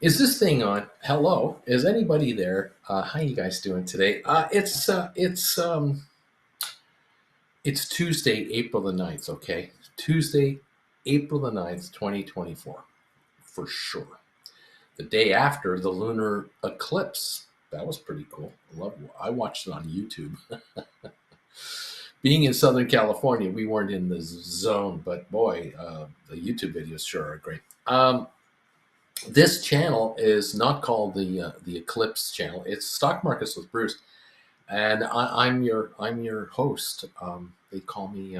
Is this thing on? Hello, is anybody there? How you guys doing today? It's Tuesday, April the 9th, okay? Tuesday, April the 9th, 2024, for sure. The day after the lunar eclipse. That was pretty cool. I watched it on YouTube. Being in Southern California, we weren't in the zone, but boy, the YouTube videos sure are great. This channel is not called the Eclipse channel. It's Stock Markets with Bruce, and I'm your host. They call me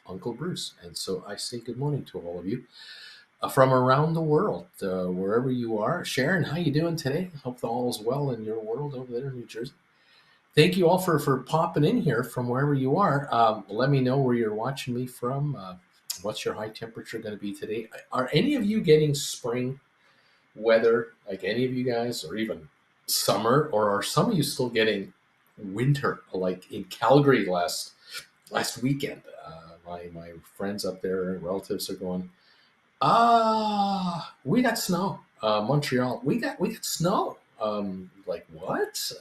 Uncle Bruce, and so I say good morning to all of you from around the world, wherever you are. Sharon, how you doing today? Hope all is well in your world over there in New Jersey. Thank you all for popping in here from wherever you are. Let me know where you're watching me from. What's your high temperature going to be today? Are any of you getting spring weather, like any of you guys, or even summer, or are some of you still getting winter, like in Calgary last weekend? My friends up there, relatives are going, we got snow. Montreal, we got snow. Like what?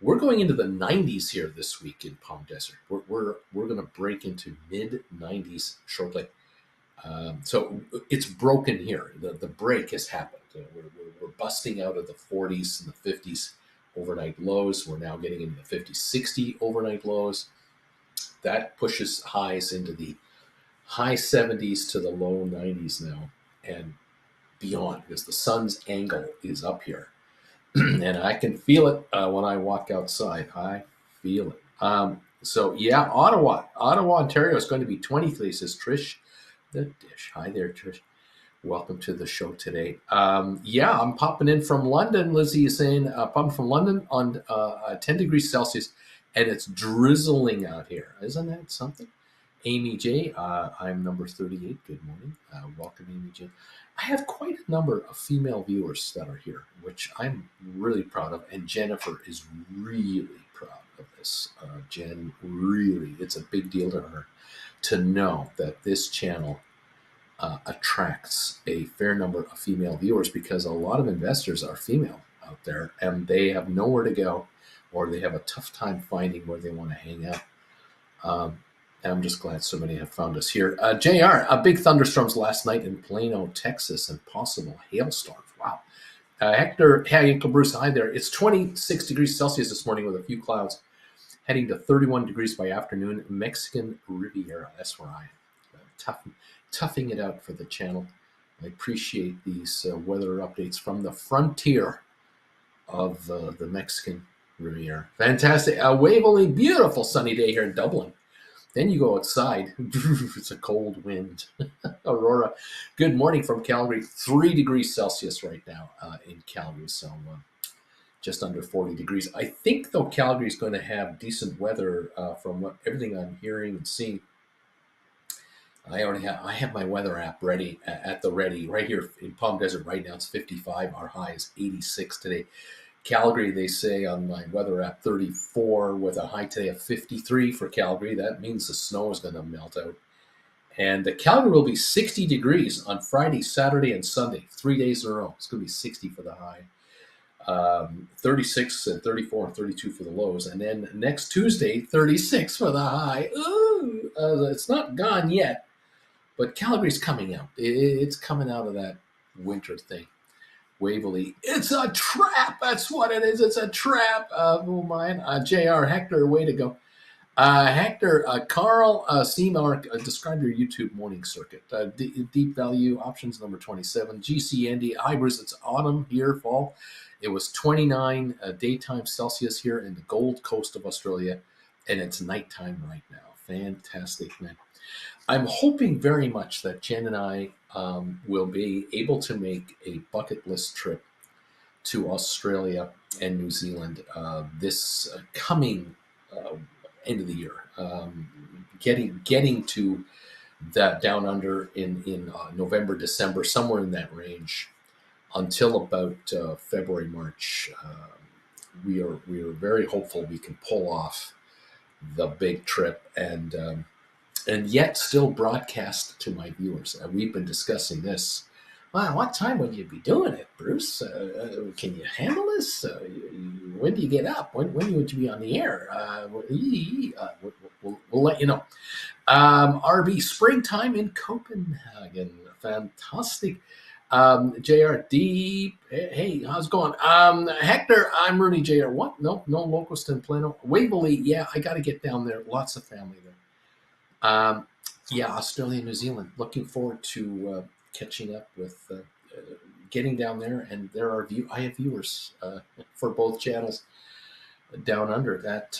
We're going into the 90s here this week in Palm Desert. We're going to break into mid 90s shortly. So it's broken here. The break has happened. We're busting out of the 40s and the 50s overnight lows. We're now getting into the 50, 60 overnight lows. That pushes highs into the high 70s to the low 90s now and beyond, because the sun's angle is up here. And I can feel it when I walk outside. I feel it. So yeah, Ottawa, Ontario is going to be 23, says Trish the Dish. Hi there, Trish. Welcome to the show today. Yeah, I'm popping in from London. Lizzie is saying, popping from London on 10 degrees Celsius, and it's drizzling out here. Isn't that something? Amy J, I'm number 38. Good morning. Welcome, Amy J. I have quite a number of female viewers that are here, which I'm really proud of, and Jennifer is really proud of this. Jen, really, it's a big deal to her to know that this channel attracts a fair number of female viewers, because a lot of investors are female out there and they have nowhere to go, or they have a tough time finding where they want to hang out. And I'm just glad so many have found us here. JR, big thunderstorms last night in Plano, Texas, and possible hailstorms. Wow. Hector, hey, Uncle Bruce, hi there. It's 26 degrees Celsius this morning with a few clouds, heading to 31 degrees by afternoon. Mexican Riviera, that's where I am. Toughing it out for the channel. I appreciate these weather updates from the frontier of the Mexican Riviera. Fantastic. A Waverly, beautiful sunny day here in Dublin. Then you go outside, it's a cold wind. Aurora, good morning from Calgary. 3 degrees Celsius right now in Calgary, so just under 40 degrees. I think, though, Calgary is going to have decent weather from everything I'm hearing and seeing. I have my weather app ready at the ready right here in Palm Desert right now. It's 55. Our high is 86 today. Calgary, they say on my weather app, 34 with a high today of 53 for Calgary. That means the snow is going to melt out. And the Calgary will be 60 degrees on Friday, Saturday, and Sunday, 3 days in a row. It's going to be 60 for the high, 36 and 34 and 32 for the lows. And then next Tuesday, 36 for the high. Ooh, it's not gone yet, but Calgary's coming out. It's coming out of that winter thing. Waverly, it's a trap. That's what it is. It's a trap. Oh, mine. JR, Hector, way to go. Hector, Carl, Seymour, describe your YouTube morning circuit. Deep value options number 27. GC Andy, hi Bruce, it's autumn here, fall. It was 29 daytime Celsius here in the Gold Coast of Australia, and it's nighttime right now. Fantastic, man. I'm hoping very much that Jen and I will be able to make a bucket list trip to Australia and New Zealand this coming end of the year. Getting to that down under in November, December, somewhere in that range, until about February, March. We are very hopeful we can pull off the big trip and yet still broadcast to my viewers. We've been discussing this Wow, what time would you be doing it, Bruce? Can you handle this? When do you get up? When would you be on the air? We'll let you know. RB, springtime in Copenhagen. Fantastic. JRD, hey, how's it going? Hector, I'm Rooney JR. What? No locust in Plano. Waverly, yeah, I got to get down there. Lots of family there. Yeah, Australia, New Zealand. Looking forward to catching up with getting down there. And there are I have viewers for both channels down under. That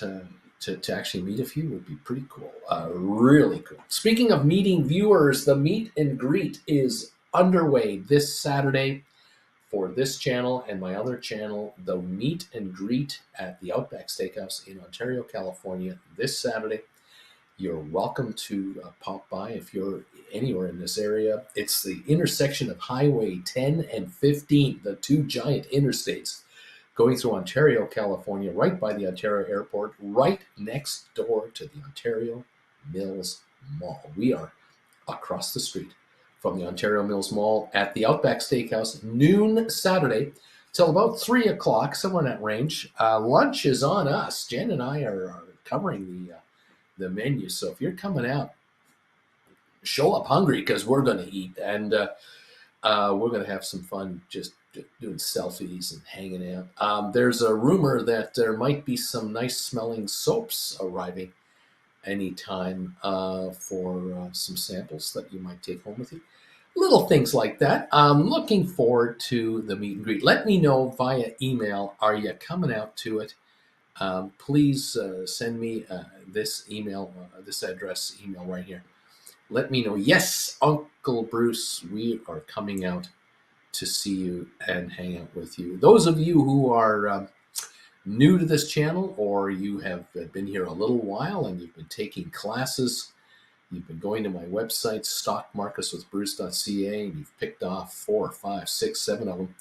to actually meet a few would be pretty cool. Really cool. Speaking of meeting viewers, the meet and greet is underway this Saturday for this channel and my other channel. The meet and greet at the Outback Steakhouse in Ontario, California this Saturday. You're welcome to pop by if you're anywhere in this area. It's the intersection of Highway 10 and 15, the two giant interstates going through Ontario, California, right by the Ontario Airport, right next door to the Ontario Mills Mall. We are across the street from the Ontario Mills Mall at the Outback Steakhouse, noon Saturday till about 3 o'clock, somewhere in that range. Lunch is on us. Jen and I are covering the menu. So if you're coming out, show up hungry because we're going to eat, and we're going to have some fun just doing selfies and hanging out. There's a rumor that there might be some nice smelling soaps arriving anytime for some samples that you might take home with you. Little things like that. I'm looking forward to the meet and greet. Let me know via email. Are you coming out to it? Please send me this email, this address email right here. Let me know. Yes, Uncle Bruce, we are coming out to see you and hang out with you. Those of you who are new to this channel, or you have been here a little while and you've been taking classes, you've been going to my website, stockmarketswithbruce.ca, and you've picked off 4 or 5, 6, 7 of them.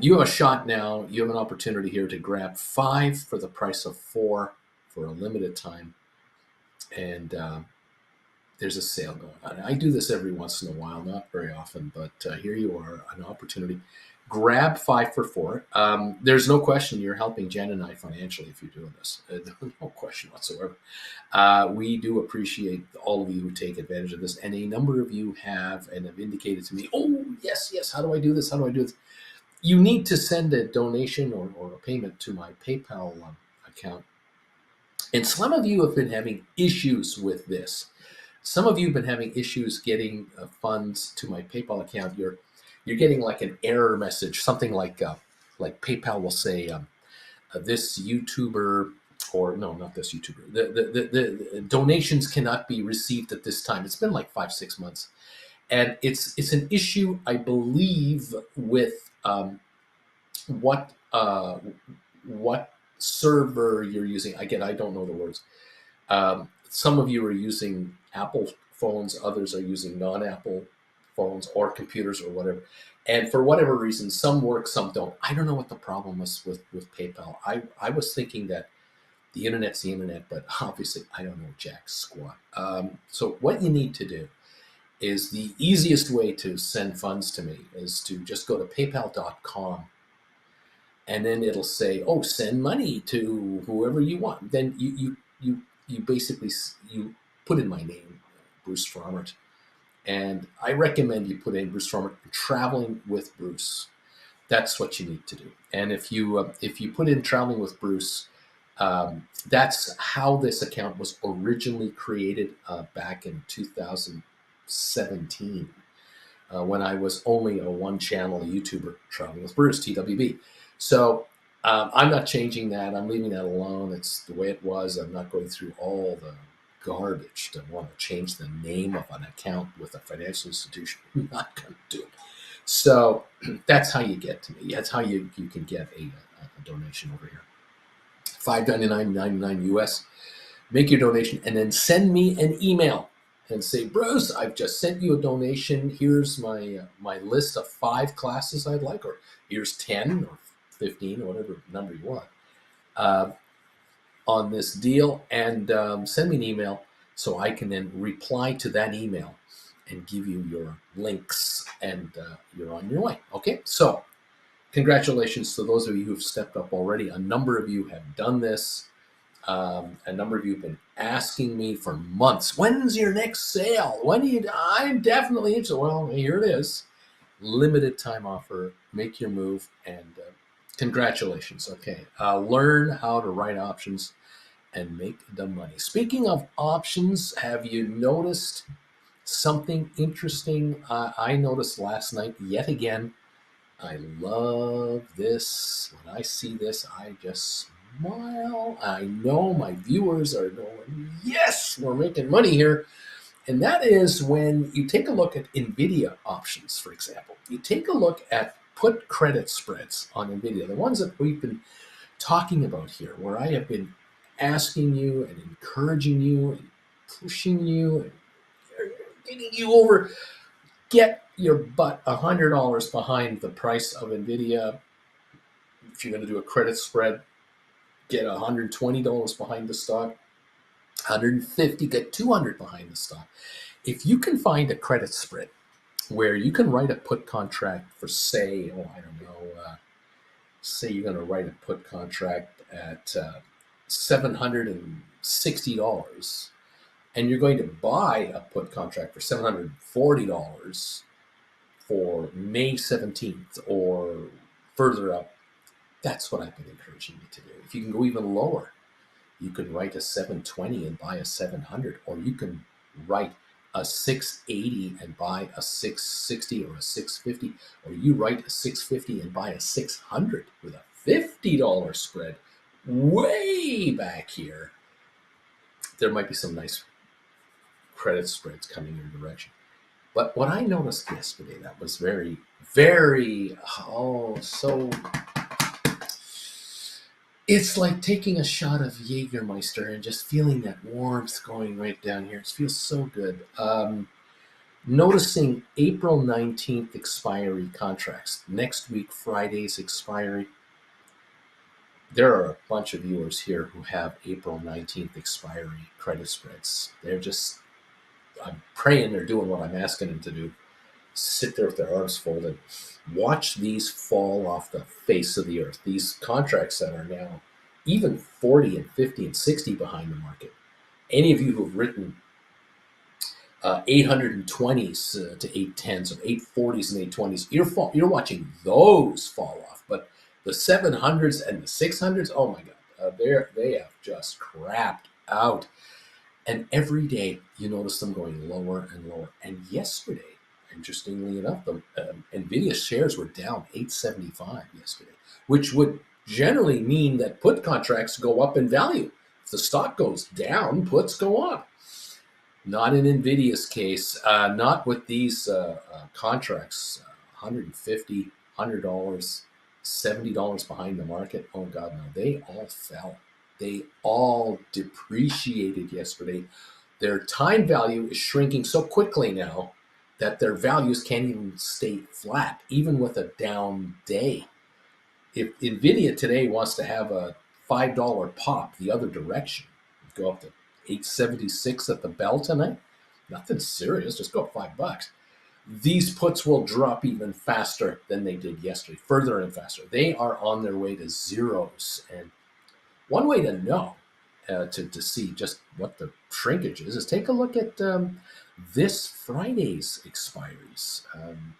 You have a shot now. You have an opportunity here to grab 5 for the price of 4 for a limited time. And there's a sale going on. I do this every once in a while, not very often, but here you are, an opportunity. Grab 5 for 4. There's no question you're helping Jen and I financially if you're doing this. No question whatsoever. We do appreciate all of you who take advantage of this. And a number of you have indicated to me, oh, yes, how do I do this? How do I do this? You need to send a donation or a payment to my PayPal account. And some of you have been having issues with this. Some of you have been having issues getting funds to my PayPal account. You're getting like an error message, something like PayPal will say, this YouTuber, or no, not this YouTuber, the donations cannot be received at this time. It's been like 5-6 months. And it's an issue, I believe, with what server you're using. Again, I don't know the words. Some of you are using Apple phones, others are using non-Apple phones or computers or whatever. And for whatever reason, some work, some don't. I don't know what the problem was with PayPal. I was thinking that the internet's the internet, but obviously I don't know jack squat. So what you need to do is, the easiest way to send funds to me is to just go to paypal.com, and then it'll say, oh, send money to whoever you want. Then you basically you put in my name, Bruce Frommert, and I recommend you put in Bruce Frommert, traveling with Bruce. That's what you need to do. And if you put in traveling with Bruce, that's how this account was originally created back in 2017, when I was only a one-channel YouTuber, traveling with Bruce, TWB. So I'm not changing that. I'm leaving that alone. It's the way it was. I'm not going through all the garbage to want to change the name of an account with a financial institution. I'm not going to do it. So that's how you get to me. That's how you can get a donation over here. $5.99.99 US. Make your donation and then send me an email and say, Bruce, I've just sent you a donation. Here's my list of 5 classes I'd like, or here's 10 or 15 or whatever number you want on this deal, and send me an email so I can then reply to that email and give you your links, and you're on your way. Okay, so congratulations to those of you who've stepped up already. A number of you have done this. A number of you have been asking me for months, when's your next sale? When do you? I'm definitely interested. Well, here it is. Limited time offer. Make your move, and congratulations. Okay, learn how to write options and make the money. Speaking of options, have you noticed something interesting? I noticed last night yet again. I love this. When I see this, I just smile. I know my viewers are going, yes, we're making money here. And that is when you take a look at NVIDIA options, for example. You take a look at put credit spreads on NVIDIA, the ones that we've been talking about here, where I have been asking you and encouraging you and pushing you and getting you over. Get your butt $100 behind the price of NVIDIA. If you're going to do a credit spread, get $120 behind the stock. 150, get 200 behind the stock. If you can find a credit spread where you can write a put contract for, say, say you're going to write a put contract at $760, and you're going to buy a put contract for $740 for May 17th or further up, that's what I've been encouraging you to do. If you can go even lower, you can write a 720 and buy a 700, or you can write a 680 and buy a 660 or a 650, or you write a 650 and buy a 600 with a $50 spread way back here. There might be some nice credit spreads coming in your direction. But what I noticed yesterday that was very, very, it's like taking a shot of Jägermeister and just feeling that warmth going right down here. It feels so good. Noticing April 19th expiry contracts. Next week, Friday's expiry. There are a bunch of viewers here who have April 19th expiry credit spreads. I'm praying they're doing what I'm asking them to do. Sit there with their arms folded. Watch these fall off the face of the earth. These contracts that are now even 40 and 50 and 60 behind the market. Any of you who've written 820s to 810s or 840s and 820s, you're watching those fall off. But the 700s and the 600s, oh my God, they have just crapped out. And every day you notice them going lower and lower. And yesterday, interestingly enough, the NVIDIA shares were down 875 yesterday, which would generally mean that put contracts go up in value. If the stock goes down, puts go up. Not in NVIDIA's case, not with these contracts, $150, $100, $70 behind the market. Oh God, no, they all fell. They all depreciated yesterday. Their time value is shrinking so quickly now that their values can't even stay flat, even with a down day. If NVIDIA today wants to have a $5 pop the other direction, go up to 876 at the bell tonight, nothing serious, just go up $5. These puts will drop even faster than they did yesterday, further and faster. They are on their way to zeros. And one way to know, to see just what the shrinkage is take a look at this Friday's expiries.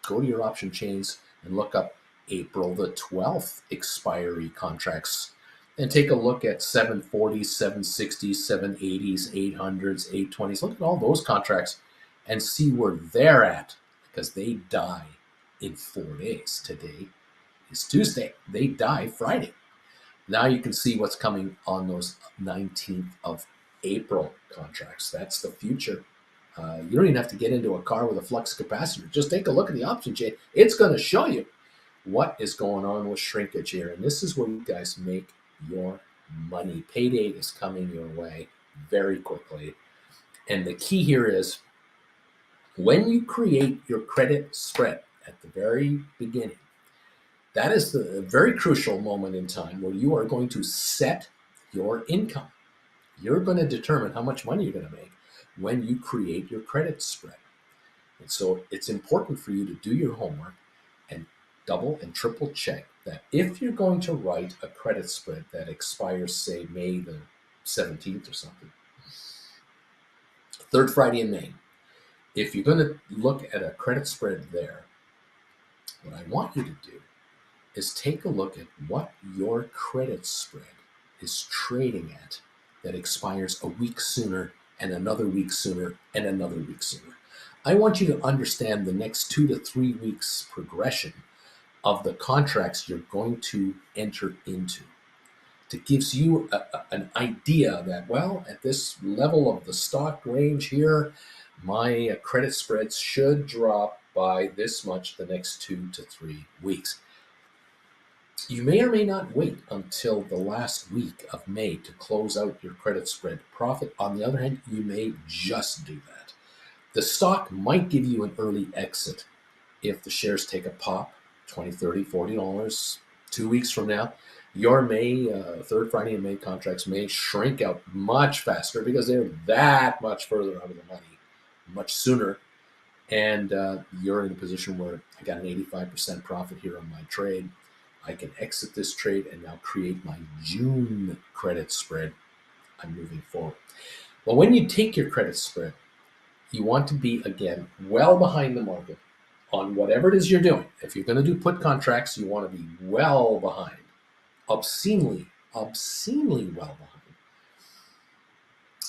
Go to your option chains and look up April the 12th expiry contracts and take a look at 740s, 760s, 780s, 800s, 820s. Look at all those contracts and see where they're at, because they die in 4 days. Today is Tuesday. They die Friday. Now you can see what's coming on those 19th of April contracts. That's the future. You don't even have to get into a car with a flux capacitor. Just take a look at the option chain. It's going to show you what is going on with shrinkage here. And this is where you guys make your money. Payday is coming your way very quickly. And the key here is when you create your credit spread at the very beginning, that is the very crucial moment in time where you are going to set your income. You're going to determine how much money you're going to make when you create your credit spread. And so it's important for you to do your homework and double and triple check that if you're going to write a credit spread that expires, say, May the 17th or something, third Friday in May, if you're going to look at a credit spread there, what I want you to do is take a look at what your credit spread is trading at that expires a week sooner and another week sooner and another week sooner. I want you to understand the next 2 to 3 weeks progression of the contracts you're going to enter into. It gives you an idea that, well, at this level of the stock range here, my credit spreads should drop by this much the next 2 to 3 weeks. You may or may not wait until the last week of May to close out your credit spread profit. On the other hand, you may just do that. The stock might give you an early exit if the shares take a pop, $20, $30, $40, 2 weeks from now. Your May, third Friday in May contracts may shrink out much faster because they're that much further out of the money much sooner. And you're in a position where I got an 85% profit here on my trade. I can exit this trade and now create my June credit spread. I'm moving forward. Well, when you take your credit spread, you want to be, again, well behind the market on whatever it is you're doing. If you're going to do put contracts, you want to be well behind, obscenely well behind,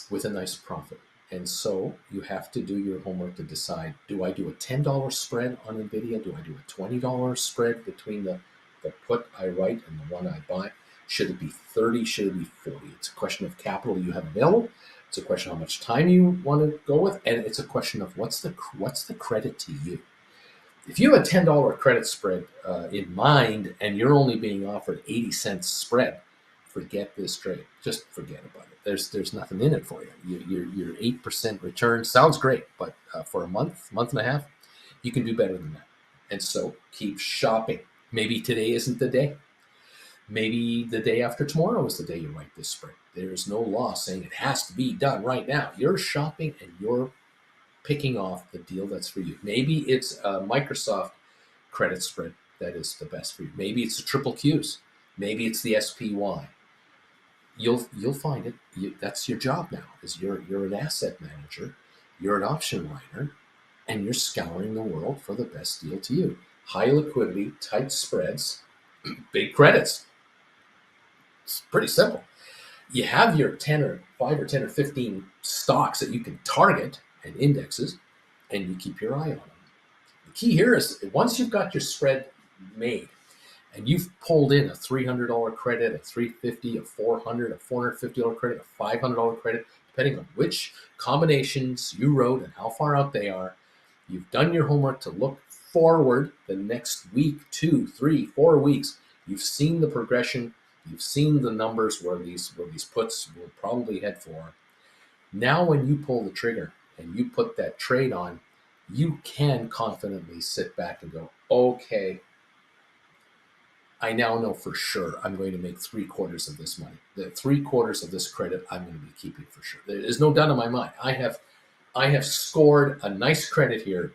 with a nice profit. And so you have to do your homework to decide, do I do a $10 spread on NVIDIA? Do I do a $20 spread between the put I write and the one I buy? Should it be 30? Should it be 40? It's a question of capital you have available. It's a question of how much time you want to go with. And it's a question of what's the credit to you. If you have a $10 credit spread in mind and you're only being offered 80 cents spread, forget this trade. Just forget about it. There's nothing in it for you. Your 8% return sounds great, but for a month and a half, you can do better than that. And so keep shopping. Maybe today isn't the day. Maybe the day after tomorrow is the day you write this spread. There's no law saying it has to be done right now. You're shopping and you're picking off the deal that's for you. Maybe it's a Microsoft credit spread that is the best for you. Maybe it's the triple Qs. Maybe it's the SPY. You'll find it. That's your job now. Is you're an asset manager, you're an option writer, and you're scouring the world for the best deal to you. High liquidity, tight spreads, big credits. It's pretty simple. You have your 10 or 5 or 10 or 15 stocks that you can target and indexes, and you keep your eye on them. The key here is once you've got your spread made and you've pulled in a $300 credit, a $350, a $400, a $450 credit, a $500 credit, depending on which combinations you wrote and how far out they are, you've done your homework to look forward the next week, 2, 3, 4 weeks. You've seen the progression. You've seen the numbers where these puts will probably head for. Now when you pull the trigger and you put that trade on, you can confidently sit back and go, okay, I now know for sure I'm going to make 3/4 of this money. The 3/4 of this credit I'm going to be keeping for sure. There is no doubt in my mind. I have scored a nice credit here,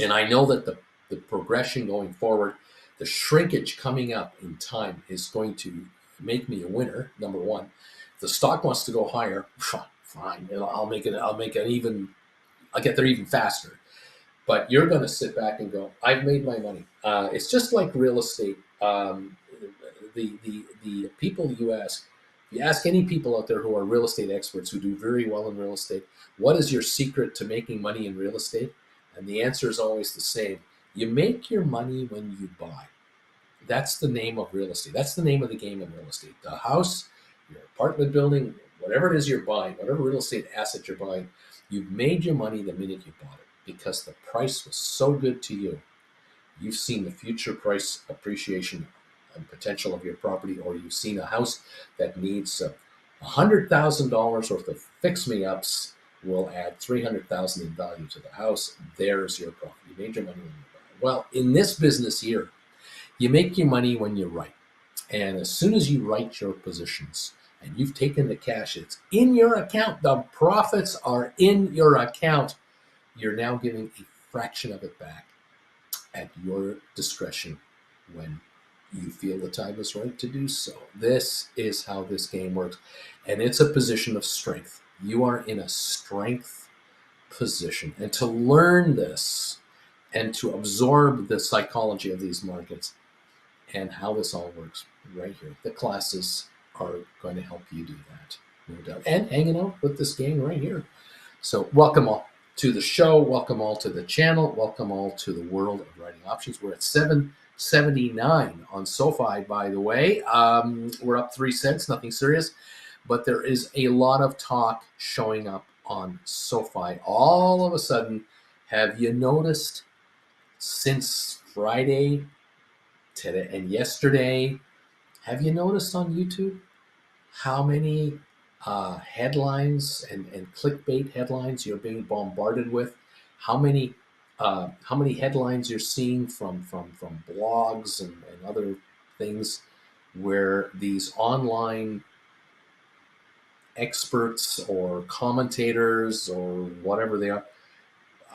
and I know that the progression going forward, the shrinkage coming up in time is going to make me a winner, number one. If the stock wants to go higher, fine. I'll get there even faster. But you're going to sit back and go, I've made my money. It's just like real estate. The people you ask any people out there who are real estate experts who do very well in real estate, what is your secret to making money in real estate? And the answer is always the same. You make your money when you buy. That's the name of real estate. That's the name of the game in real estate. The house, your apartment building, whatever it is you're buying, whatever real estate asset you're buying, you've made your money the minute you bought it because the price was so good to you. You've seen the future price appreciation and potential of your property, or you've seen a house that needs $100,000 worth of fix-me-ups will add $300,000 in value to the house. There's your profit. You made your money when you buy. Well, in this business here, you make your money when you write. And as soon as you write your positions and you've taken the cash, it's in your account. The profits are in your account. You're now giving a fraction of it back at your discretion when you feel the time is right to do so. This is how this game works. And it's a position of strength. You are in a strength position. And to learn this and to absorb the psychology of these markets and how this all works right here, the classes are going to help you do that, no doubt. And hanging out with this gang right here. So welcome all to the show. Welcome all to the channel. Welcome all to the world of writing options. We're at 779 on SoFi, by the way. We're up 3 cents, nothing serious. But there is a lot of talk showing up on SoFi. All of a sudden, have you noticed since Friday today and yesterday, have you noticed on YouTube how many headlines and clickbait headlines you're being bombarded with? How many headlines you're seeing from blogs and other things where these online experts or commentators or whatever they are,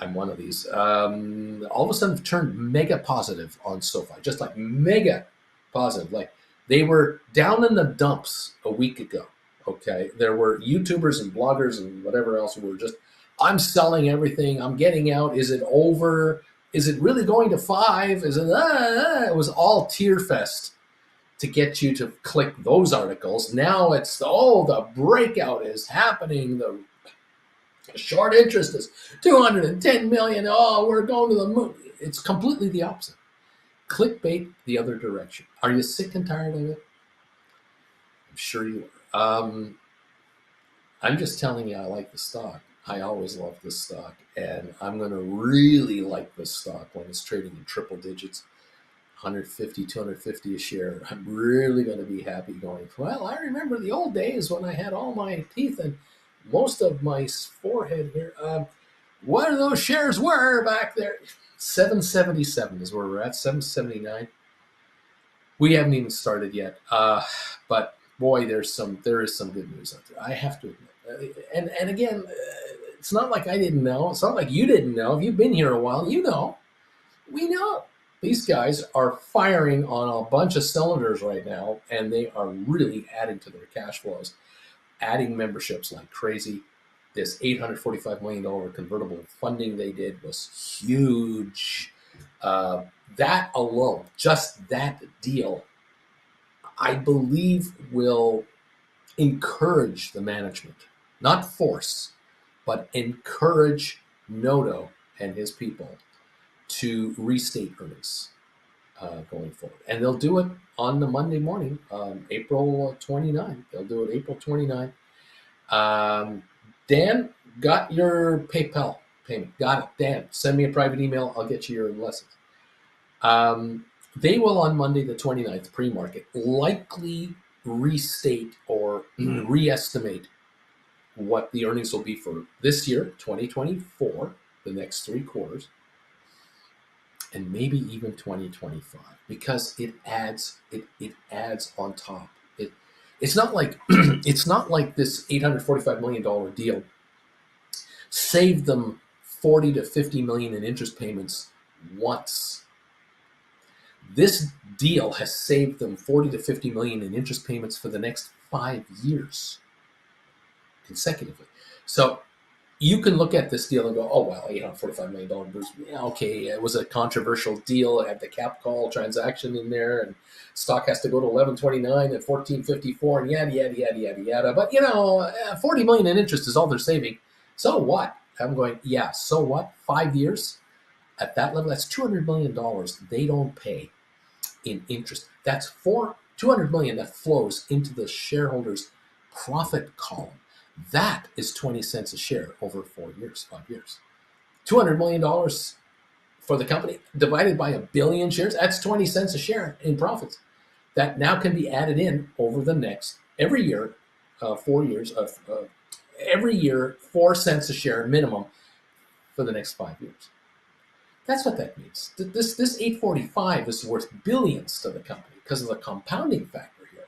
I'm one of these, all of a sudden turned mega positive on SoFi, just like mega positive. Like they were down in the dumps a week ago. Okay. There were YouTubers and bloggers and whatever else who were just, I'm selling everything. I'm getting out. Is it over? Is it really going to 5? Is it, it was all tear fest to get you to click those articles. Now it's, the breakout is happening. The short interest is 210 million. Oh, we're going to the moon. It's completely the opposite. Clickbait the other direction. Are you sick and tired of it? I'm sure you are. I'm just telling you, I like the stock. I always love this stock, and I'm going to really like this stock when it's trading in triple digits. 150, 250 a share. I'm really going to be happy going, well, I remember the old days when I had all my teeth and most of my forehead here. What are those shares were back there? 777 is where we're at, 779. We haven't even started yet. But boy, there is some good news out there. I have to admit. And again, it's not like I didn't know. It's not like you didn't know. If you've been here a while, you know. We know. These guys are firing on a bunch of cylinders right now, and they are really adding to their cash flows, adding memberships like crazy. This $845 million convertible funding they did was huge. That alone, just that deal, I believe will encourage the management, not force, but encourage Noto and his people to restate earnings going forward. And they'll do it on the Monday morning, April 29. They'll do it April 29. Dan, got your PayPal payment. Got it. Dan, send me a private email. I'll get you your lessons. They will on Monday the 29th, pre-market, likely restate or reestimate what the earnings will be for this year, 2024, the next 3 quarters, and maybe even 2025, because it adds on top. It's not like it's not like this $845 million deal saved them 40 to 50 million in interest payments once. This deal has saved them 40 to 50 million in interest payments for the next 5 years consecutively. So you can look at this deal and go, oh, well, $845 million. Yeah, okay, it was a controversial deal. It had the cap call transaction in there, and stock has to go to 11.29 and 14.54, and yada. But, 40 million in interest is all they're saving. So what? I'm going, yeah, so what? 5 years at that level, that's $200 million they don't pay in interest. That's $200 million that flows into the shareholders' profit column. That is 20 cents a share over 5 years. $200 million for the company divided by 1 billion shares, that's 20 cents a share in profits. That now can be added in over the next, every year, 4 years, every year, 4 cents a share minimum for the next 5 years. That's what that means. This 845 is worth billions to the company because of the compounding factor here.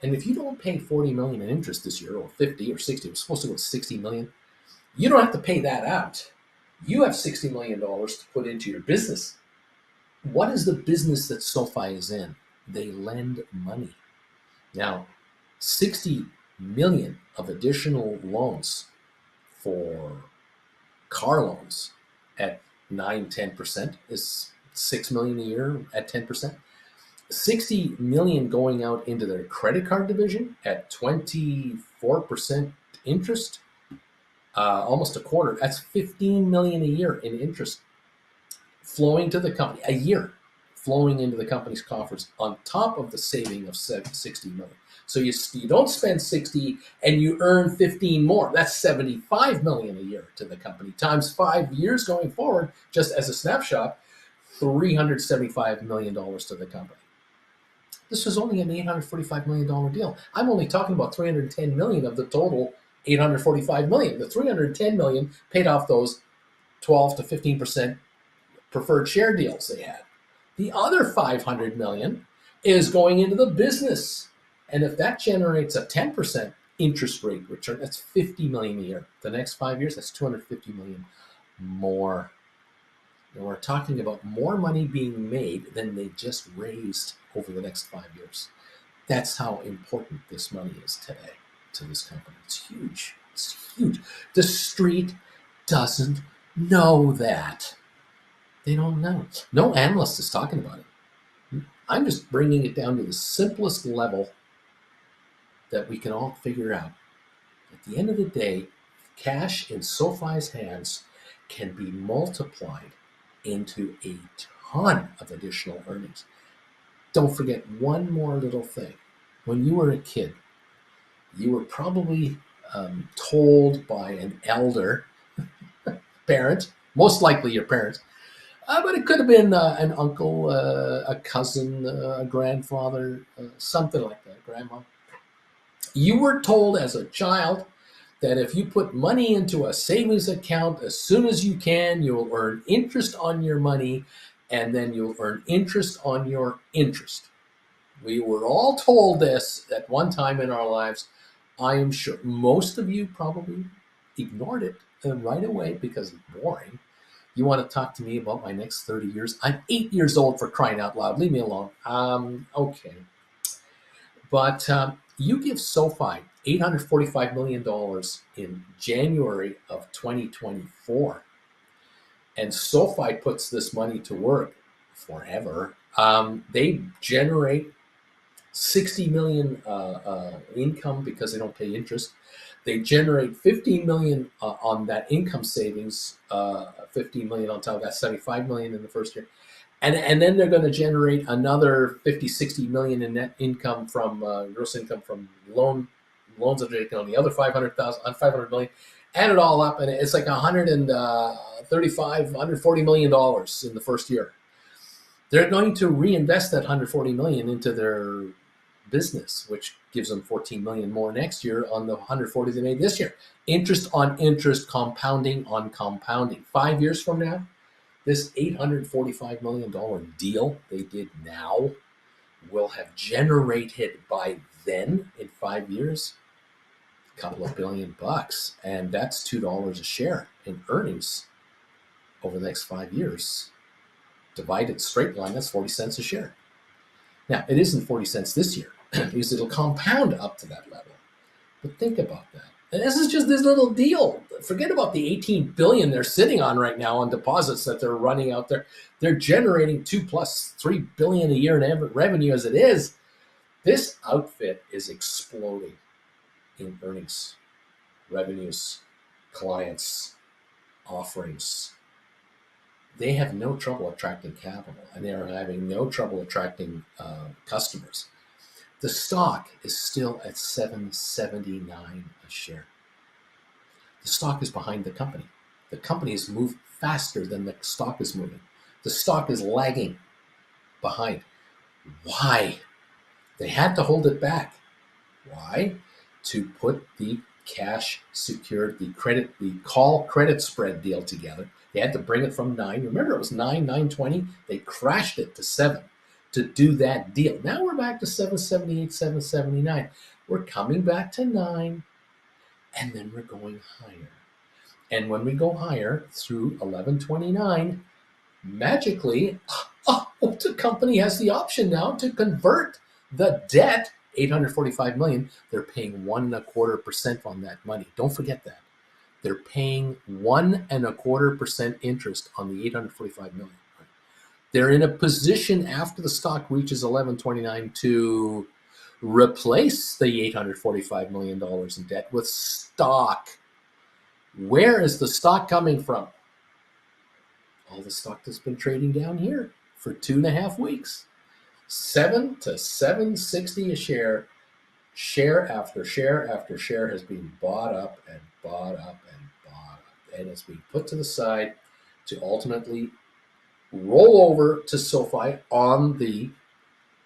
And if you don't pay 40 million in interest this year, or 50 or 60, it was supposed to go to 60 million. You don't have to pay that out. You have $60 million to put into your business. What is the business that SoFi is in? They lend money. Now, 60 million of additional loans for car loans at 9-10% is 6 million a year at 10%. 60 million going out into their credit card division at 24% interest, almost a quarter. That's 15 million a year in interest flowing to the company, a year flowing into the company's coffers on top of the saving of 60 million. So you don't spend 60 and you earn 15 more. That's 75 million a year to the company times 5 years going forward. Just as a snapshot, $375 million to the company. This was only an $845 million deal. I'm only talking about 310 million of the total 845 million. The 310 million paid off those 12 to 15% preferred share deals they had. The other 500 million is going into the business. And if that generates a 10% interest rate return, that's 50 million a year. The next 5 years, that's 250 million more. And we're talking about more money being made than they just raised over the next 5 years. That's how important this money is today to this company. It's huge. It's huge. The street doesn't know that. They don't know. No analyst is talking about it. I'm just bringing it down to the simplest level that we can all figure out. At the end of the day, cash in SoFi's hands can be multiplied into a ton of additional earnings. Don't forget one more little thing. When you were a kid, you were probably told by an elder parent, most likely your parents, but it could have been an uncle, a cousin, a grandfather, something like that, grandma. You were told as a child that if you put money into a savings account as soon as you can, you'll earn interest on your money, and then you'll earn interest on your interest. We were all told this at one time in our lives. I am sure most of you probably ignored it right away because it's boring. You want to talk to me about my next 30 years? I'm 8 years old, for crying out loud. Leave me alone. Okay. But you give SoFi $845 million in January of 2024, and SoFi puts this money to work forever. They generate 60 million income because they don't pay interest. They generate 15 million on that income savings, 15 million on top of that, 75 million in the first year. And then they're going to generate another 50, 60 million in net income from gross income from loans that they're taking on the other 500 million. Add it all up, and it's like 135, 140 million dollars in the first year. They're going to reinvest that 140 million into their business, which gives them 14 million more next year on the 140 they made this year. Interest on interest, compounding on compounding. 5 years from now, this $845 million deal they did now will have generated by then, in 5 years, a couple of $billion. And that's $2 a share in earnings over the next 5 years. Divided straight line, that's 40 cents a share. Now, it isn't 40 cents this year because it'll compound up to that level. But think about that. And this is just this little deal. Forget about the 18 billion they're sitting on right now on deposits that they're running out there. They're generating 2 plus 3 billion a year in revenue as it is. This outfit is exploding in earnings, revenues, clients, offerings. They have no trouble attracting capital, and they are having no trouble attracting customers. The stock is still at $7.79 a share. The stock is behind the company. The company has moved faster than the stock is moving. The stock is lagging behind. Why? They had to hold it back. Why? To put the cash secured, the call credit spread deal together. They had to bring it from 9. Remember, it was 9.20. They crashed it to 7 to do that deal. Now we're back to 7.78, 7.79. We're coming back to 9, and then we're going higher. And when we go higher through 1129, magically, the company has the option now to convert the debt, 845 million. They're paying 1.25% on that money. Don't forget that. They're paying 1.25% interest on the 845 million. They're in a position after the stock reaches 1129 to replace the $845 million in debt with stock. Where is the stock coming from? All the stock that's been trading down here for 2.5 weeks. 7 to 760 a share. Share after share after share has been bought up and bought up and bought up. And it's being put to the side to ultimately roll over to SoFi on the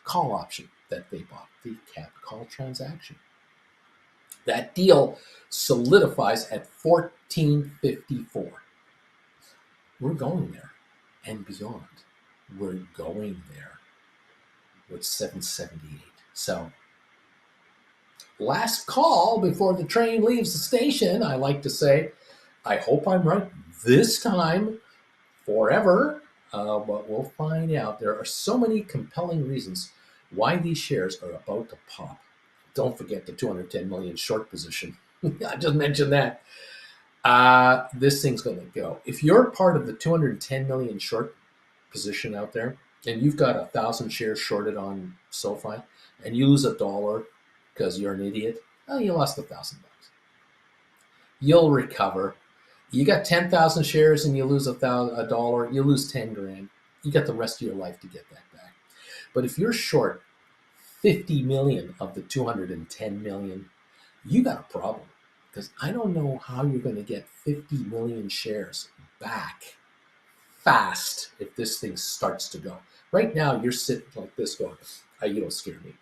call option that they bought, the capped call transaction. That deal solidifies at 1454. We're going there and beyond. We're going there with 778. So, last call before the train leaves the station, I like to say, I hope I'm right this time, forever, but we'll find out. There are so many compelling reasons why these shares are about to pop. Don't forget the 210 million short position. I just mentioned that. This thing's going to go. If you're part of the 210 million short position out there, and you've got 1,000 shares shorted on SoFi, and you lose $1 because you're an idiot, well, you lost $1,000. You'll recover. You got 10,000 shares and you lose $1, you lose 10 grand. You got the rest of your life to get that back. But if you're short 50 million of the 210 million, you got a problem. Because I don't know how you're going to get 50 million shares back fast if this thing starts to go. Right now, you're sitting like this going, you don't scare me.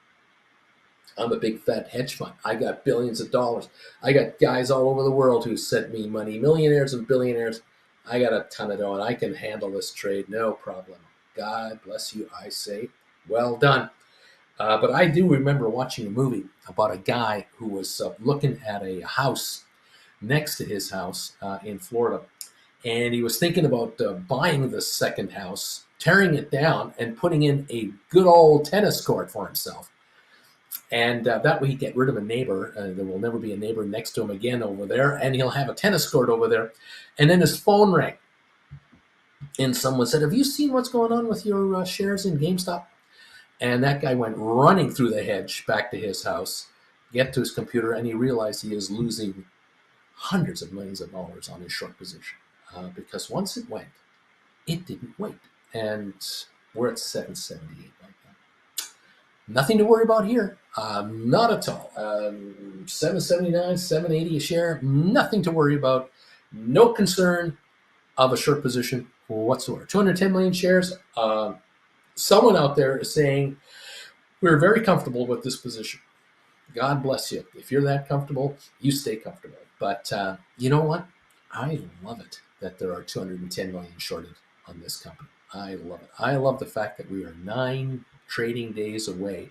I'm a big fat hedge fund. I got billions of dollars. I got guys all over the world who sent me money, millionaires and billionaires. I got a ton of dough, and I can handle this trade, no problem. God bless you, I say. Well done. But I do remember watching a movie about a guy who was looking at a house next to his house in Florida. And he was thinking about buying the second house, tearing it down, and putting in a good old tennis court for himself. And that way he'd get rid of a neighbor. There will never be a neighbor next to him again over there. And he'll have a tennis court over there. And then his phone rang. And someone said, have you seen what's going on with your shares in GameStop? And that guy went running through the hedge back to his house, get to his computer, and he realized he is losing hundreds of millions of dollars on his short position. Because once it went, it didn't wait. And we're at 778 right now. Nothing to worry about here. Not at all. 779, 780 a share. Nothing to worry about. No concern of a short position whatsoever. 210 million shares. Someone out there is saying, we're very comfortable with this position. God bless you. If you're that comfortable, you stay comfortable. But you know what? I love it that there are 210 million shorted on this company. I love it. I love the fact that we are 9 trading days away.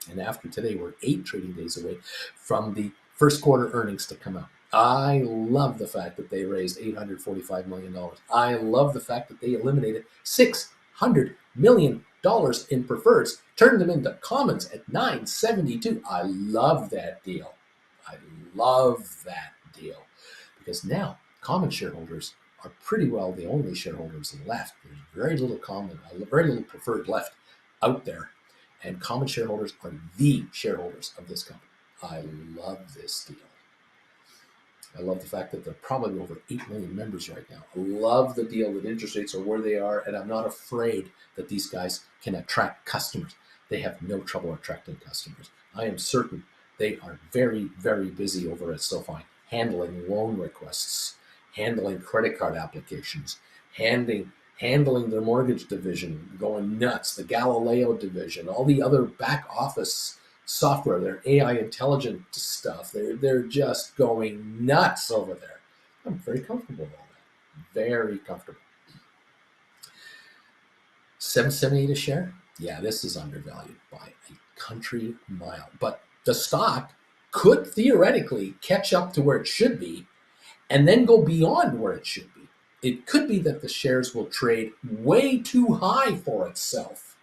And after today, we're 8 trading days away from the first quarter earnings to come out. I love the fact that they raised $845 million. I love the fact that they eliminated $600 million in preferreds, turned them into commons at $972. I love that deal. I love that deal. Because now common shareholders are pretty well the only shareholders left. There's very little preferred left out there. And common shareholders are the shareholders of this company. I love this deal. I love the fact that there are probably over 8 million members right now. I love the deal that interest rates are where they are, and I'm not afraid that these guys can attract customers. They have no trouble attracting customers. I am certain they are very, very busy over at SoFi, handling loan requests, handling credit card applications, handling their mortgage division, going nuts, the Galileo division, all the other back office software, their AI intelligent stuff. They're just going nuts over there. I'm very comfortable with all that. Very comfortable. 778 a share? Yeah, this is undervalued by a country mile. But the stock could theoretically catch up to where it should be and then go beyond where it should be. It could be that the shares will trade way too high for itself,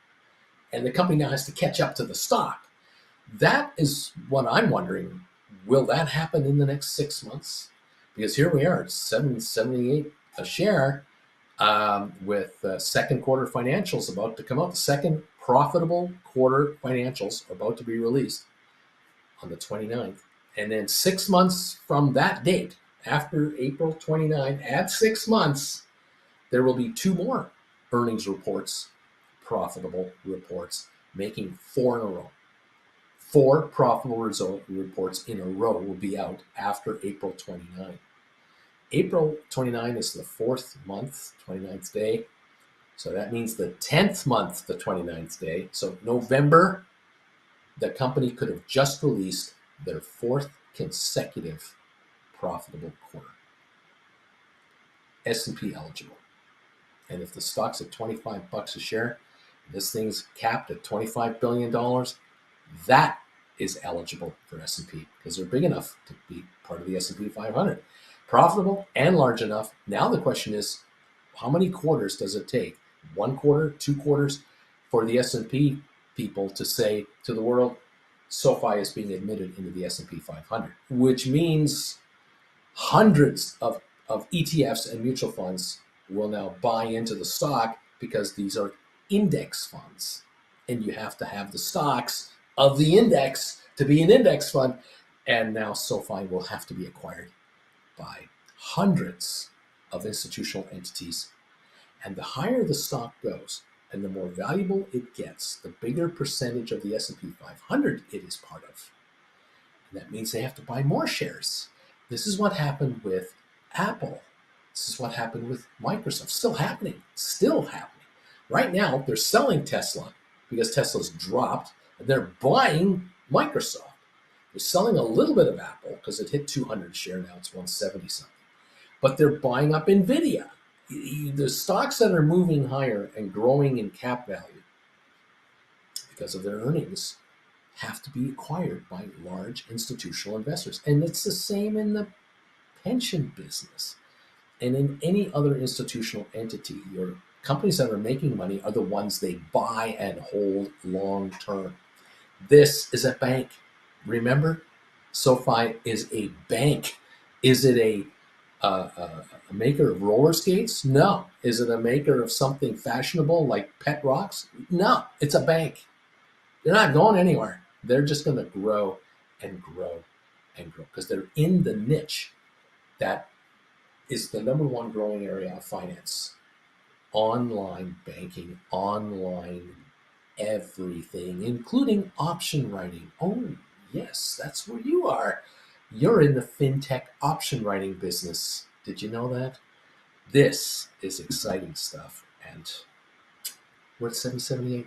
and the company now has to catch up to the stock. That is what I'm wondering. Will that happen in the next 6 months? Because here we are at 778 a share, with second quarter financials about to come out. The second profitable quarter financials are about to be released on the 29th. And then 6 months from that date, after April 29, add 6 months, there will be two more earnings reports, profitable reports, making four in a row. Four profitable reports in a row will be out after April 29. April 29 is the fourth month, 29th day. So that means the 10th month, the 29th day. So November, the company could have just released their fourth consecutive profitable quarter. S&P eligible. And if the stock's at $25 a share, this thing's capped at $25 billion, that is eligible for S&P because they're big enough to be part of the S&P 500. Profitable and large enough. Now the question is, how many quarters does it take? 1 quarter, 2 quarters for the S&P people to say to the world, SoFi is being admitted into the S&P 500, which means hundreds of ETFs and mutual funds will now buy into the stock because these are index funds. And you have to have the stocks of the index to be an index fund. And now SoFi will have to be acquired by hundreds of institutional entities. And the higher the stock goes and the more valuable it gets, the bigger percentage of the S&P 500 it is part of. And that means they have to buy more shares. This is what happened with Apple. This is what happened with Microsoft. Still happening. Right now, they're selling Tesla because Tesla's dropped, and they're buying Microsoft. They're selling a little bit of Apple because it hit 200 share, now it's 170 something. But they're buying up NVIDIA. The stocks that are moving higher and growing in cap value because of their earnings have to be acquired by large institutional investors. And it's the same in the pension business and in any other institutional entity. Your companies that are making money are the ones they buy and hold long term. This is a bank. Remember, SoFi is a bank. Is it a maker of roller skates? No. Is it a maker of something fashionable like pet rocks? No, it's a bank. They're not going anywhere. They're just going to grow and grow and grow because they're in the niche that is the number one growing area of finance. Online banking, online everything, including option writing. Oh, yes, that's where you are. You're in the fintech option writing business. Did you know that? This is exciting stuff. And we're at 778.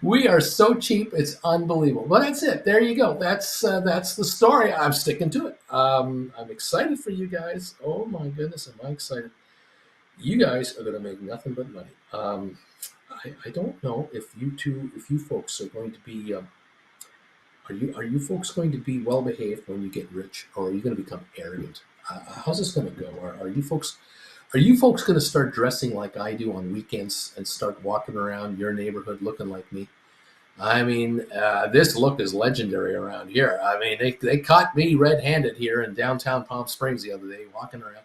We are so cheap, it's unbelievable. But that's it. There you go. That's the story. I'm sticking to it. I'm excited for you guys. Oh my goodness, am I excited? You guys are going to make nothing but money. I don't know if you folks are going to be. Are you folks going to be well behaved when you get rich, or are you going to become arrogant? How's this going to go? Are you folks going to start dressing like I do on weekends and start walking around your neighborhood looking like me? I mean, this look is legendary around here. I mean, they caught me red-handed here in downtown Palm Springs the other day, walking around,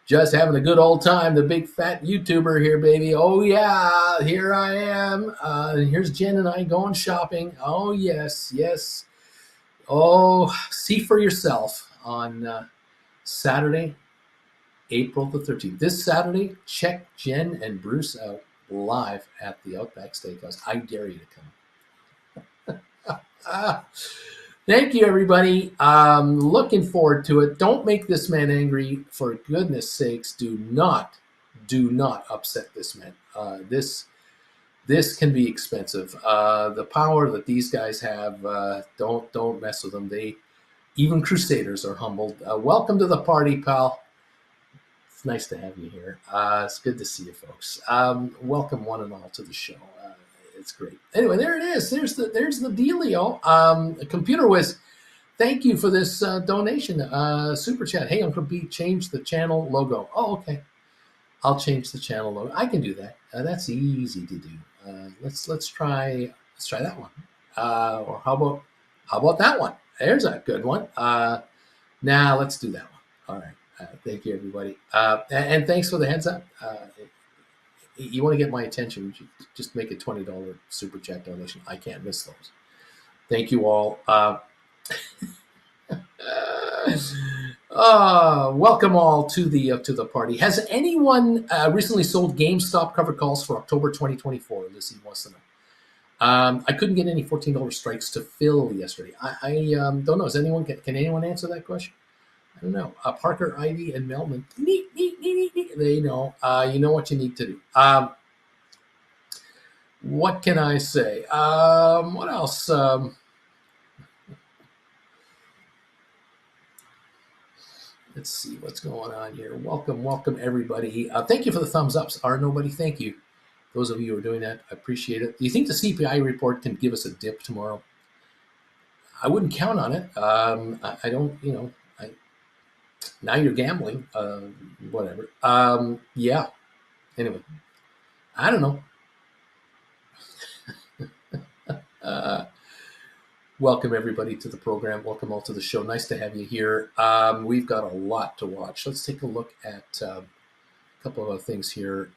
just having a good old time. The big fat YouTuber here, baby. Oh yeah, here I am. Here's Jen and I going shopping. Oh yes, yes. Oh, see for yourself on Saturday, April the 13th. This Saturday, check Jen and Bruce out live at the Outback Steakhouse. I dare you to come. Thank you, everybody. Looking forward to it. Don't make this man angry. For goodness sakes, do not upset this man. This can be expensive. The power that these guys have, don't mess with them. Even crusaders are humbled. Welcome to the party, pal. It's nice to have you here. It's good to see you, folks. Welcome one and all to the show. It's great. Anyway, there it is. There's the dealio. Computer Whiz, Thank you for this donation. Super chat. Hey, Uncle B, change the channel logo. Oh, okay. I'll change the channel logo. I can do that. That's easy to do. Let's try that one. Or how about that one? There's a good one. Now let's do that one. All right. Thank you, everybody. And thanks for the heads up. You want to get my attention, just make a $20 super chat donation. I can't miss those. Thank you all. Welcome all to the party. Has anyone recently sold GameStop covered calls for October 2024? Lizzie wants to know. I couldn't get any $14 strikes to fill yesterday. I don't know. Is anyone can anyone answer that question? I don't know. Parker, Ivy, and Melman. They know. You know what you need to do. What can I say? What else? Let's see what's going on here. Welcome everybody. Thank you for the thumbs ups. Nobody, thank you. Those of you who are doing that, I appreciate it. Do you think the CPI report can give us a dip tomorrow? I wouldn't count on it. I don't, now you're gambling. Whatever. Yeah. Anyway, I don't know. Welcome everybody to the program. Welcome all to the show. Nice to have you here. We've got a lot to watch. Let's take a look at a couple of things here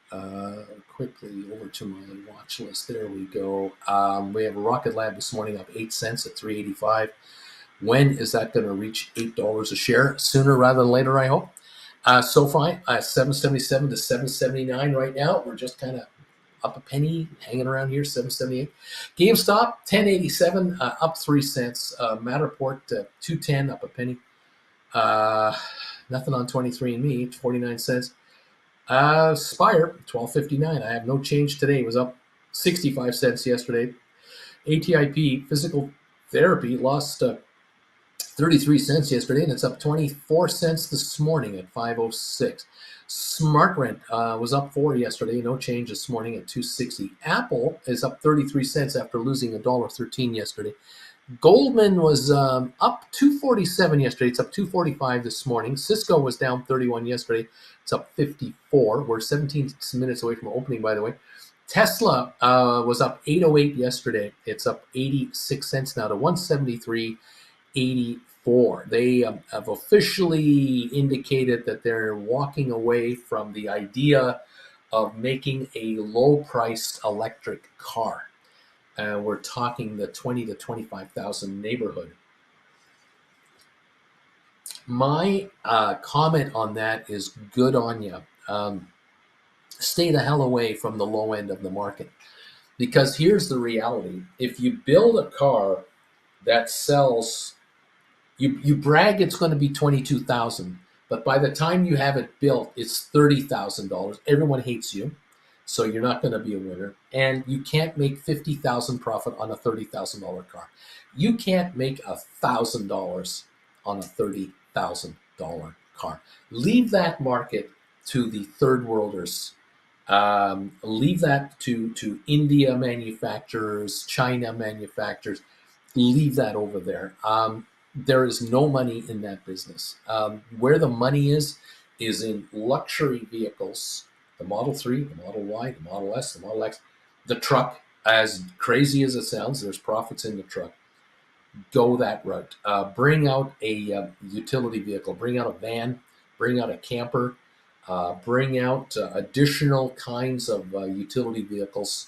quickly over to my watch list. There we go. We have a Rocket Lab this morning up 8 cents at 385. When is that going to reach $8 a share? Sooner rather than later, I hope. SoFi 777 to 779 right now. We're just kind of up a penny, hanging around here, 778. GameStop 1087, up 3 cents. Matterport 210, up a penny. Nothing on 23andMe, 49 cents. Spire 1259. I have no change today. It was up 65 cents yesterday. ATIP Physical Therapy lost 33 cents yesterday, and it's up 24 cents this morning at 506. SmartRent was up 4 yesterday, no change this morning at 260. Apple is up 33 cents after losing $1.13 yesterday. Goldman was up 247 yesterday. It's up 245 this morning. Cisco was down 31 yesterday. It's up 54. We're 17 minutes away from opening, by the way. Tesla was up 808 yesterday. It's up 86 cents now to 173.84. They have officially indicated that they're walking away from the idea of making a low-priced electric car. We're talking the 20 to 25,000 neighborhood. My comment on that is good on you. Stay the hell away from the low end of the market, because here's the reality. If you build a car that sells, you brag it's going to be $22,000, but by the time you have it built, it's $30,000. Everyone hates you, so you're not going to be a winner, and you can't make $50,000 profit on a $30,000 car. You can't make $1,000 on a $30,000 car. Leave that market to the third worlders. Leave that to India manufacturers, China manufacturers. Leave that over there. There is no money in that business. Where the money is in luxury vehicles. The Model 3, the Model Y, the Model S, the Model X, the truck. As crazy as it sounds, there's profits in the truck. Go that route. Bring out a utility vehicle. Bring out a van. Bring out a camper. Bring out additional kinds of utility vehicles,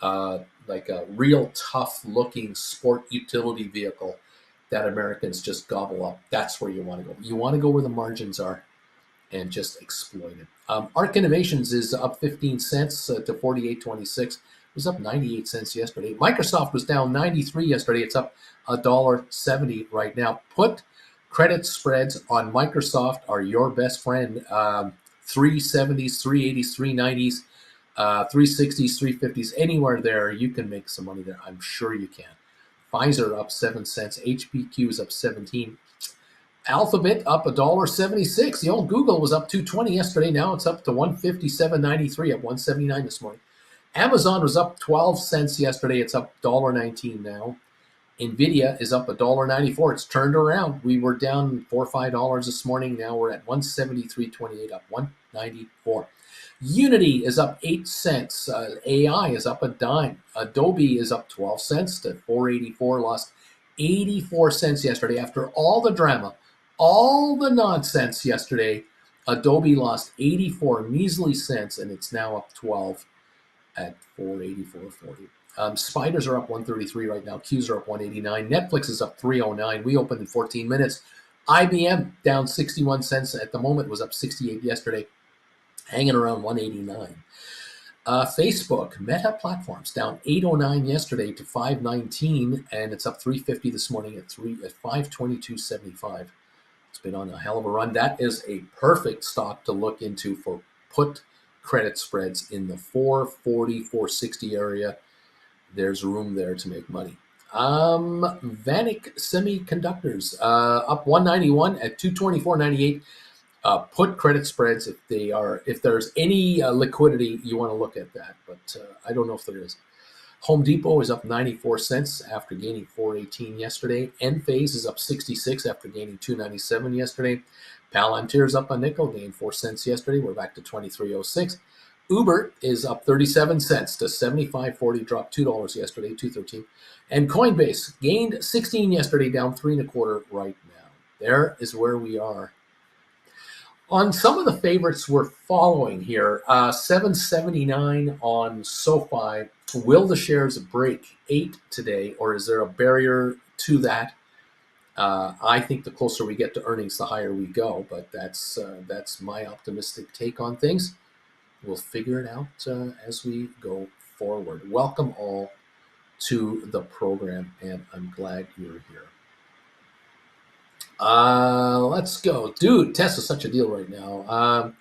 like a real tough-looking sport utility vehicle that Americans just gobble up. That's where you want to go. You want to go where the margins are and just exploit it. ARC Innovations is up 15 cents to 48.26. It was up 98 cents yesterday. Microsoft was down 93 yesterday. It's up $1.70 right now. Put credit spreads on Microsoft are your best friend. 370s, 380s, 390s, 360s, 350s, anywhere there, you can make some money there. I'm sure you can. Pfizer up 7 cents. HPQ is up 17. Alphabet up $1.76. The old Google was up 220 yesterday. Now it's up to 157.93, up 179 this morning. Amazon was up 12 cents yesterday. It's up $1.19 now. NVIDIA is up $1.94. It's turned around. We were down $4 or $5 this morning. Now we're at 173.28, up 194. Unity is up 8 cents. AI is up a dime. Adobe is up 12 cents to 484. Lost 84 cents yesterday after all the drama, all the nonsense yesterday. Adobe lost 84 measly cents, and it's now up 12 at 484.40. Spiders are up 133 right now. Qs are up 189. Netflix is up 309. We opened in 14 minutes. IBM down 61 cents at the moment. Was up 68 yesterday, hanging around 189. Facebook, Meta Platforms down 809 yesterday to 519, and it's up 350 this morning at 522.75. It's been on a hell of a run. That is a perfect stock to look into for put credit spreads in the 440, 460 area. There's room there to make money. Vanik Semiconductors up 191 at 224.98. Put credit spreads if there's any liquidity, you want to look at that, but I don't know if there is. Home Depot is up 94 cents after gaining 418 yesterday. Enphase is up 66 after gaining 297 yesterday. Palantir is up a nickel, gained 4 cents yesterday. We're back to 23.06. Uber is up 37 cents to 75.40, dropped $2 yesterday, 213. And Coinbase gained 16 yesterday, down 3.25 right now. There is where we are. On some of the favorites we're following here, 779 on SoFi. Will the shares break 8 today, or is there a barrier to that? I think the closer we get to earnings, the higher we go, but that's my optimistic take on things. We'll figure it out as we go forward. Welcome all to the program, and I'm glad you're here. Let's go. Dude, Tesla's such a deal right now.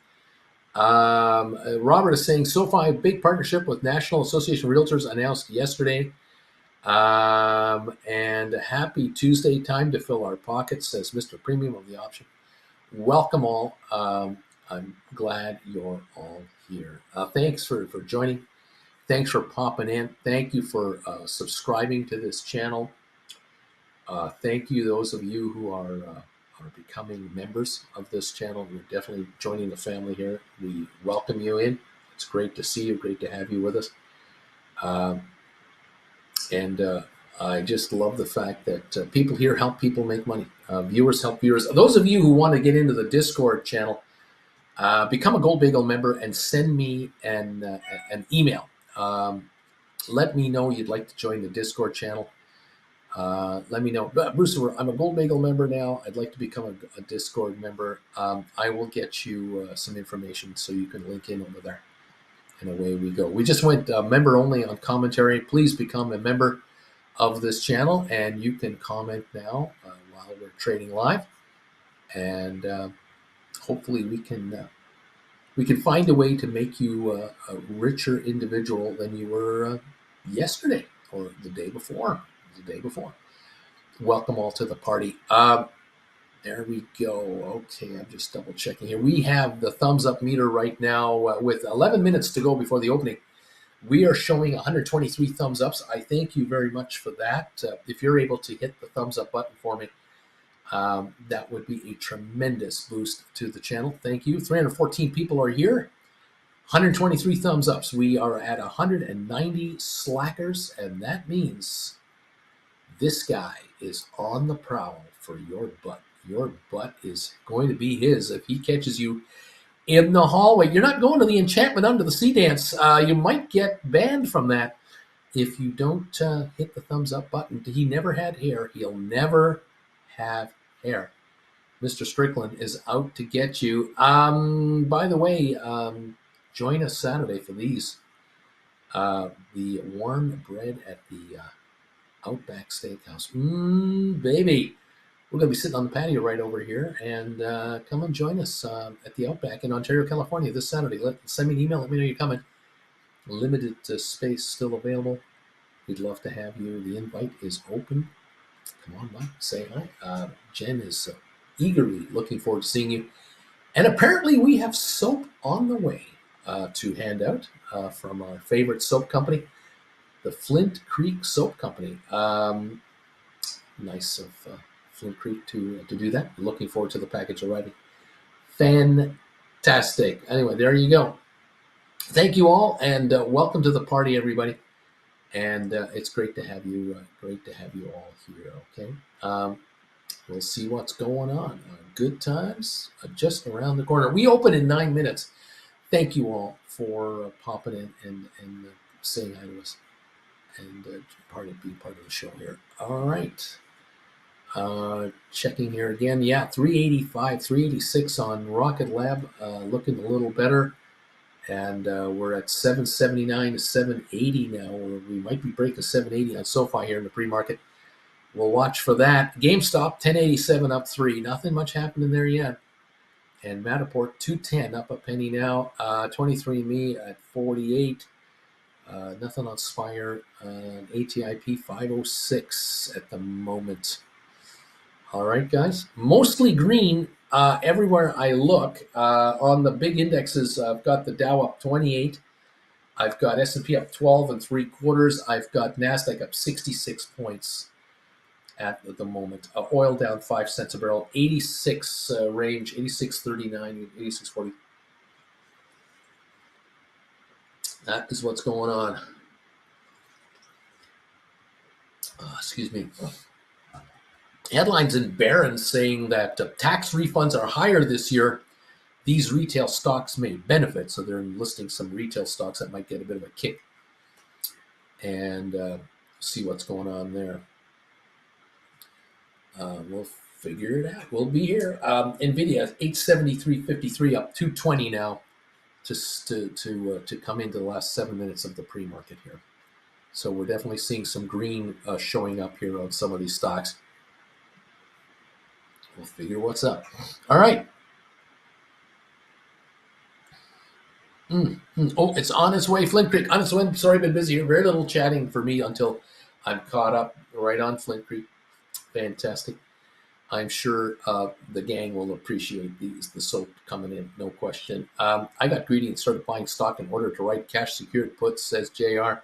Robert is saying SoFi big partnership with National Association of Realtors announced yesterday. And happy Tuesday, time to fill our pockets, says Mr. Premium of the option. Welcome all. I'm glad you're all here. Thanks for joining. Thanks for popping in. Thank you for subscribing to this channel. Thank you, those of you who are becoming members of this channel. You're definitely joining the family here. We welcome you in. It's great to see you. Great to have you with us. And I just love the fact that people here help people make money. Viewers help viewers. Those of you who want to get into the Discord channel, become a Gold Bagel member and send me an email. Let me know you'd like to join the Discord channel. Let me know. Bruce, I'm a Gold Bagel member now. I'd like to become a Discord member. I will get you some information so you can link in over there. And away we go. We just went member only on commentary. Please become a member of this channel, and you can comment now while we're trading live. And hopefully we can find a way to make you a richer individual than you were yesterday or the day before. Welcome all to the party. There we go. Okay, I'm just double checking here. We have the thumbs up meter right now with 11 minutes to go before the opening. We are showing 123 thumbs ups. I thank you very much for that. If you're able to hit the thumbs up button for me, that would be a tremendous boost to the channel. Thank you. 314 people are here. 123 thumbs ups. We are at 190 slackers, and that means this guy is on the prowl for your butt. Your butt is going to be his if he catches you in the hallway. You're not going to the enchantment under the sea dance. You might get banned from that if you don't hit the thumbs up button. He never had hair. He'll never have hair. Mr. Strickland is out to get you. By the way, join us Saturday for these. The warm bread at the Outback Steakhouse. Baby. We're going to be sitting on the patio right over here, and come and join us at the Outback in Ontario, California this Saturday. Send me an email. Let me know you're coming. Limited space still available. We'd love to have you. The invite is open. Come on, Mike. Say hi. Jen is eagerly looking forward to seeing you. And apparently we have soap on the way to hand out from our favorite soap company, the Flint Creek Soap Company. Nice of Flint Creek to do that. Looking forward to the package arriving. Fantastic. Anyway, there you go. Thank you all, and welcome to the party, everybody. And it's great to have you. Great to have you all here. Okay. We'll see what's going on. Good times just around the corner. We open in 9 minutes. Thank you all for popping in and saying hi to us and being part of the show here. All right. Checking here again. Yeah, 385, 386 on Rocket Lab. Looking a little better. And we're at 779 to 780 now. We might be breaking 780 on SoFi here in the pre-market. We'll watch for that. GameStop, 1087 up 3. Nothing much happening there yet. And Matterport, 210 up a penny now. 23andMe at 48. Nothing on Spire. ATIP, 506 at the moment. All right, guys. Mostly green everywhere I look. On the big indexes, I've got the Dow up 28. I've got S&P up 12 3/4. I've got NASDAQ up 66 points at the moment. Oil down 5 cents a barrel. 86 range, 86.39, 86.40. That is what's going on. Excuse me. Headlines in Barron saying that tax refunds are higher this year. These retail stocks may benefit. So they're listing some retail stocks that might get a bit of a kick. And see what's going on there. We'll figure it out. We'll be here. NVIDIA, 873.53 up 220 now just to come into the last 7 minutes of the pre-market here. So we're definitely seeing some green showing up here on some of these stocks. We'll figure what's up. All right. Oh, it's on its way, Flint Creek. On its way. Sorry, been busy here. Very little chatting for me until I'm caught up right on Flint Creek. Fantastic. I'm sure the gang will appreciate the soap coming in, no question. I got greedy and started buying stock in order to write cash secured puts, says JR,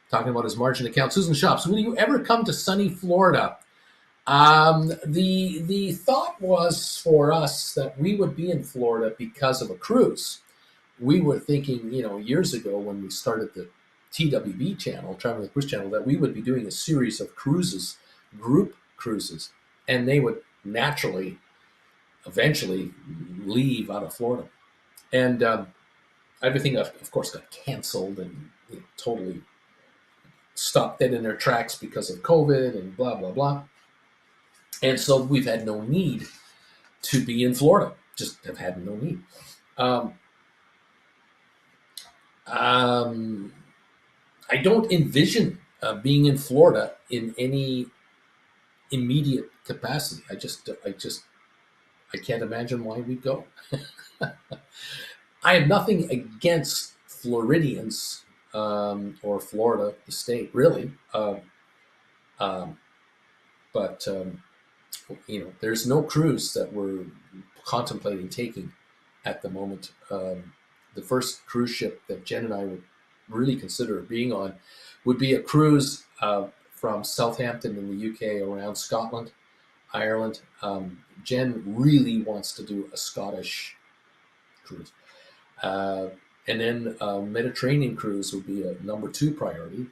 talking about his margin account. Susan Shops, will you ever come to sunny Florida? The thought was for us that we would be in Florida because of a cruise. We were thinking, years ago when we started the TWB channel, Traveling Cruise Channel, that we would be doing a series of cruises, group cruises, and they would naturally, eventually leave out of Florida. And everything, of course, got canceled and totally stopped dead in their tracks because of COVID and blah, blah, blah. And so we've had no need to be in Florida, just have had no need. I don't envision being in Florida in any immediate capacity. I can't imagine why we'd go. I have nothing against Floridians or Florida, the state, really. But there's no cruise that we're contemplating taking at the moment. The first cruise ship that Jen and I would really consider being on would be a cruise from Southampton in the UK around Scotland, Ireland. Jen really wants to do a Scottish cruise. And then Mediterranean cruise would be a number 2 priority.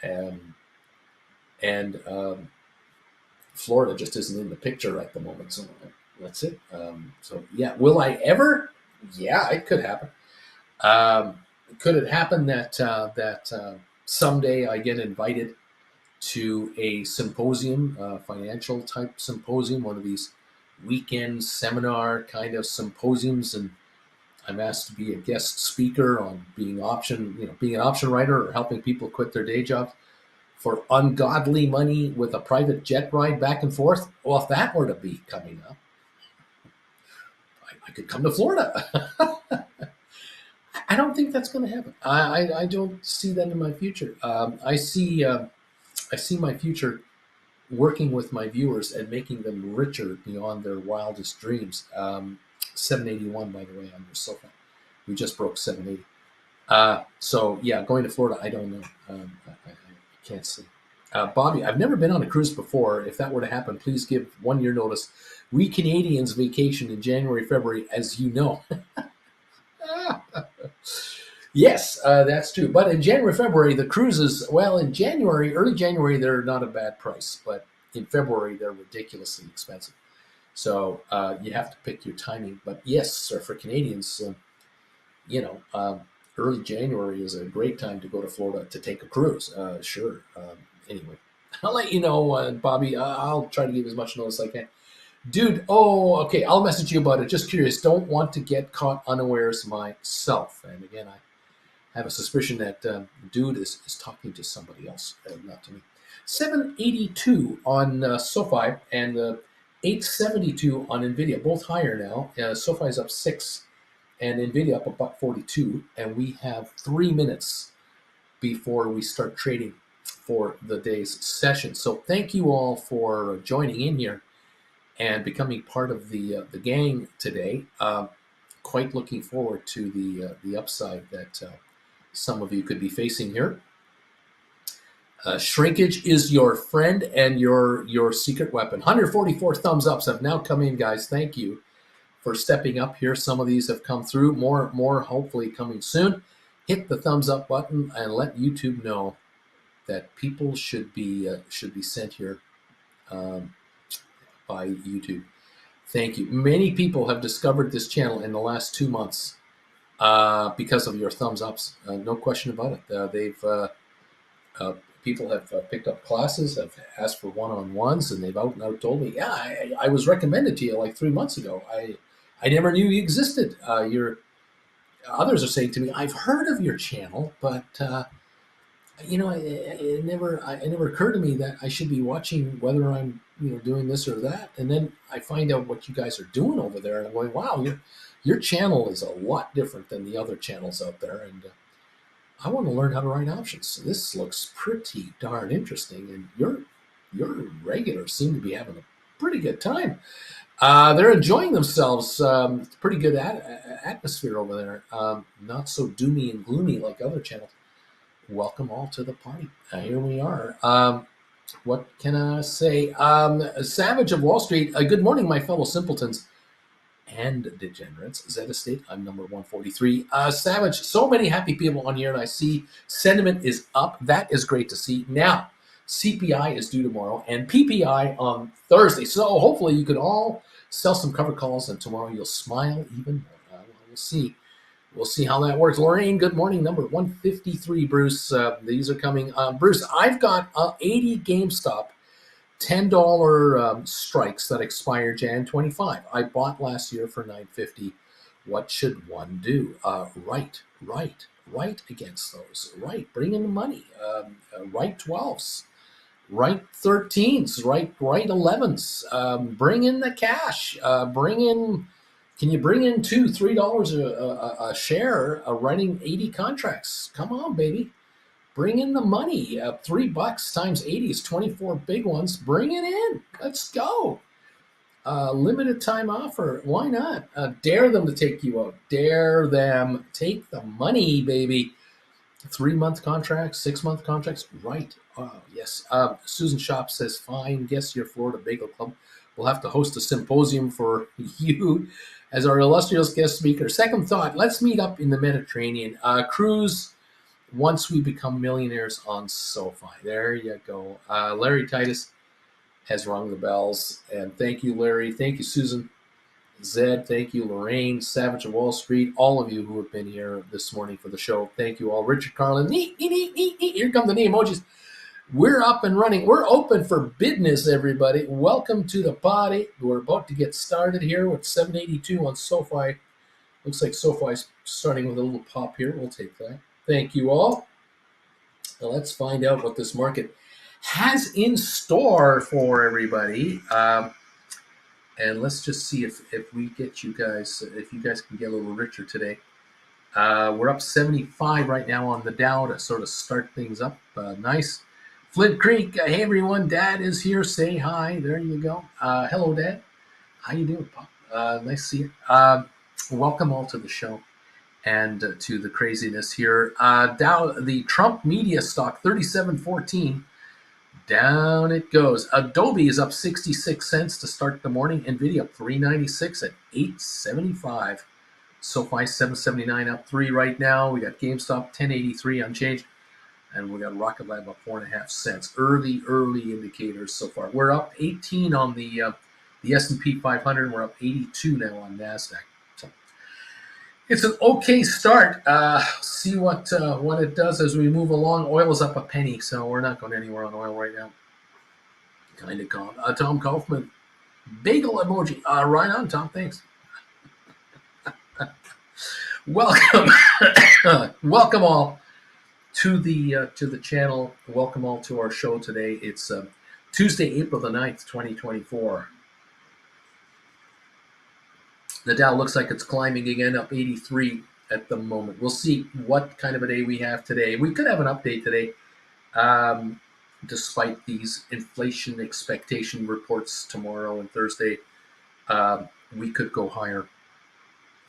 And Florida just isn't in the picture at the moment. So that's it. Will I ever? Yeah, it could happen. Could it happen that someday I get invited to a symposium, financial type symposium, one of these weekend seminar kind of symposiums, and I'm asked to be a guest speaker on being an option writer or helping people quit their day jobs for ungodly money with a private jet ride back and forth? Well, if that were to be coming up, I could come to Florida. I don't think that's going to happen. I don't see that in my future. I see my future working with my viewers and making them richer beyond their wildest dreams. 781, by the way, on your SoFi. We just broke 780. Going to Florida, I don't know. I can't see. Bobby, I've never been on a cruise before. If that were to happen, please give 1 year notice. We Canadians vacation in January, February, as you know. Yes, that's true. But in January, February, the cruises, well, in January, early January, they're not a bad price. But in February, they're ridiculously expensive. So you have to pick your timing. But yes, sir, for Canadians, you know, early January is a great time to go to Florida to take a cruise. Sure. Anyway, I'll let you know, Bobby. I'll try to give as much notice as I can. Dude, oh, okay. I'll message you about it. Just curious. Don't want to get caught unawares myself. And again, I have a suspicion that dude is talking to somebody else, not to me. 782 on SoFi and 872 on NVIDIA, both higher now. SoFi is up 6 and NVIDIA up about 42. And we have 3 minutes before we start trading for the day's session. So thank you all for joining in here and becoming part of the gang today. Quite looking forward to the upside that some of you could be facing here. Shrinkage is your friend and your secret weapon. 144 thumbs ups have now come in, guys. Thank you for stepping up here. Some of these have come through. More hopefully coming soon. Hit the thumbs up button and let YouTube know that people should be sent here by YouTube. Thank you. Many people have discovered this channel in the last 2 months because of your thumbs ups. No question about it. People have picked up classes, have asked for one-on-ones, and they've out and out told me, yeah, I was recommended to you like 3 months ago. I never knew you existed. Others are saying to me, I've heard of your channel, but it never occurred to me that I should be watching whether I'm doing this or that. And then I find out what you guys are doing over there, and I'm going, wow, your channel is a lot different than the other channels out there, and I want to learn how to write options. This looks pretty darn interesting, and your regulars seem to be having a pretty good time. They're enjoying themselves. Pretty good atmosphere over there. Not so doomy and gloomy like other channels. Welcome all to the party. Here we are. What can I say? Savage of Wall Street. Good morning, my fellow simpletons and degenerates. Zed Estate, I'm number 143. Savage, so many happy people on here, and I see sentiment is up. That is great to see. Now, CPI is due tomorrow and PPI on Thursday. So hopefully you can all sell some cover calls, and tomorrow you'll smile even more. We'll see. We'll see how that works. Lorraine, good morning. Number 153, Bruce. These are coming. Bruce, I've got 80 GameStop $10 strikes that expire Jan 25. I bought last year for $9.50. What should one do? Right against those. Right, bring in the money. Right 12s. Right 13s. Right 11s. Bring in the cash. Can you bring in $2-3 a share? Running 80 contracts. Come on, baby. Bring in the money. $3 times 80 is 24 big ones. Bring it in. Let's go. Limited time offer. Why not? Dare them to take you out. Dare them. Take the money, baby. 3-month contracts, 6-month contracts. Right. Oh, yes. Susan Shop says, fine. Guess your Florida Bagel Club will have to host a symposium for you as our illustrious guest speaker. Second thought, let's meet up in the Mediterranean. Cruise once we become millionaires on SoFi. There you go. Larry Titus has rung the bells. And thank you, Larry. Thank you, Susan. Zed, thank you, Lorraine, Savage of Wall Street, all of you who have been here this morning for the show. Thank you all. Richard Carlin, here come the knee emojis. We're up and running. We're open for business, everybody. Welcome to the party. We're about to get started here with 782 on SoFi. Looks like SoFi's starting with a little pop here. We'll take that. Thank you all. Now let's find out what this market has in store for everybody. And let's just see if we get you guys, if you guys can get a little richer today. We're up 75 right now on the Dow to sort of start things up. Nice. Flint Creek, hey everyone, Dad is here. Say hi. There you go. Hello, Dad. How you doing, Pop? Nice to see you. Welcome all to the show and to the craziness here. Dow, the Trump media stock, 37.14. down it goes. Adobe is up 66 cents to start the morning. NVIDIA up 396 at 875. SoFi 779 up 3 right now. We got GameStop 1083 unchanged. And we got Rocket Lab up 4.5 cents. Early indicators so far. We're up 18 on the S&P 500. We're up 82 now on NASDAQ. So it's an okay start. See what it does as we move along. Oil is up a penny, so we're not going anywhere on oil right now. Kind of calm. Tom Kaufman, bagel emoji. Right on, Tom. Thanks. Welcome, welcome all to the channel. Welcome all to our show today. It's Tuesday, April the 9th, 2024. The Dow looks like it's climbing again, up 83 at the moment. We'll see what kind of a day we have today. We could have an update today, despite these inflation expectation reports tomorrow and Thursday. We could go higher.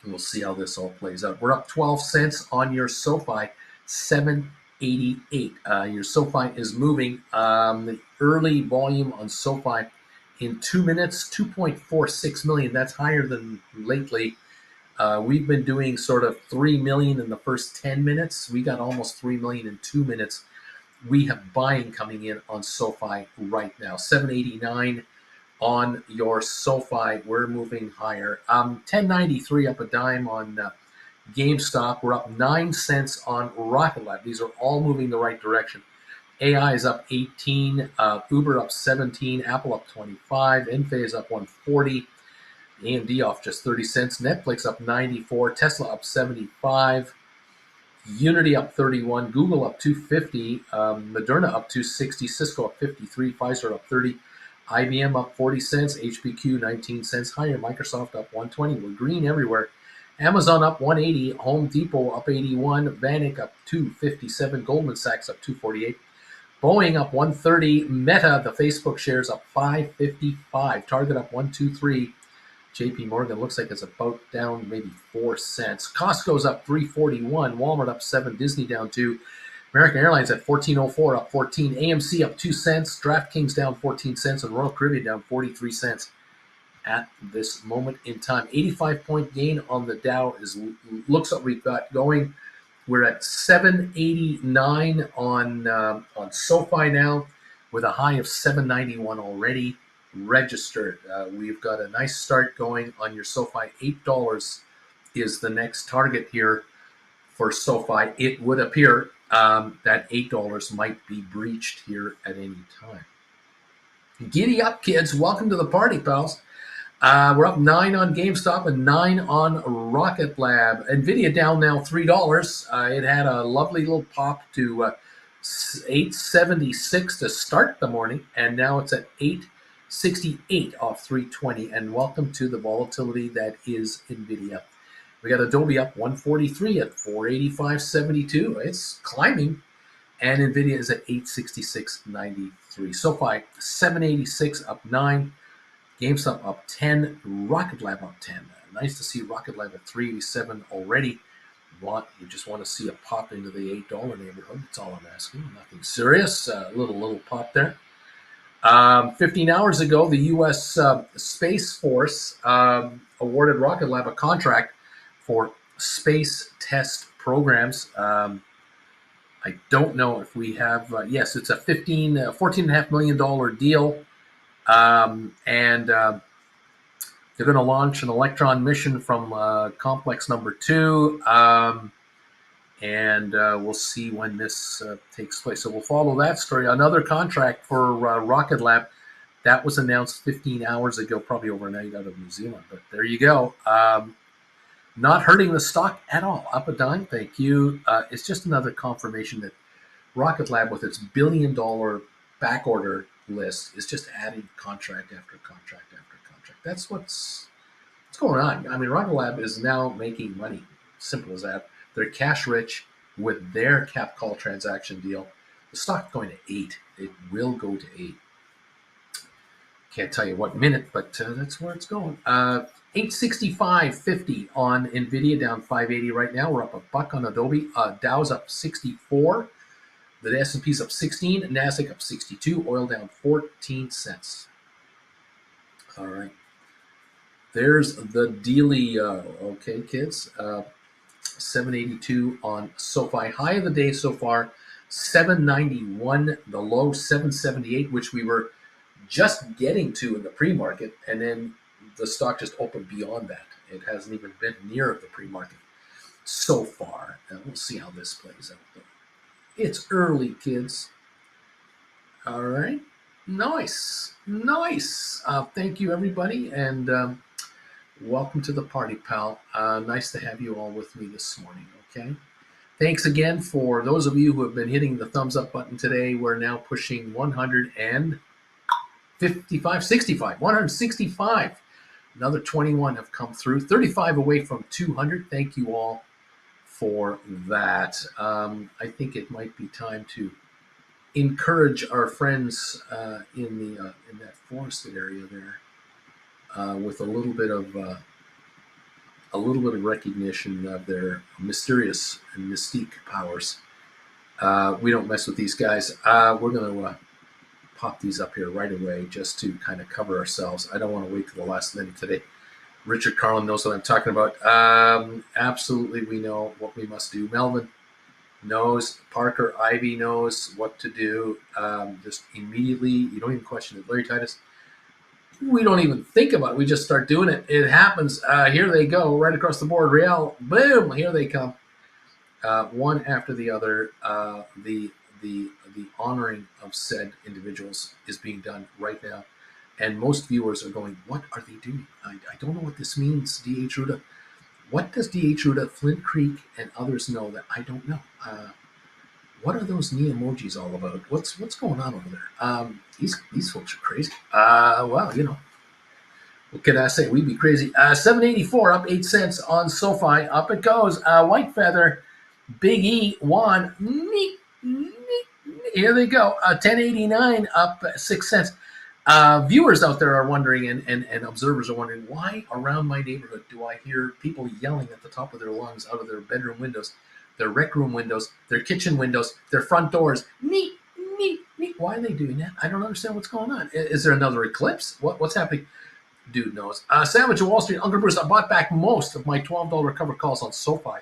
We'll see how this all plays out. We're up 12 cents on your SoFi, 788. Your SoFi is moving. The early volume on SoFi in 2 minutes, 2.46 million. That's higher than lately. We've been doing sort of 3 million in the first 10 minutes. We got almost 3 million in 2 minutes. We have buying coming in on SoFi right now. 789 on your SoFi. We're moving higher. 1093 up a dime on GameStop. We're up 9 cents on Rocket Lab. These are all moving the right direction. AI is up 18, Uber up 17, Apple up 25, Enphase up 140, AMD off just 30 cents, Netflix up 94, Tesla up 75, Unity up 31, Google up 250, Moderna up 260, Cisco up 53, Pfizer up 30, IBM up 40 cents, HPQ 19 cents higher, Microsoft up 120. We're green everywhere. Amazon up 180, Home Depot up 81, Vanik up 257, Goldman Sachs up 248, Boeing up 130, Meta, the Facebook shares up 555, Target up 123, JP Morgan looks like it's about down maybe 4 cents. Costco's up 341, Walmart up 7, Disney down 2, American Airlines at 1404 up 14, AMC up 2 cents, DraftKings down 14 cents, and Royal Caribbean down 43 cents at this moment in time. 85-point gain on the Dow looks like we've got going. We're at 789 on SoFi now, with a high of 791 already registered. We've got a nice start going on your SoFi. $8 is the next target here for SoFi. It would appear that $8 might be breached here at any time. Giddy up, kids. Welcome to the party, pals. We're up 9 on GameStop and 9 on Rocket Lab. NVIDIA down now $3. It had a lovely little pop to 876 to start the morning, and now it's at 868 off 320. And welcome to the volatility that is NVIDIA. We got Adobe up 143 at 485.72. It's climbing, and NVIDIA is at 866.93. SoFi 786 up 9. GameStop up 10, Rocket Lab up 10. Nice to see Rocket Lab at 387 already. You just want to see a pop into the $8 neighborhood. That's all I'm asking. Nothing serious. Little pop there. 15 hours ago, the U.S. Space Force awarded Rocket Lab a contract for space test programs. I don't know if we have. Yes, it's a $14.5 million deal. And they're going to launch an Electron mission from complex number 2, and we'll see when this takes place. So we'll follow that story. Another contract for Rocket Lab that was announced 15 hours ago, probably overnight out of New Zealand. But there you go. Not hurting the stock at all. Up a dime, thank you. It's just another confirmation that Rocket Lab, with its billion-dollar back order list, is just adding contract after contract after contract. That's what's going on. I mean, Rocket Lab is now making money. Simple as that. They're cash rich with their cap call transaction deal. The stock's going to 8. It will go to 8. Can't tell you what minute, but that's where it's going. 865.50 on NVIDIA, down 580 right now. We're up $1 on Adobe. Dow's up 64. The S&P's up 16, NASDAQ up 62, oil down 14 cents. All right. There's the dealio. Okay, kids. 782 on SoFi. High of the day so far, 791. The low, 778, which we were just getting to in the pre-market. And then the stock just opened beyond that. It hasn't even been near the pre-market so far. And we'll see how this plays out, though. It's early, kids. All right. Nice. Thank you, everybody. And welcome to the party, pal. Nice to have you all with me this morning, okay? Thanks again for those of you who have been hitting the thumbs up button today. We're now pushing 165. Another 21 have come through. 35 away from 200. Thank you all for that. I think it might be time to encourage our friends in that forested area there with a little bit of recognition of their mysterious and mystique powers. We don't mess with these guys. We're going to pop these up here right away just to kind of cover ourselves. I don't want to wait till the last minute today. Richard Carlin knows what I'm talking about. Absolutely, we know what we must do. Melvin knows. Parker Ivy knows what to do. Just immediately, you don't even question it. Larry Titus, we don't even think about it. We just start doing it. It happens. Here they go, right across the board. Real, boom, here they come. One after the other. The honoring of said individuals is being done right now. And most viewers are going, what are they doing? I don't know what this means, D.H. Ruda. What does D.H. Ruda, Flint Creek, and others know that I don't know? What are those knee emojis all about? What's going on over there? These folks are crazy. Well, you know, what can I say? We'd be crazy. 784 up 8 cents on SoFi. Up it goes. White Feather, Big E, Juan. Here they go. 1089 up 6 cents. Viewers out there are wondering, and observers are wondering, why around my neighborhood do I hear people yelling at the top of their lungs out of their bedroom windows, their rec room windows, their kitchen windows, their front doors? Neat. Why are they doing that? I don't understand what's going on. Is there another eclipse? What's happening? Dude knows. Savage of Wall Street, Uncle Bruce, I bought back most of my $12 cover calls on SoFi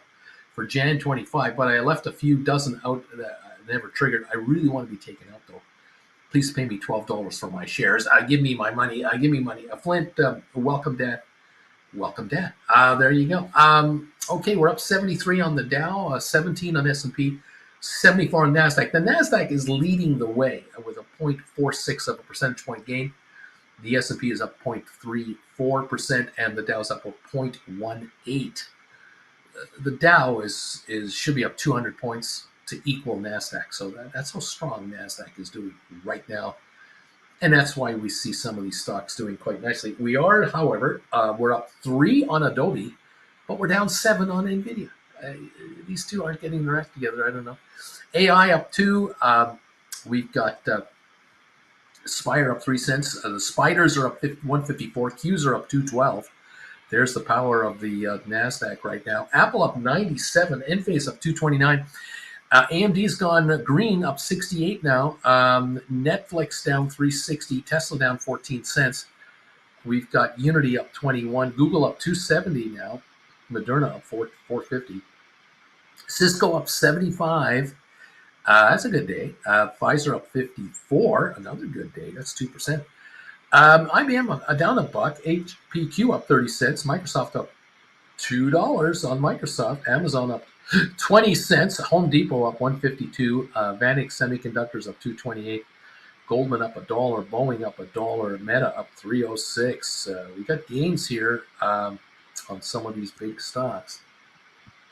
for Jan 25, but I left a few dozen out that I never triggered. I really want to be taken out, though. Please pay me $12 for my shares. Give me my money. Give me money. Flint, welcome, Dad. Welcome, Dad. There you go. Okay, we're up 73 on the Dow, 17 on S&P, 74 on NASDAQ. The NASDAQ is leading the way with a 0.46 of a percentage point gain. The S&P is up 0.34%, and the Dow's up 0.18. The Dow should be up 200 points to equal NASDAQ. So that's how strong NASDAQ is doing right now. And that's why we see some of these stocks doing quite nicely. We are, however, we're up 3 on Adobe, but we're down 7 on NVIDIA. These two aren't getting their act together. I don't know. AI up 2. We've got Spire up 3 cents. The Spiders are up 154. Qs are up 212. There's the power of the NASDAQ right now. Apple up 97. Enphase up 229. AMD's gone green, up 68 now. Netflix down 360. Tesla down 14 cents. We've got Unity up 21. Google up 270 now. Moderna up 450. Cisco up 75. That's a good day. Pfizer up 54. Another good day. That's 2%. IBM down $1. HPQ up 30 cents. Microsoft up $2 on Microsoft. Amazon up 20 cents. Home Depot up 152. Vanix Semiconductors up 228. Goldman up $1. Boeing up $1. Meta up 306. We got gains here on some of these big stocks.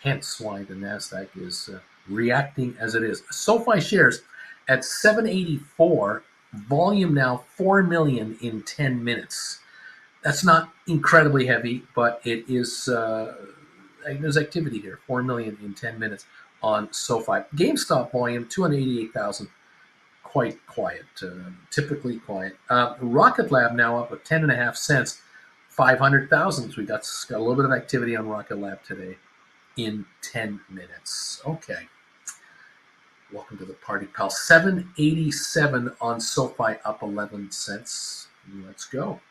Hence why the NASDAQ is reacting as it is. SoFi shares at 784. Volume now 4 million in 10 minutes. That's not incredibly heavy, but it is. There's activity here. 4 million in 10 minutes on SoFi. GameStop volume 288,000. Quite quiet. Typically quiet. Rocket Lab now up at 10.5 cents. 500,000. We got a little bit of activity on Rocket Lab today in 10 minutes. Okay. Welcome to the party, pal. 787 on SoFi, up 11 cents. Let's go.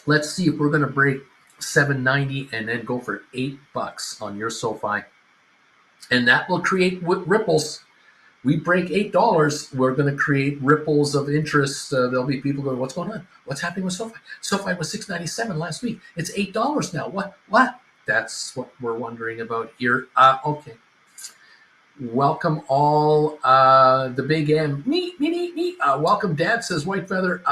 Let's see if we're going to break 790 and then go for $8 on your SoFi. And that will create ripples. We break $8, we're going to create ripples of interest. There'll be people going, "What's going on? What's happening with SoFi? SoFi was $6.97 last week. It's $8 now. What?" That's what we're wondering about here. Okay. Welcome all. The big M. Me. Welcome, Dad, says White Feather.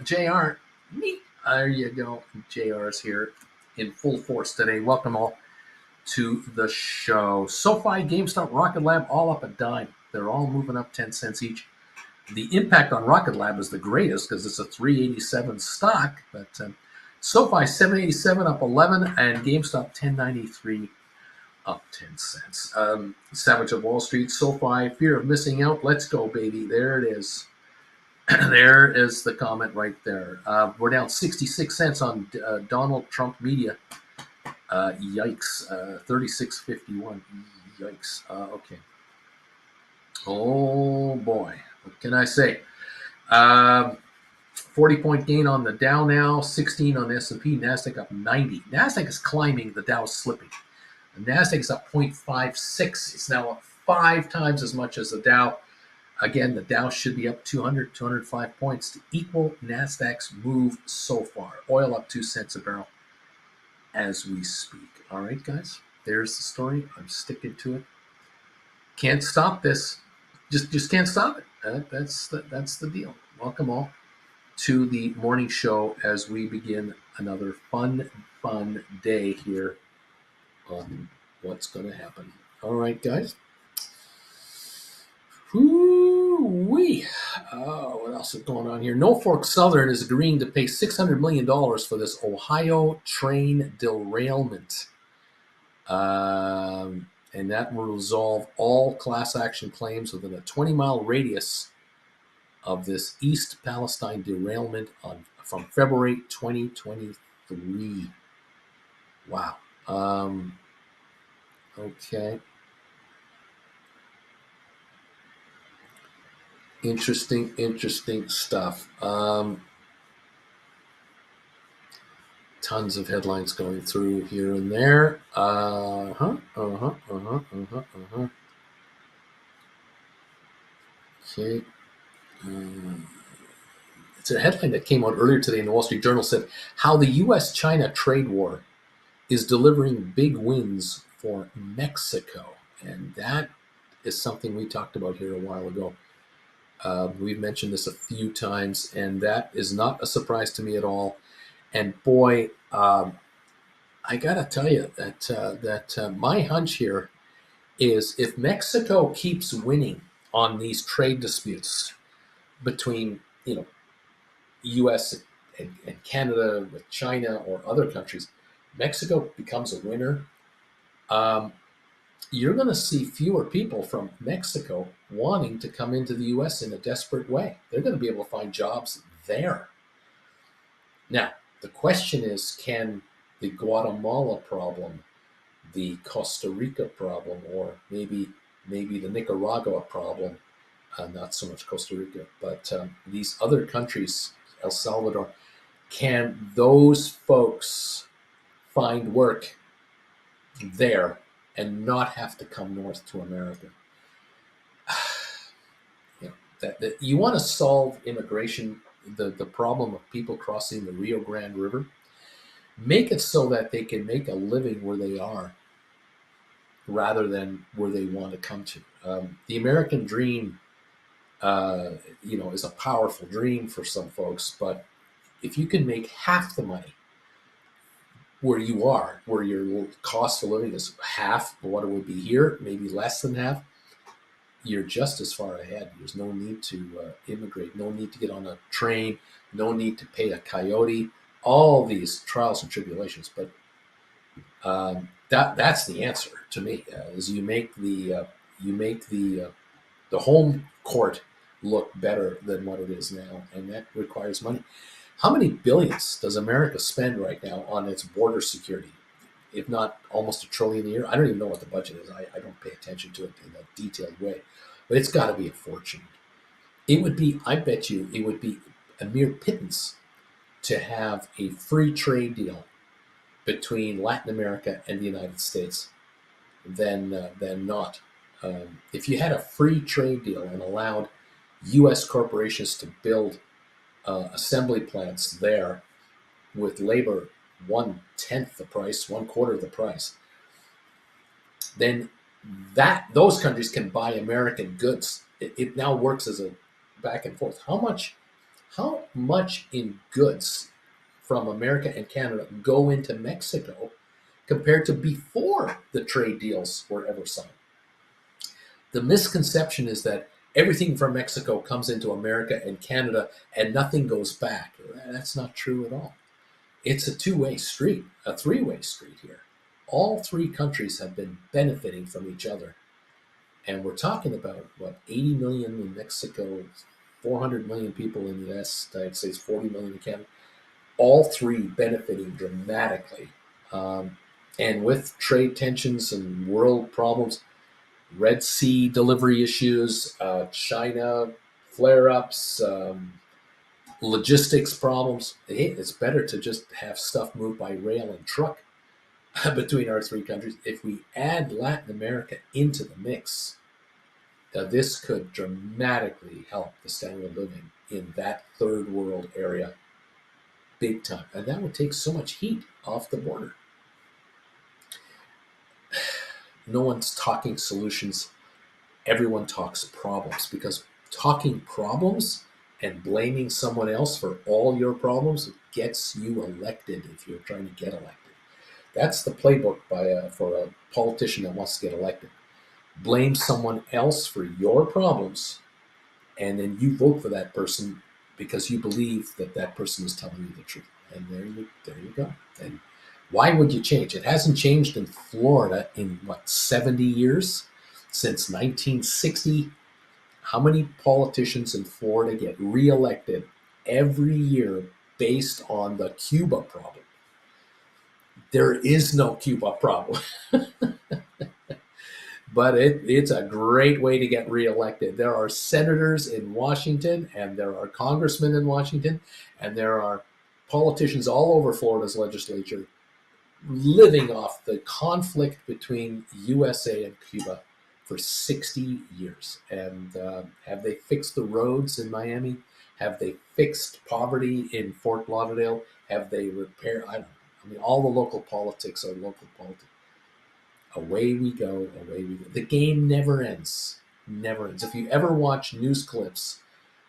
JR. Me. There you go. JR's here in full force today. Welcome all to the show. SoFi, GameStop, Rocket Lab, all up a dime. They're all moving up 10 cents each. The impact on Rocket Lab is the greatest because it's a 387 stock, but SoFi 787 up 11 and GameStop 1093 up 10 cents. Savage of Wall Street, SoFi, fear of missing out. Let's go, baby. There it is. There is the comment right there. We're down 66 cents on Donald Trump Media. Yikes. 36.51. Yikes. Okay. Oh boy, what can I say? 40-point gain on the Dow now, 16 on the S&P, Nasdaq up 90. Nasdaq is climbing, the Dow is slipping. The Nasdaq is up 0.56. It's now up 5 times as much as the Dow. Again, the Dow should be up 200, 205 points to equal Nasdaq's move so far. Oil up 2 cents a barrel as we speak. All right, guys, there's the story. I'm sticking to it. Can't stop this. Just can't stop it. That's the deal. Welcome all to the morning show as we begin another fun day here on what's going to happen. All right, guys. Whoo-wee. What else is going on here? Norfolk Southern is agreeing to pay $600 million for this Ohio train derailment. And that will resolve all class action claims within a 20-mile radius of this East Palestine derailment from February 2023. Wow. Okay. Interesting stuff. Tons of headlines going through here and there. Okay. It's a headline that came out earlier today in the Wall Street Journal, said how the U.S.-China trade war is delivering big wins for Mexico. And that is something we talked about here a while ago. We've mentioned this a few times, and that is not a surprise to me at all. And boy, I gotta tell you that my hunch here is if Mexico keeps winning on these trade disputes between U.S. and Canada with China or other countries, Mexico becomes a winner. You're going to see fewer people from Mexico wanting to come into the U.S. in a desperate way. They're going to be able to find jobs there. Now, the question is, can the Guatemala problem, the Costa Rica problem, or maybe the Nicaragua problem, not so much Costa Rica, but these other countries, El Salvador, can those folks find work there and not have to come north to America? That you want to solve immigration, the problem of people crossing the Rio Grande River, make it so that they can make a living where they are rather than where they want to come to. The American dream, is a powerful dream for some folks, but if you can make half the money where you are, where your cost of living is half of what it would be here, maybe less than half, you're just as far ahead. There's no need to immigrate, no need to get on a train, no need to pay a coyote, all these trials and tribulations. But that's the answer to me, is you make the home court look better than what it is now, and that requires money. How many billions does America spend right now on its border security? if not almost $1 trillion a year. I don't even know what the budget is. I don't pay attention to it in a detailed way, but it's got to be a fortune. It would be, I bet you, it would be a mere pittance to have a free trade deal between Latin America and the United States than not. If you had a free trade deal and allowed U.S. corporations to build assembly plants there with labor 1/10 the price, 1/4 of the price, then those countries can buy American goods. It now works as a back and forth. How much in goods from America and Canada go into Mexico compared to before the trade deals were ever signed? The misconception is that everything from Mexico comes into America and Canada and nothing goes back. That's not true at all. It's a two-way street, a three-way street here. All three countries have been benefiting from each other. And we're talking about, 80 million in Mexico, 400 million people in the United States, 40 million in Canada. All three benefiting dramatically. And with trade tensions and world problems, Red Sea delivery issues, China flare-ups, logistics problems, it's better to just have stuff moved by rail and truck between our three countries. If we add Latin America into the mix, this could dramatically help the standard of living in that third world area big time. And that would take so much heat off the border. No one's talking solutions. Everyone talks problems, because talking problems and blaming someone else for all your problems gets you elected if you're trying to get elected. That's the playbook for a politician that wants to get elected. Blame someone else for your problems, and then you vote for that person because you believe that that person is telling you the truth. And there you go. And why would you change? It hasn't changed in Florida in 70 years? Since 1960. How many politicians in Florida get reelected every year based on the Cuba problem? There is no Cuba problem. But it's a great way to get reelected. There are senators in Washington, and there are congressmen in Washington, and there are politicians all over Florida's legislature living off the conflict between USA and Cuba for 60 years. And have they fixed the roads in Miami? Have they fixed poverty in Fort Lauderdale? Have they repaired? I don't know. I mean, all the local politics are local politics. Away we go, away we go. The game never ends. Never ends. If you ever watch news clips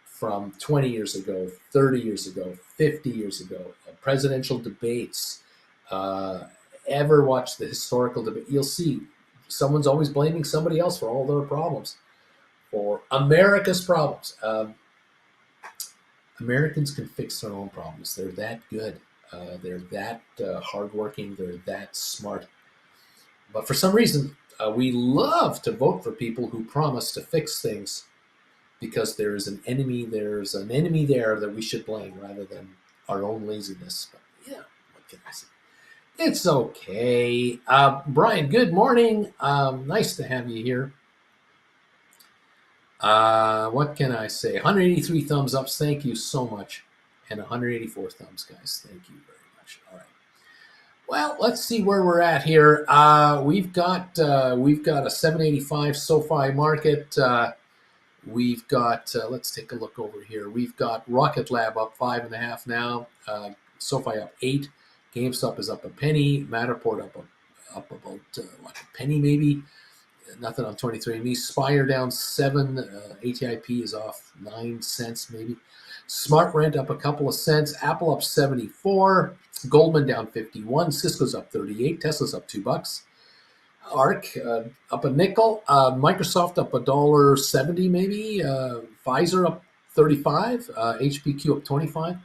from 20 years ago, 30 years ago, 50 years ago, presidential debates, ever watch the historical debate, you'll see someone's always blaming somebody else for all their problems, for America's problems. Americans can fix their own problems. They're that good. They're that hardworking. They're that smart. But for some reason, we love to vote for people who promise to fix things because there's an enemy there that we should blame rather than our own laziness. But yeah, what can I say? It's okay. Brian, good morning. Nice to have you here. What can I say? 183 thumbs ups. Thank you so much. And 184 thumbs, guys. Thank you very much. All right. Well, let's see where we're at here. We've got a 785 SoFi market. We've got let's take a look over here. We've got Rocket Lab up 5.5 now. SoFi up 8. GameStop is up a penny. Matterport up about a penny maybe. Nothing on 23andMe. Spire down 7. ATIP is off 9 cents maybe. Smart Rent up a couple of cents. Apple up 74. Goldman down 51. Cisco's up 38. Tesla's up $2. ARK up a nickel. Microsoft up $1.70 maybe. Pfizer up 35. HPQ up 25.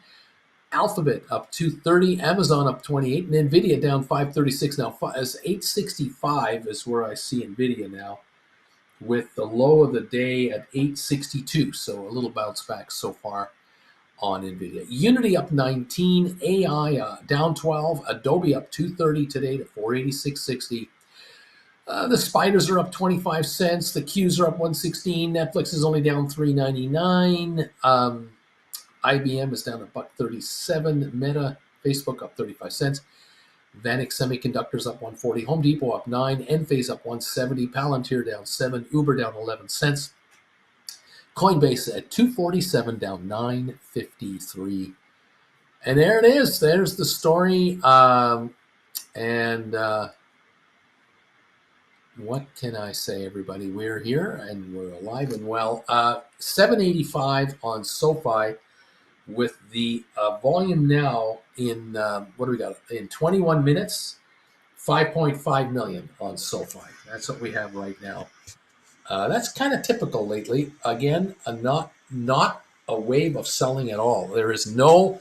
Alphabet up 230. Amazon up 28. And NVIDIA down 536. Now, as 865 is where I see NVIDIA now, with the low of the day at 862. So a little bounce back so far. on NVIDIA. Unity up 19, AI down 12, Adobe up 230 today to 486.60. The spiders are up 25 cents. The Qs are up 116. Netflix is only down 3.99. IBM is down $1.37. Meta, Facebook up 35 cents. Vanex Semiconductors up 140. Home Depot up 9. Enphase up 170. Palantir down 7. Uber down 11 cents. Coinbase at 247, down 953. And there it is. There's the story. What can I say, everybody? We're here and we're alive and well. 785 on SoFi with the volume now in, what do we got? In 21 minutes, 5.5 million on SoFi. That's what we have right now. That's kind of typical lately. Again, not a wave of selling at all. There is no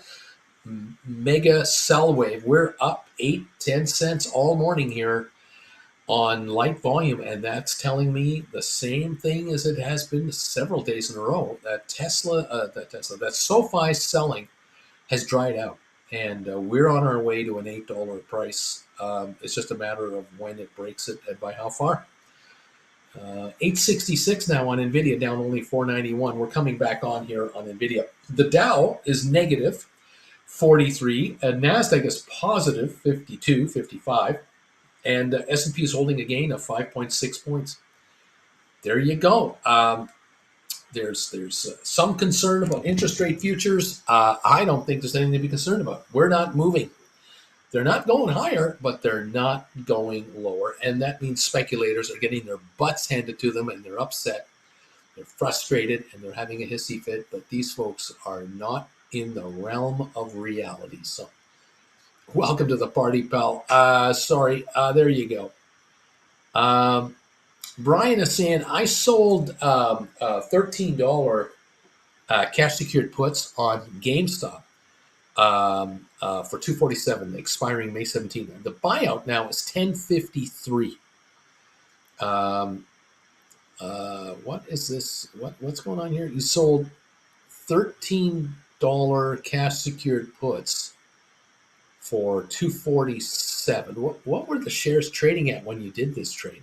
mega sell wave. We're up 8-10 cents all morning here on light volume, and that's telling me the same thing as it has been several days in a row. That SoFi selling has dried out, and we're on our way to an $8 price. It's just a matter of when it breaks it and by how far. 866 now on NVIDIA, down only 491. We're coming back on here on NVIDIA. The Dow is negative 43, and NASDAQ is positive 52, 55. And S&P is holding a gain of 5.6 points. There you go. There's some concern about interest rate futures. I don't think there's anything to be concerned about. We're not moving. They're not going higher, but they're not going lower. And that means speculators are getting their butts handed to them, and they're upset. They're frustrated, and they're having a hissy fit. But these folks are not in the realm of reality. So welcome to the party, pal. There you go. Brian is saying, I sold $13 cash secured puts on GameStop for $247, expiring May 17th. The buyout now is $10.53. What is this? What's going on here? You sold $13 cash secured puts for $247. What were the shares trading at when you did this trade?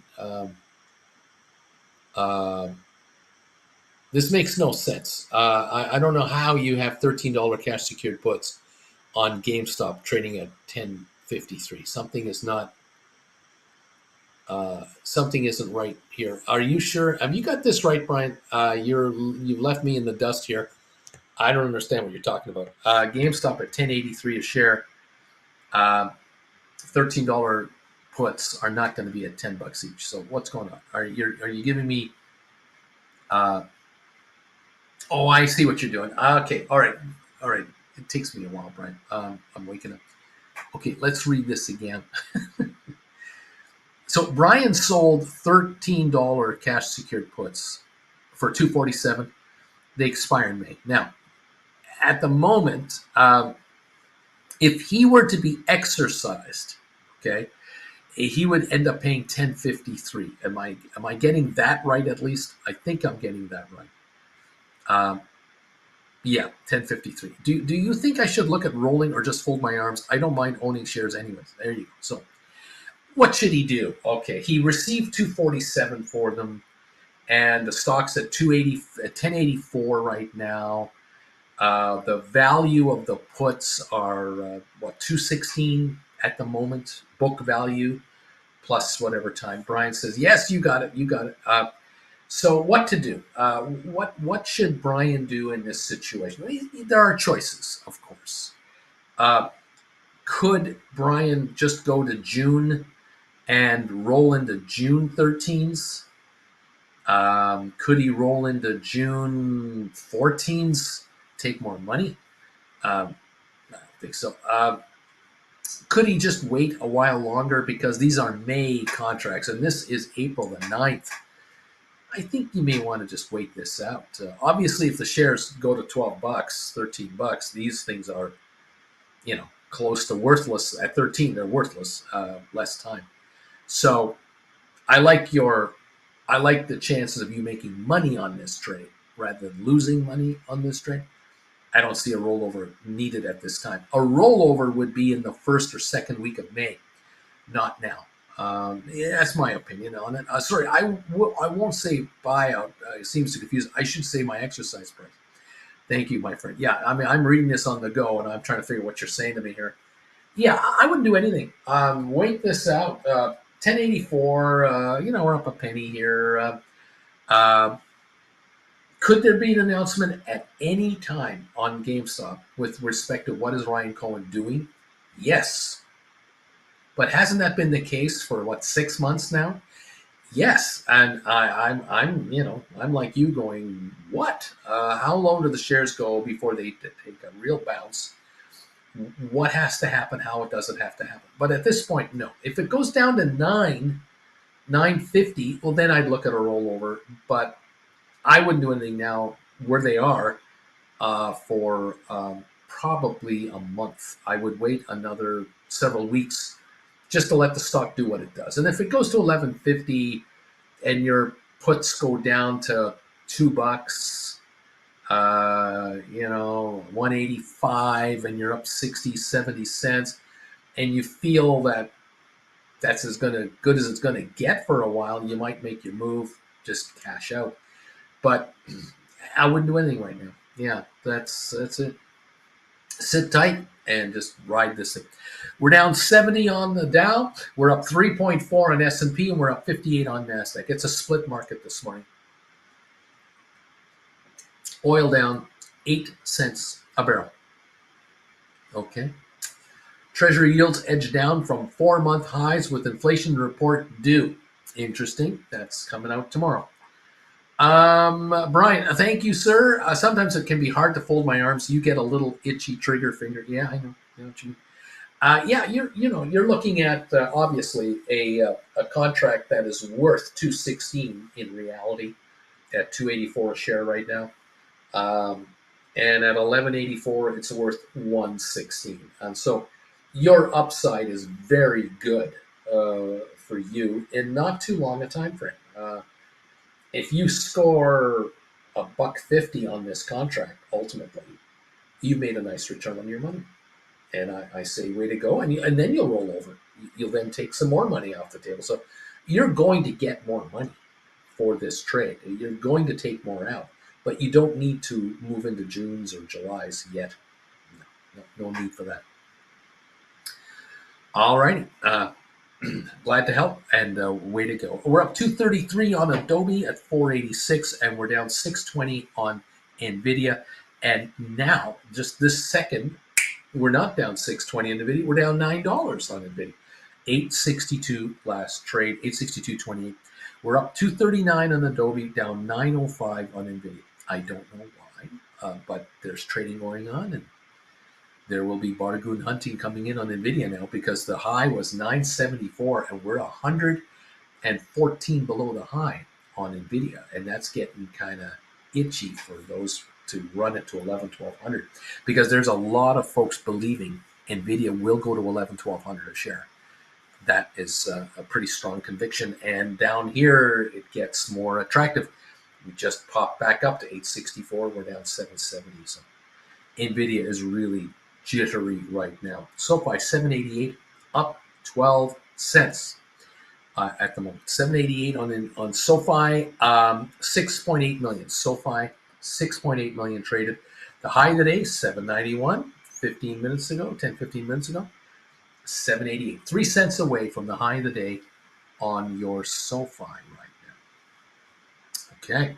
This makes no sense. I don't know how you have $13 cash secured puts on GameStop trading at $10.53. Something is not. Something isn't right here. Are you sure? Have you got this right, Brian? You've left me in the dust here. I don't understand what you're talking about. GameStop at $10.83 a share. $13 puts are not going to be at $10 each. So what's going on? Are you giving me? I see what you're doing. Okay, all right. It takes me a while, Brian. I'm waking up. Okay, let's read this again. So Brian sold $13 cash secured puts for $247. They expire in May. Now, at the moment, if he were to be exercised, okay, he would end up paying $10.53. Am I getting that right? At least I think I'm getting that right. Yeah, $10.53. Do you think I should look at rolling or just fold my arms? I don't mind owning shares anyways. There you go. So what should he do? Okay, he received $247 for them, and the stock's at $10.84 right now. The value of the puts are $216 at the moment, book value plus whatever time. Brian says, yes, you got it. So what to do? What should Brian do in this situation? There are choices, of course. Could Brian just go to June and roll into June 13s? Could he roll into June 14s? Take more money? I don't think so. Could he just wait a while longer because these are May contracts and this is April the 9th? I think you may want to just wait this out. Obviously, if the shares go to $12, $13, these things are, close to worthless. At 13, they're worthless. Less time. So, I like the chances of you making money on this trade rather than losing money on this trade. I don't see a rollover needed at this time. A rollover would be in the first or second week of May, not now. Yeah, that's my opinion on it. Sorry, I won't say buyout. It seems to confuse. I should say my exercise price. Thank you, my friend. Yeah, I mean, I'm reading this on the go, and I'm trying to figure what you're saying to me here. Yeah, I wouldn't do anything. Wait this out. 1084. We're up a penny here. Uh, could there be an announcement at any time on GameStop with respect to what is Ryan Cohen doing? Yes, but hasn't that been the case for what 6 months now? Yes, and I'm like you, going what? How low do the shares go before they take a real bounce? What has to happen? How it doesn't have to happen? But at this point, no. If it goes down to 950, well, then I'd look at a rollover. But I wouldn't do anything now where they are for probably a month. I would wait another several weeks just to let the stock do what it does. And if it goes to 1150 and your puts go down to $2, 185, and you're up 60, 70 cents, and you feel that that's as good as it's going to get for a while, you might make your move, just cash out. But I wouldn't do anything right now. Yeah, that's it. Sit tight and just ride this thing. We're down 70 on the Dow. We're up 3.4 on S&P, and we're up 58 on NASDAQ. It's a split market this morning. Oil down 8 cents a barrel. Okay. Treasury yields edged down from 4-month highs with inflation report due. Interesting. That's coming out tomorrow. Brian, thank you, sir. Sometimes it can be hard to fold my arms. You get a little itchy trigger finger. Yeah, I know. I know what you mean. Yeah, you're looking at obviously a contract that is worth 216 in reality, at 284 a share right now, and at 1184 it's worth 116. And so your upside is very good for you in not too long a time frame. If you score $1.50 on this contract, ultimately, you've made a nice return on your money. And I say, way to go. And then you'll roll over. You'll then take some more money off the table. So you're going to get more money for this trade. You're going to take more out. But you don't need to move into Junes or Julys yet. No need for that. All righty. Glad to help, and way to go. We're up 233 on Adobe at 486, and we're down 620 on NVIDIA. And now, just this second, we're not down 620 on NVIDIA. We're down $9 on NVIDIA. 862 last trade, 862.28. We're up 239 on Adobe, down 905 on NVIDIA. I don't know why, but there's trading going on, and there will be bargain hunting coming in on NVIDIA now, because the high was 974 and we're 114 below the high on NVIDIA. And that's getting kind of itchy for those to run it to 1200, because there's a lot of folks believing NVIDIA will go to 1200 a share. That is a pretty strong conviction. And down here, it gets more attractive. We just popped back up to 864. We're down 770. So NVIDIA is really jittery right now. SoFi 788, up 12 cents at the moment. 788 on SoFi, 6.8 million. SoFi 6.8 million traded. The high today 791. 15 minutes ago, 15 minutes ago, 788. 3 cents away from the high of the day on your SoFi right now. Okay.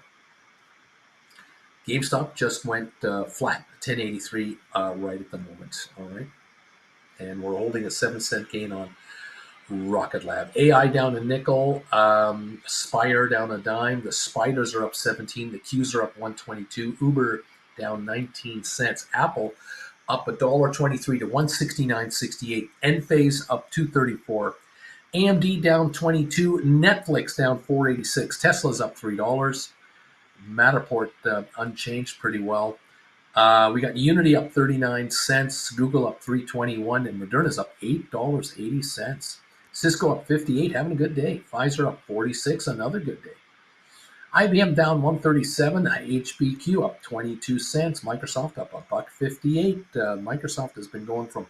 GameStop just went flat, 1083 right at the moment. All right. And we're holding a 7-cent gain on Rocket Lab. AI down a nickel. Spire down a dime. The Spiders are up 17. The Qs are up 122. Uber down 19 cents. Apple up $1.23 to 169.68. Enphase up 234. AMD down 22. Netflix down 486. Tesla's up $3. Matterport unchanged pretty well. We got Unity up 39 cents, Google up 321, and Moderna's up $8.80. Cisco up 58, having a good day. Pfizer up 46, another good day. IBM down 137. HBQ up 22 cents. Microsoft up $1.58. Microsoft has been going from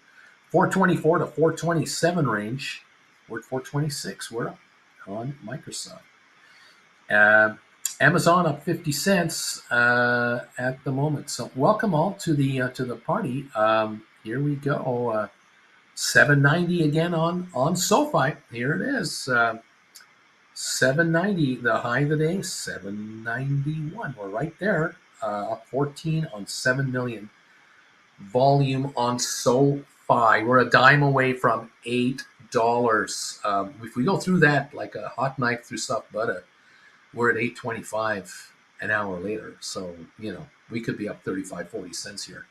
424 to 427 range. We're at 426. We're up on Microsoft. Amazon up 50 cents at the moment. So welcome all to the party. Here we go. 790 again on SoFi. Here it is. 790, the high of the day, 791. We're right there, up 14 on 7 million. Volume on SoFi. We're a dime away from $8. If we go through that like a hot knife through soft butter, we're at 8.25 an hour later. So, we could be up 35, 40 cents here.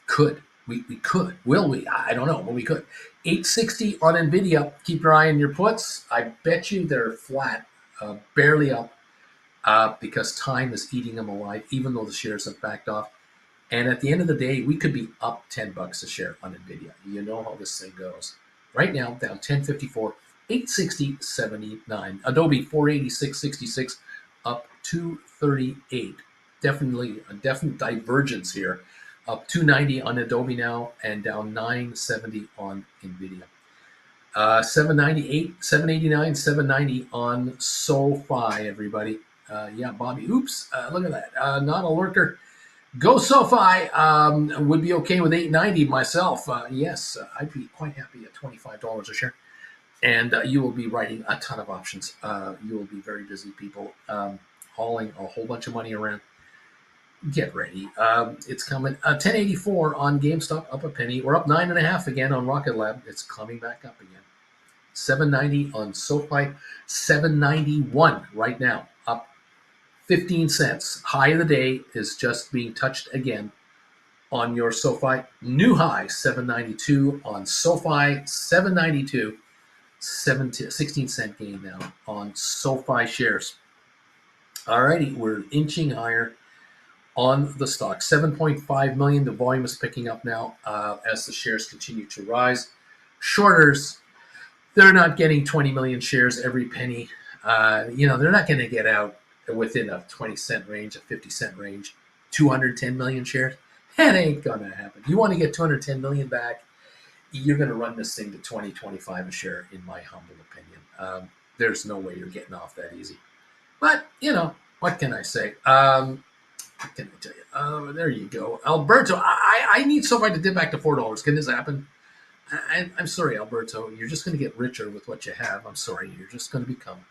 Could. We could. Will we? I don't know, but we could. 860 on NVIDIA. Keep your eye on your puts. I bet you they're flat, barely up, because time is eating them alive, even though the shares have backed off. And at the end of the day, we could be up $10 a share on NVIDIA. You know how this thing goes. Right now, down 1054, 860.79. Adobe 486.66, up 238. Definitely a definite divergence here. Up 290 on Adobe now, and down 970 on NVIDIA. 798, 789, 790 on SoFi, everybody. Yeah, Bobby. Oops, look at that. Not a lurker. Go SoFi. Would be okay with 890 myself. Yes, I'd be quite happy at $25 a share. And you will be writing a ton of options. You will be very busy people, hauling a whole bunch of money around. Get ready. It's coming. 1084 on GameStop, up a penny. We're up 9.5 again on Rocket Lab. It's coming back up again. 790 on SoFi. 791 right now, up 15 cents. High of the day is just being touched again on your SoFi. New high, 792 on SoFi. 792. 16 cent gain now on SoFi shares. Alrighty, we're inching higher on the stock. 7.5 million. The volume is picking up now as the shares continue to rise. Shorters, they're not getting 20 million shares every penny. They're not going to get out within a 20 cent range, a 50 cent range. 210 million shares. That ain't going to happen. You want to get 210 million back, you're going to run this thing to 20, 25 a share, in my humble opinion. There's no way you're getting off that easy. But, what can I say? What can I tell you? There you go. Alberto, I need SoFi to dip back to $4. Can this happen? I'm sorry, Alberto. You're just going to get richer with what you have. I'm sorry. You're just going to become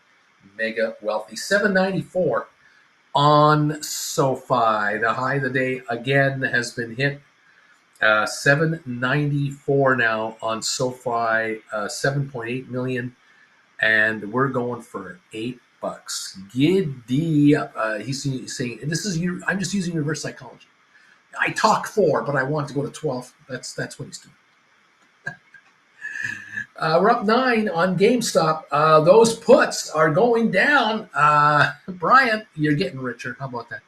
mega wealthy. 794 on SoFi. The high of the day again has been hit. 794 now on SoFi. 7.8 million. And we're going for $8. Giddy up. He's saying, this is you. I'm just using reverse psychology. I talk 4, but I want to go to 12. That's what he's doing. We're up 9 on GameStop. Those puts are going down. Brian, you're getting richer. How about that?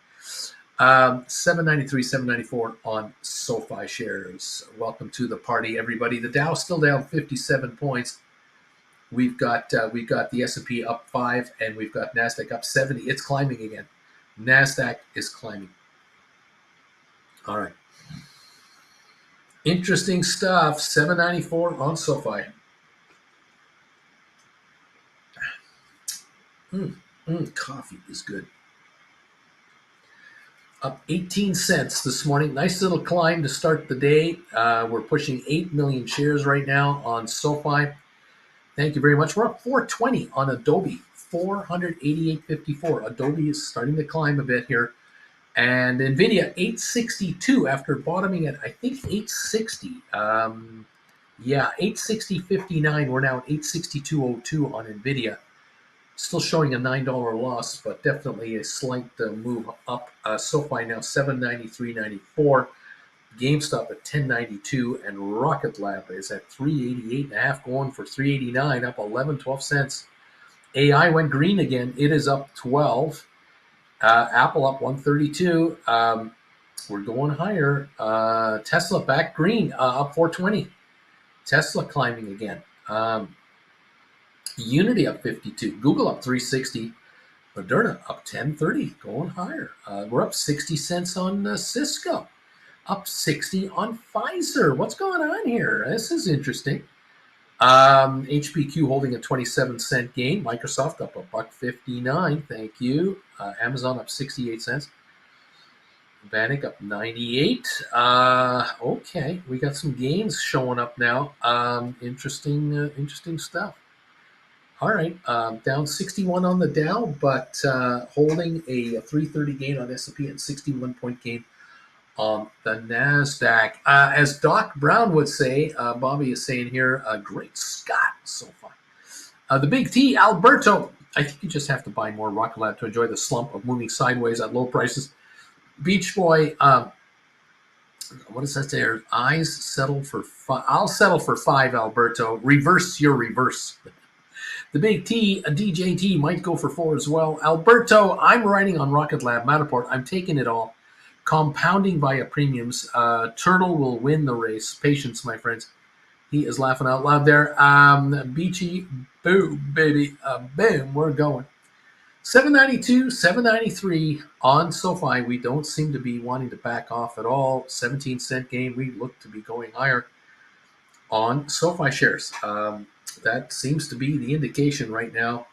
793, 794 on SoFi shares. Welcome to the party, everybody. The Dow's still down 57 points. We've got the S&P up 5, and we've got NASDAQ up 70. It's climbing again. NASDAQ is climbing. All right. Interesting stuff. 794 on SoFi. Coffee is good. Up 18 cents this morning. Nice little climb to start the day. We're pushing 8 million shares right now on SoFi. Thank you very much. We're up 420 on Adobe, 488.54. Adobe is starting to climb a bit here. And NVIDIA, 862 after bottoming at, I think, 860. 860.59. We're now at 862.02 on NVIDIA. Still showing a $9 loss, but definitely a slight move up. SoFi now 793.94. GameStop at 10.92, and Rocket Lab is at 388.5, going for 389, up 11, 12 cents. AI went green again. It is up 12. Apple up 132. We're going higher. Tesla back green, up 420. Tesla climbing again. Unity up 52. Google up 360. Moderna up 10.30, going higher. We're up 60 cents on Cisco, up 60 on Pfizer. What's going on here? This is interesting. HPQ holding a 27-cent gain. Microsoft up $1.59. Thank you. Amazon up 68 cents. Vanik up 98. Okay, we got some gains showing up now. Interesting stuff. All right, down 61 on the Dow, but holding a 330 gain on S&P and 61-point gain on the NASDAQ. As Doc Brown would say, Bobby is saying here, great Scott so far. The Big T, Alberto. I think you just have to buy more Rocket Lab to enjoy the slump of moving sideways at low prices. Beach Boy, what does that say? Eyes settle for five. I'll settle for five, Alberto. Reverse your reverse. The Big T, a DJT, might go for four as well. Alberto, I'm riding on Rocket Lab Matterport. I'm taking it all. Compounding via premiums. Turtle will win the race. Patience, my friends. He is laughing out loud there. Beachy, boom, baby. Boom, we're going. 792, 793 on SoFi. We don't seem to be wanting to back off at all. 17-cent gain. We look to be going higher on SoFi shares. That seems to be the indication right now.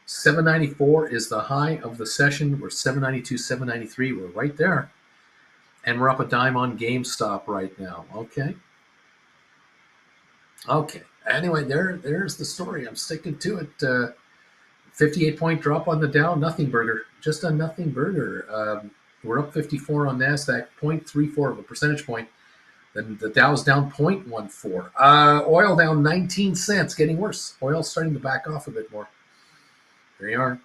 794 is the high of the session. We're 792, 793. We're right there. And we're up a dime on GameStop right now. Okay. Anyway, there's the story. I'm sticking to it. 58-point drop on the Dow. Nothing burger. Just a nothing burger. We're up 54 on NASDAQ. 0.34 of a percentage point. Then the Dow's down 0.14. Oil down 19 cents, getting worse. Oil's starting to back off a bit more. There you are.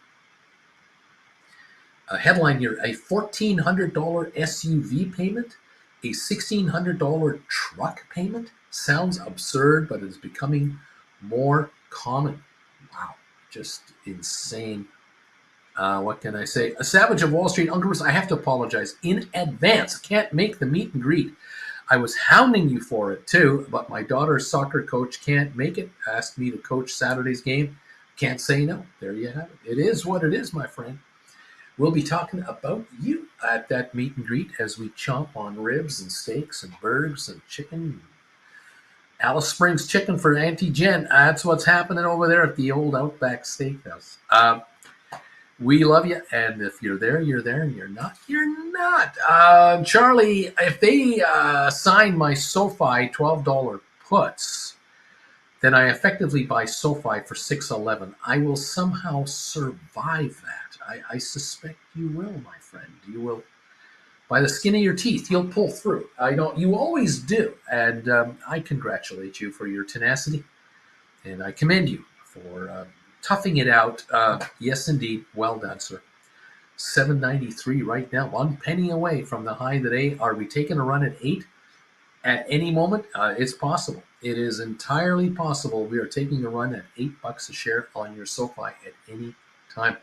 A headline here, a $1,400 SUV payment, a $1,600 truck payment. Sounds absurd, but it's becoming more common. Wow, just insane. What can I say? A Savage of Wall Street, Uncle Bruce, I have to apologize in advance. Can't make the meet and greet. I was hounding you for it too, but my daughter's soccer coach can't make it. Asked me to coach Saturday's game. Can't say no. There you have it. It is what it is, my friend. We'll be talking about you at that meet and greet as we chomp on ribs and steaks and burgers and chicken. Alice Springs chicken for Auntie Jen. That's what's happening over there at the old Outback Steakhouse. We love you, and if you're there, you're there, and you're not, you're not. Charlie, if they sign my SoFi $12 puts, then I effectively buy SoFi for $6.11. I will somehow survive that. I suspect you will, my friend. You will. By the skin of your teeth, you'll pull through. You always do, and I congratulate you for your tenacity, and I commend you for toughing it out. Yes, indeed. Well done, sir. 793 right now, 1 penny away from the high today. Are we taking a run at 8 at any moment? It's possible. It is entirely possible. We are taking a run at $8 a share on your SoFi at any time.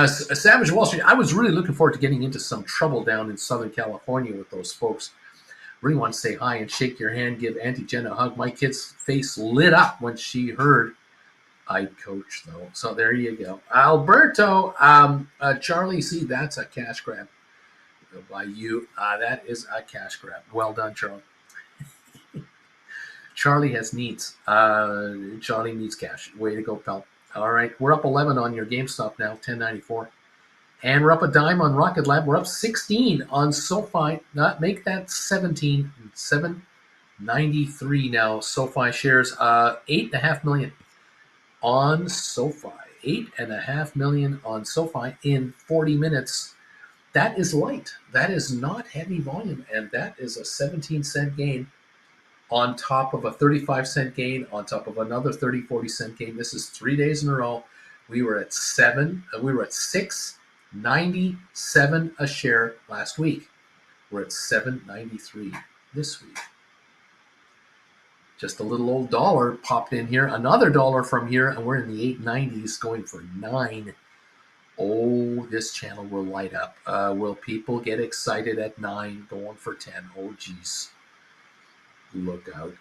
Savage Wall Street, I was really looking forward to getting into some trouble down in Southern California with those folks. Really want to say hi and shake your hand, give Auntie Jen a hug. My kid's face lit up when she heard I coach, though. So there you go. Alberto, Charlie, see, that's a cash grab by you. That is a cash grab. Well done, Charlie. Charlie has needs. Charlie needs cash. Way to go, pal. All right, we're up 11 on your GameStop now, 10.94. And we're up a dime on Rocket Lab. We're up 16 on SoFi. Make that 17. 793 now. SoFi shares, 8.5 million on SoFi. 8.5 million on SoFi in 40 minutes. That is light. That is not heavy volume, and that is a 17-cent gain on top of a 35-cent gain, on top of another 40-cent gain. This is 3 days in a row. We were at $6.97 a share last week. We're at $7.93 this week. Just a little old dollar popped in here. Another dollar from here, and we're in the 890s going for 9. Oh, this channel will light up. Will people get excited at 9 going for 10? Oh, geez. Look out.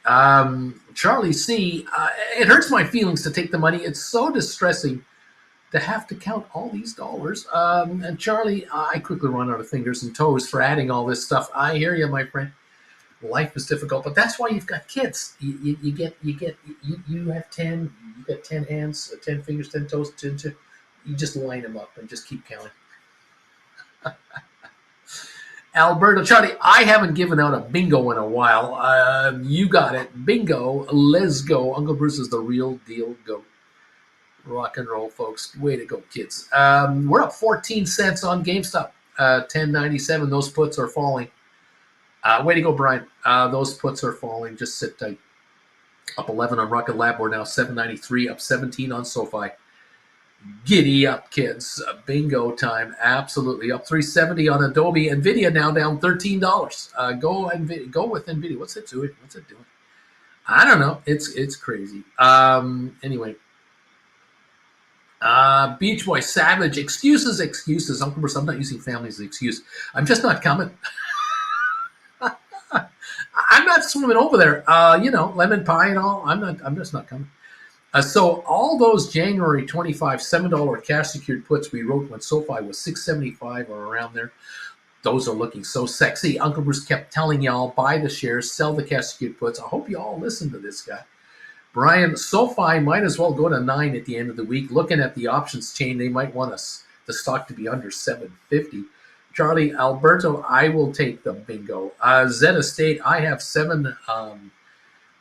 Charlie C., it hurts my feelings to take the money. It's so distressing to have to count all these dollars. And Charlie, I quickly run out of fingers and toes for adding all this stuff. I hear you, my friend. Life is difficult, but that's why you've got kids. You have 10. You got 10 hands, 10 fingers, 10 toes. 10, you just line them up and just keep counting. Alberto, Charlie, I haven't given out a bingo in a while. You got it. Bingo. Let's go. Uncle Bruce is the real deal. Go. Rock and roll, folks. Way to go, kids. We're up 14 cents on GameStop. 10.97. Those puts are falling. Way to go, Brian. Those puts are falling. Just sit tight. Up 11 on Rocket Lab. We're now 7.93. Up 17 on SoFi. Giddy up, kids. Bingo time. Absolutely. Up 370 on Adobe. NVIDIA now down $13. Go with NVIDIA. What's it doing? I don't know. It's crazy. Anyway. Beach Boy Savage. Excuses. Uncle Bruce, I'm not using family as an excuse. I'm just not coming. I'm not swimming over there. Lemon pie and all. I'm just not coming. So all those January 25 $7 cash secured puts we wrote when SoFi was $6.75 or around there, those are looking so sexy. Uncle Bruce kept telling y'all, buy the shares, sell the cash secured puts. I hope you all listen to this guy. Brian, SoFi might as well go to 9 at the end of the week. Looking at the options chain, they might want the stock to be under 750. Charlie, Alberto, I will take the bingo. Zeta State, I have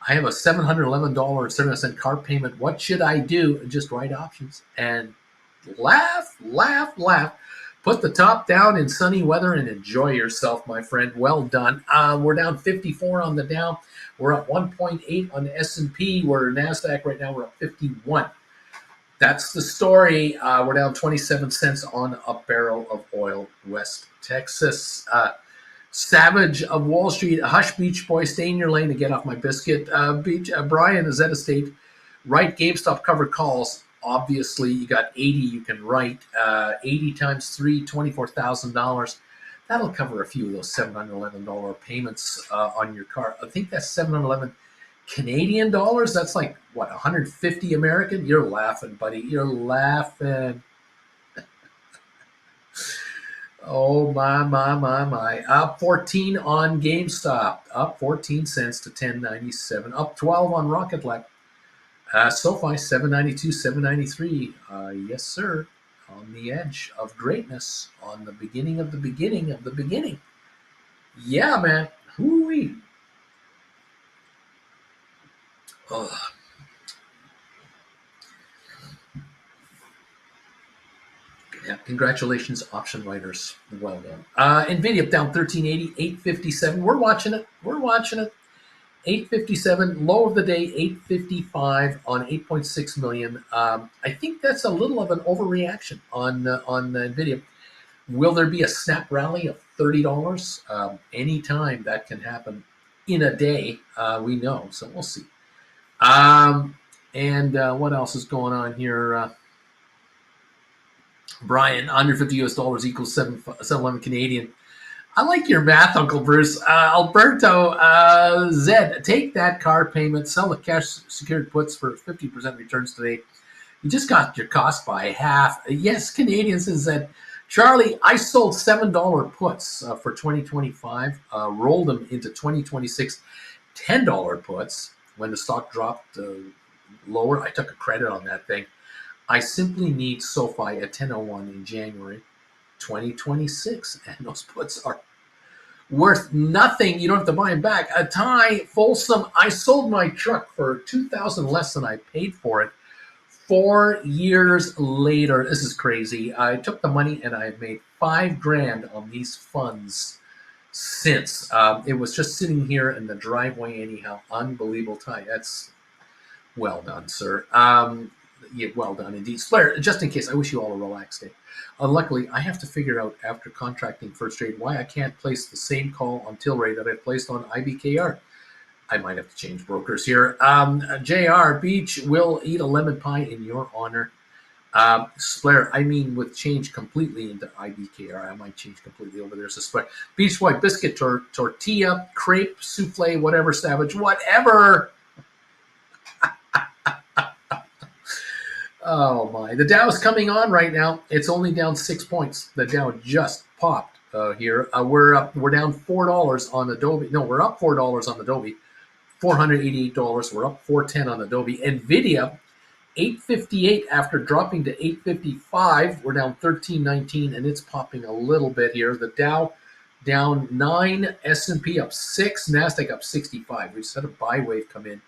I have a $711.70 car payment. What should I do? Just write options and laugh. Put the top down in sunny weather and enjoy yourself, my friend. Well done. We're down 54 on the Dow. We're up 1.8 on the S&P. We're NASDAQ right now. We're up 51. That's the story. We're down 27 cents on a barrel of oil, West Texas. Savage of Wall Street, hush, Beach Boy, stay in your lane and get off my biscuit. Brian is at a state. Write GameStop covered calls. Obviously, you got 80 you can write. 80 times 3, $24,000. That'll cover a few of those $711 payments on your car. I think that's $711 Canadian dollars. That's like, what, 150 American? You're laughing, buddy. You're laughing. Oh, my. Up 14 on GameStop. Up 14 cents to 10.97. Up 12 on Rocket Lab. SoFi, 7.92, 7.93. Yes, sir. On the edge of greatness. On the beginning of the beginning of the beginning. Yeah, man. Hoo-wee. Oh. Yeah, congratulations, option writers. Well done. NVIDIA down 1380, 857. We're watching it. 857. Low of the day, 855 on 8.6 million. I think that's a little of an overreaction on NVIDIA. Will there be a snap rally of $30? Anytime that can happen in a day, we know. So we'll see. And what else is going on here? Brian, $150 equals 711 Canadian. I like your math, Uncle Bruce. Alberto, Zed, take that car payment, sell the cash secured puts for 50% returns today. You just got your cost by half. Yes, Canadians, says Zed. Charlie, I sold $7 puts for 2025, rolled them into 2026 $10 puts when the stock dropped lower. I took a credit on that thing. I simply need SoFi at 10.01 in January 2026, and those puts are worth nothing. You don't have to buy them back. A tie, Folsom, I sold my truck for $2,000 less than I paid for it. 4 years later, this is crazy. I took the money and I made $5,000 on these funds since. It was just sitting here in the driveway anyhow. Unbelievable tie. That's well done, sir. Yeah, well done indeed. Blair, just in case, I wish you all a relaxed day. Luckily, I have to figure out after contracting first trade why I can't place the same call on Tilray that I placed on IBKR. I might have to change brokers here. JR, Beach will eat a lemon pie in your honor. Blair, I mean with change completely into IBKR. I might change completely over there. So Blair, Beach White, biscuit, tortilla, crepe, souffle, whatever, Savage, whatever. Oh my! The Dow's coming on right now. It's only down 6 points. The Dow just popped here. We're up. We're down $4 on Adobe. No, we're up $4 on Adobe. $488. We're up 410 on Adobe. Nvidia 858 after dropping to 855. We're down 1319, and it's popping a little bit here. The Dow down 9, S&P up 6, Nasdaq up 65. We just had a buy wave come in.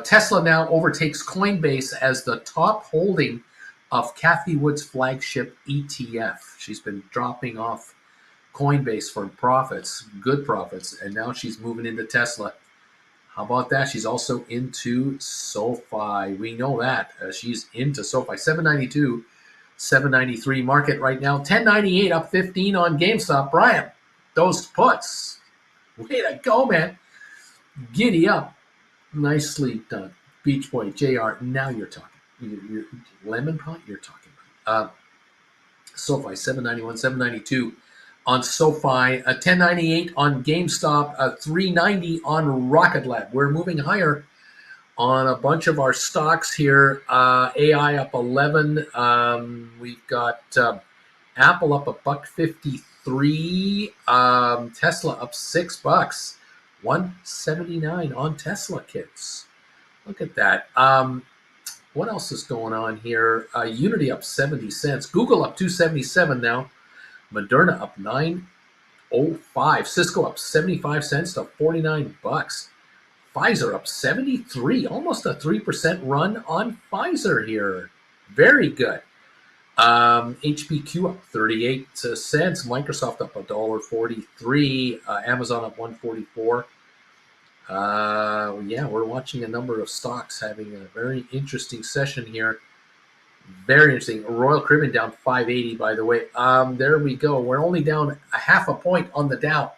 Tesla now overtakes Coinbase as the top holding of Cathie Wood's flagship ETF. She's been dropping off Coinbase for profits, good profits, and now she's moving into Tesla. How about that? She's also into SoFi. We know that. She's into SoFi. 792, 793 market right now. 1098 up 15 on GameStop. Brian, those puts. Way to go, man. Giddy up. Nicely done. Beach Boy, JR, now you're talking. You're Lemon Pot, you're talking about. SoFi, 791, 792 on SoFi, 1098 on GameStop, 390 on Rocket Lab. We're moving higher on a bunch of our stocks here. AI up 11. We've got Apple up $1.53. Tesla up $6. 179 on Tesla kits. Look at that. What else is going on here? Unity up 70 cents. Google up 277 now. Moderna up 9.05. Cisco up 75 cents to 49 bucks. Pfizer up 73. Almost a 3% run on Pfizer here. Very good. HPQ up 38 cents. Microsoft up $1.43. Amazon up 144. Yeah, we're watching a number of stocks having a very interesting session here. Very interesting. Royal Caribbean down 580, by the way. There we go. We're only down a half a point on the Dow.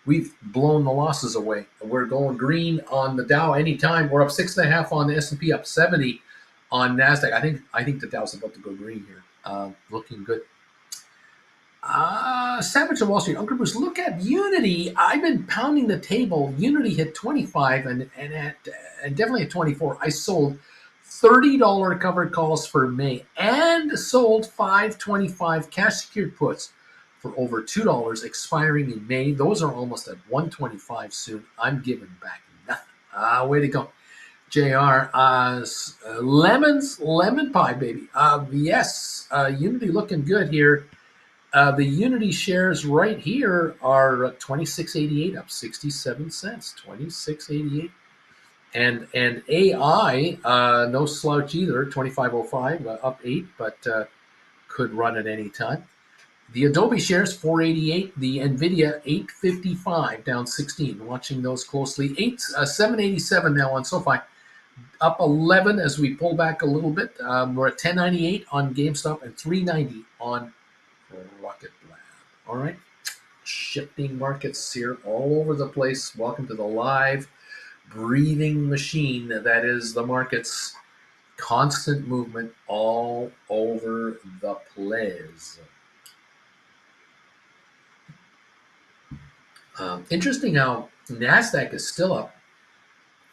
We've blown the losses away. We're going green on the Dow anytime. We're up 6.5 on the S&P, up 70 on Nasdaq. I think the Dow's about to go green here. Looking good. Savage of Wall Street, Uncle Bruce, look at Unity. I've been pounding the table. Unity hit 25 and definitely at 24. I sold $30 covered calls for May and sold 525 cash secured puts for over $2 expiring in May. Those are almost at 125 soon. I'm giving back nothing. Way to go. JR, lemon pie, baby. Yes, Unity looking good here. The Unity shares right here are 26.88, up 67 cents. 26.88, and AI, no slouch either. 25.05, up 8, but could run at any time. The Adobe shares 4.88. The Nvidia 8.55, down 16. Watching those closely. 7.87 now on SoFi. Up 11 as we pull back a little bit. We're at 10.98 on GameStop and 3.90 on Rocket Lab. All right. Shifting markets here all over the place. Welcome to the live breathing machine that is the markets. Constant movement all over the place. Interesting how NASDAQ is still up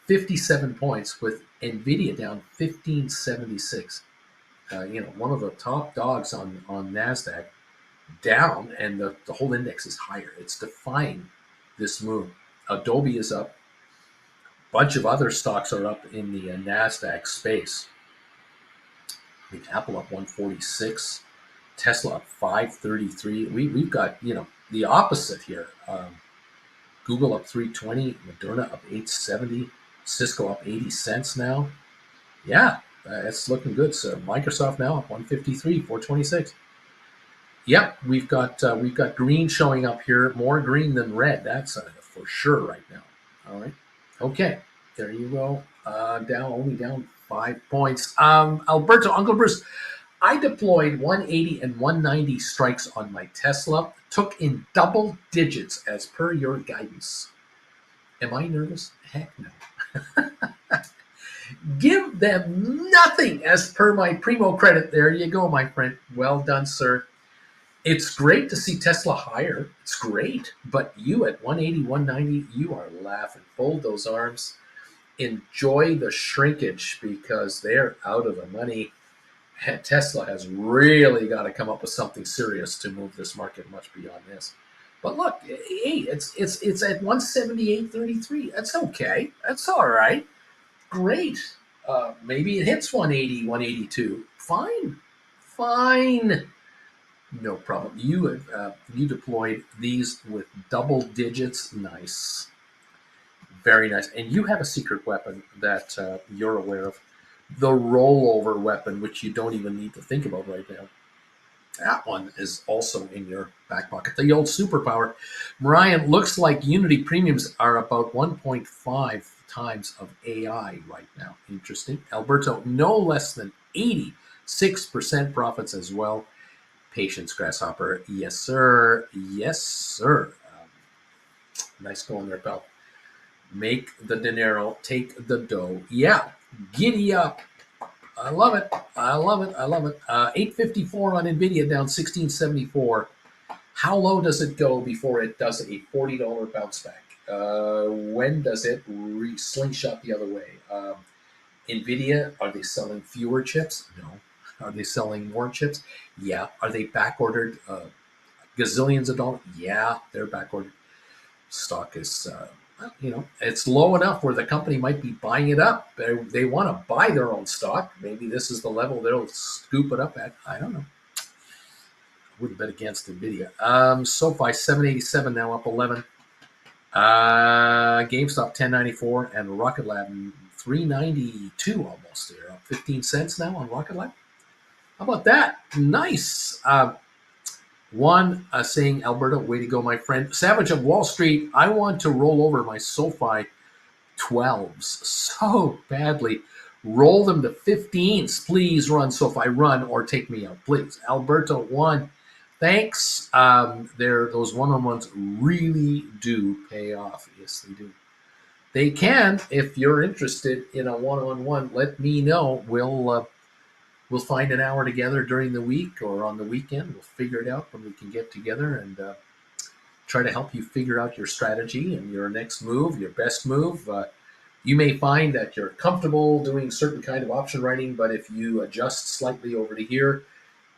57 points with Nvidia down 1576. One of the top dogs on NASDAQ down, and the whole index is higher. It's defying this move. Adobe is up. A bunch of other stocks are up in the NASDAQ space. I mean, Apple up 146. Tesla up 533. We've got, the opposite here. Google up 320. Moderna up 870. Cisco up 80 cents now. Yeah, it's looking good. So Microsoft now up 153, 426. Yep, we've got green showing up here. More green than red. That's for sure right now. All right. Okay, there you go. Only down 5 points. Alberto, Uncle Bruce, I deployed 180 and 190 strikes on my Tesla. Took in double digits as per your guidance. Am I nervous? Heck no. Give them nothing as per my primo credit. There you go, my friend. Well done, sir. It's great to see Tesla higher. It's great. But you at 180, 190, you are laughing. Fold those arms. enjoy the shrinkage because they're out of the money. And Tesla has really got to come up with something serious to move this market much beyond this. But look, hey, it's at 178.33. That's okay. That's all right. Great. Maybe it hits 180, 182. Fine. Fine. No problem. You deployed these with double digits. Nice. Very nice. And you have a secret weapon that you're aware of. The rollover weapon, which you don't even need to think about right now. That one is also in your back pocket. The old superpower. Marian, looks like Unity premiums are about 1.5 times of AI right now. Interesting. Alberto, no less than 86% profits as well. Patience, Grasshopper. Yes, sir. Yes, sir. Nice going there, pal. Make the dinero, take the dough. Yeah, giddy up. I love it. I love it. I love it. 854 on NVIDIA, down 1674. How low does it go before it does a $40 bounce back? When does it slingshot the other way? NVIDIA, are they selling fewer chips? No. Are they selling more chips? Yeah. Are they back ordered gazillions of dollars? Yeah, they're back ordered. Stock is, it's low enough where the company might be buying it up. They want to buy their own stock. Maybe this is the level they'll scoop it up at. I don't know. I wouldn't bet against NVIDIA. SoFi 787 now up 11. GameStop 1094 and Rocket Lab 392 almost there. Up 15 cents now on Rocket Lab. How about that? Nice. One saying, Alberta, way to go, my friend. Savage of Wall Street, I want to roll over my SoFi 12s so badly. Roll them to 15s. Please run, SoFi, run, or take me out, please. Alberto, one. Thanks. Those one-on-ones really do pay off. Yes, they do. They can. If you're interested in a one-on-one, let me know. We'll find an hour together during the week or on the weekend. We'll figure it out when we can get together and try to help you figure out your strategy and your next move, your best move. You may find that you're comfortable doing certain kind of option writing, but if you adjust slightly over to here,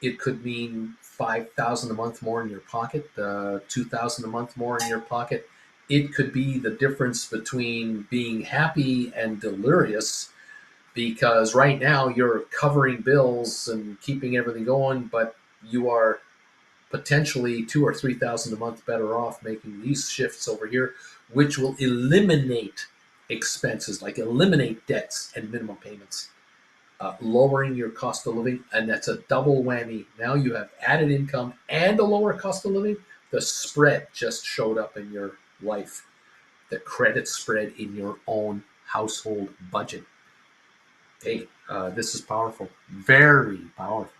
it could mean $5,000 a month more in your pocket, $2,000 a month more in your pocket. It could be the difference between being happy and delirious, because right now you're covering bills and keeping everything going, but you are potentially $2,000 or $3,000 a month better off making these shifts over here, which will eliminate expenses, like eliminate debts and minimum payments, lowering your cost of living, and that's a double whammy. Now you have added income and a lower cost of living. The spread just showed up in your life, the credit spread in your own household budget. Hey, this is powerful, very powerful.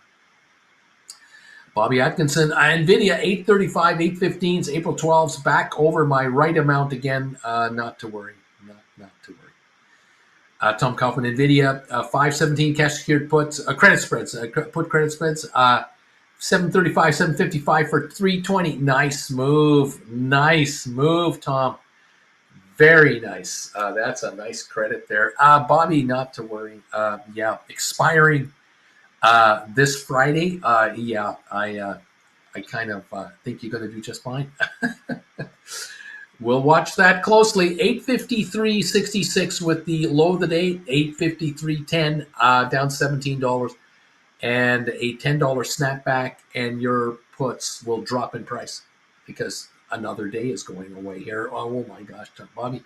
Bobby Atkinson, NVIDIA 835, 815s, April 12s, back over my right amount again. Not to worry, not to worry. Tom Kaufman, NVIDIA 517 cash secured puts, credit spreads, put credit spreads, 735, 755 for 320. Nice move, Tom. Very nice. That's a nice credit there. Bobby, not to worry. Yeah, expiring this Friday. Yeah, I kind of think you're going to do just fine. We'll watch that closely. 853.66 with the low of the day. 853.10, down $17, and a $10 snapback, and your puts will drop in price because another day is going away here. Oh my gosh, Bobby,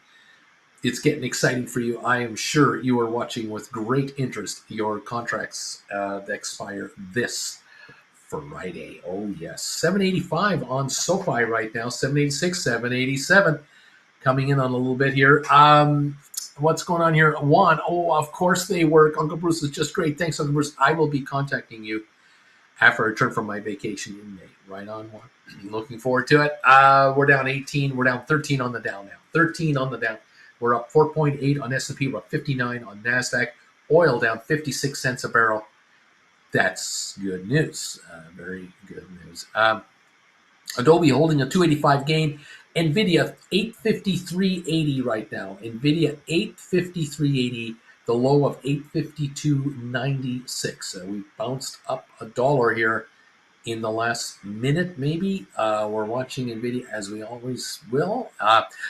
it's getting exciting for you. I am sure you are watching with great interest your contracts that expire this Friday. Oh yes, 785 on SoFi right now. 786, 787 coming in on a little bit here. What's going on here? Juan, of course they work. Uncle Bruce is just great. Thanks, Uncle Bruce. I will be contacting you after I return from my vacation in May. Right on, Juan. Looking forward to it. We're down 18. We're down 13 on the down now. 13 on the down. We're up 4.8 on S&P. We're up 59 on NASDAQ. Oil down 56 cents a barrel. That's good news. Very good news. Adobe holding a 285 gain. NVIDIA 853.80 right now. NVIDIA 853.80, the low of 852.96. We bounced up $1 here in the last minute, maybe. We're watching NVIDIA as we always will.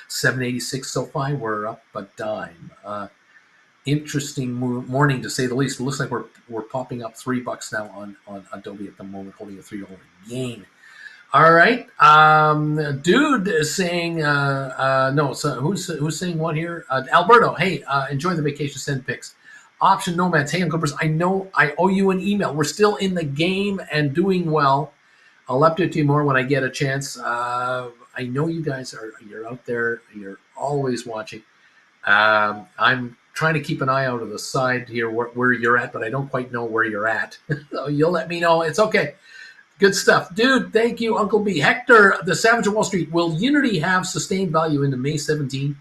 786 so far. We're up a dime. Interesting morning to say the least. It looks like we're popping up $3 now on Adobe at the moment, holding a $3 gain. All right, dude is saying no. So who's saying what here? Alberto, hey, enjoy the vacation. Send pics. Option Nomads. Hey, Uncle Bruce, I know I owe you an email. We're still in the game and doing well. I'll update you more when I get a chance. I know you guys you're out there. You're always watching. I'm trying to keep an eye out of the side here where you're at, but I don't quite know where you're at. So you'll let me know. It's okay. Good stuff. Dude, thank you, Uncle B. Hector, the Savage of Wall Street. Will Unity have sustained value into May 17?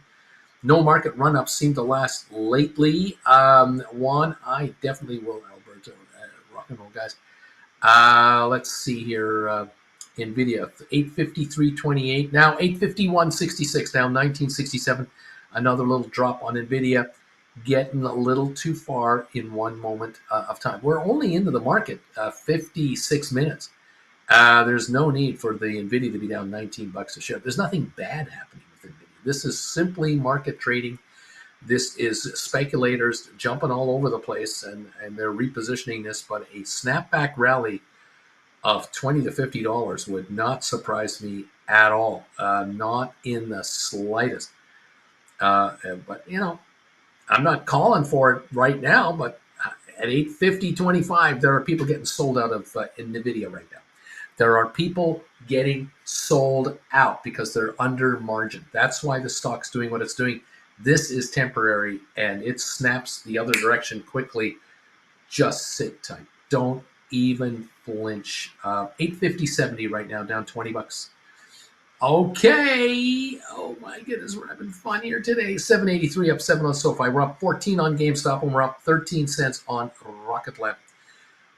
No market run-ups seem to last lately. Juan, I definitely will, Alberto. Rock and roll, guys. Let's see here. NVIDIA, 853.28. Now 851.66, down 19.67. Another little drop on NVIDIA. Getting a little too far in one moment of time. We're only into the market 56 minutes. There's no need for the NVIDIA to be down $19 a share. There's nothing bad happening with NVIDIA. This is simply market trading. This is speculators jumping all over the place, and they're repositioning this. But a snapback rally of $20 to $50 would not surprise me at all. Not in the slightest. But, you know, I'm not calling for it right now, but at 850.25, there are people getting sold out of NVIDIA right now. There are people getting sold out because they're under margin. That's why the stock's doing what it's doing. This is temporary, and it snaps the other direction quickly. Just sit tight. Don't even flinch. 850.70 right now, down $20. Okay. Oh my goodness, we're having fun here today. 783 up 7 on SoFi. We're up 14 on GameStop, and we're up 13 cents on Rocket Lab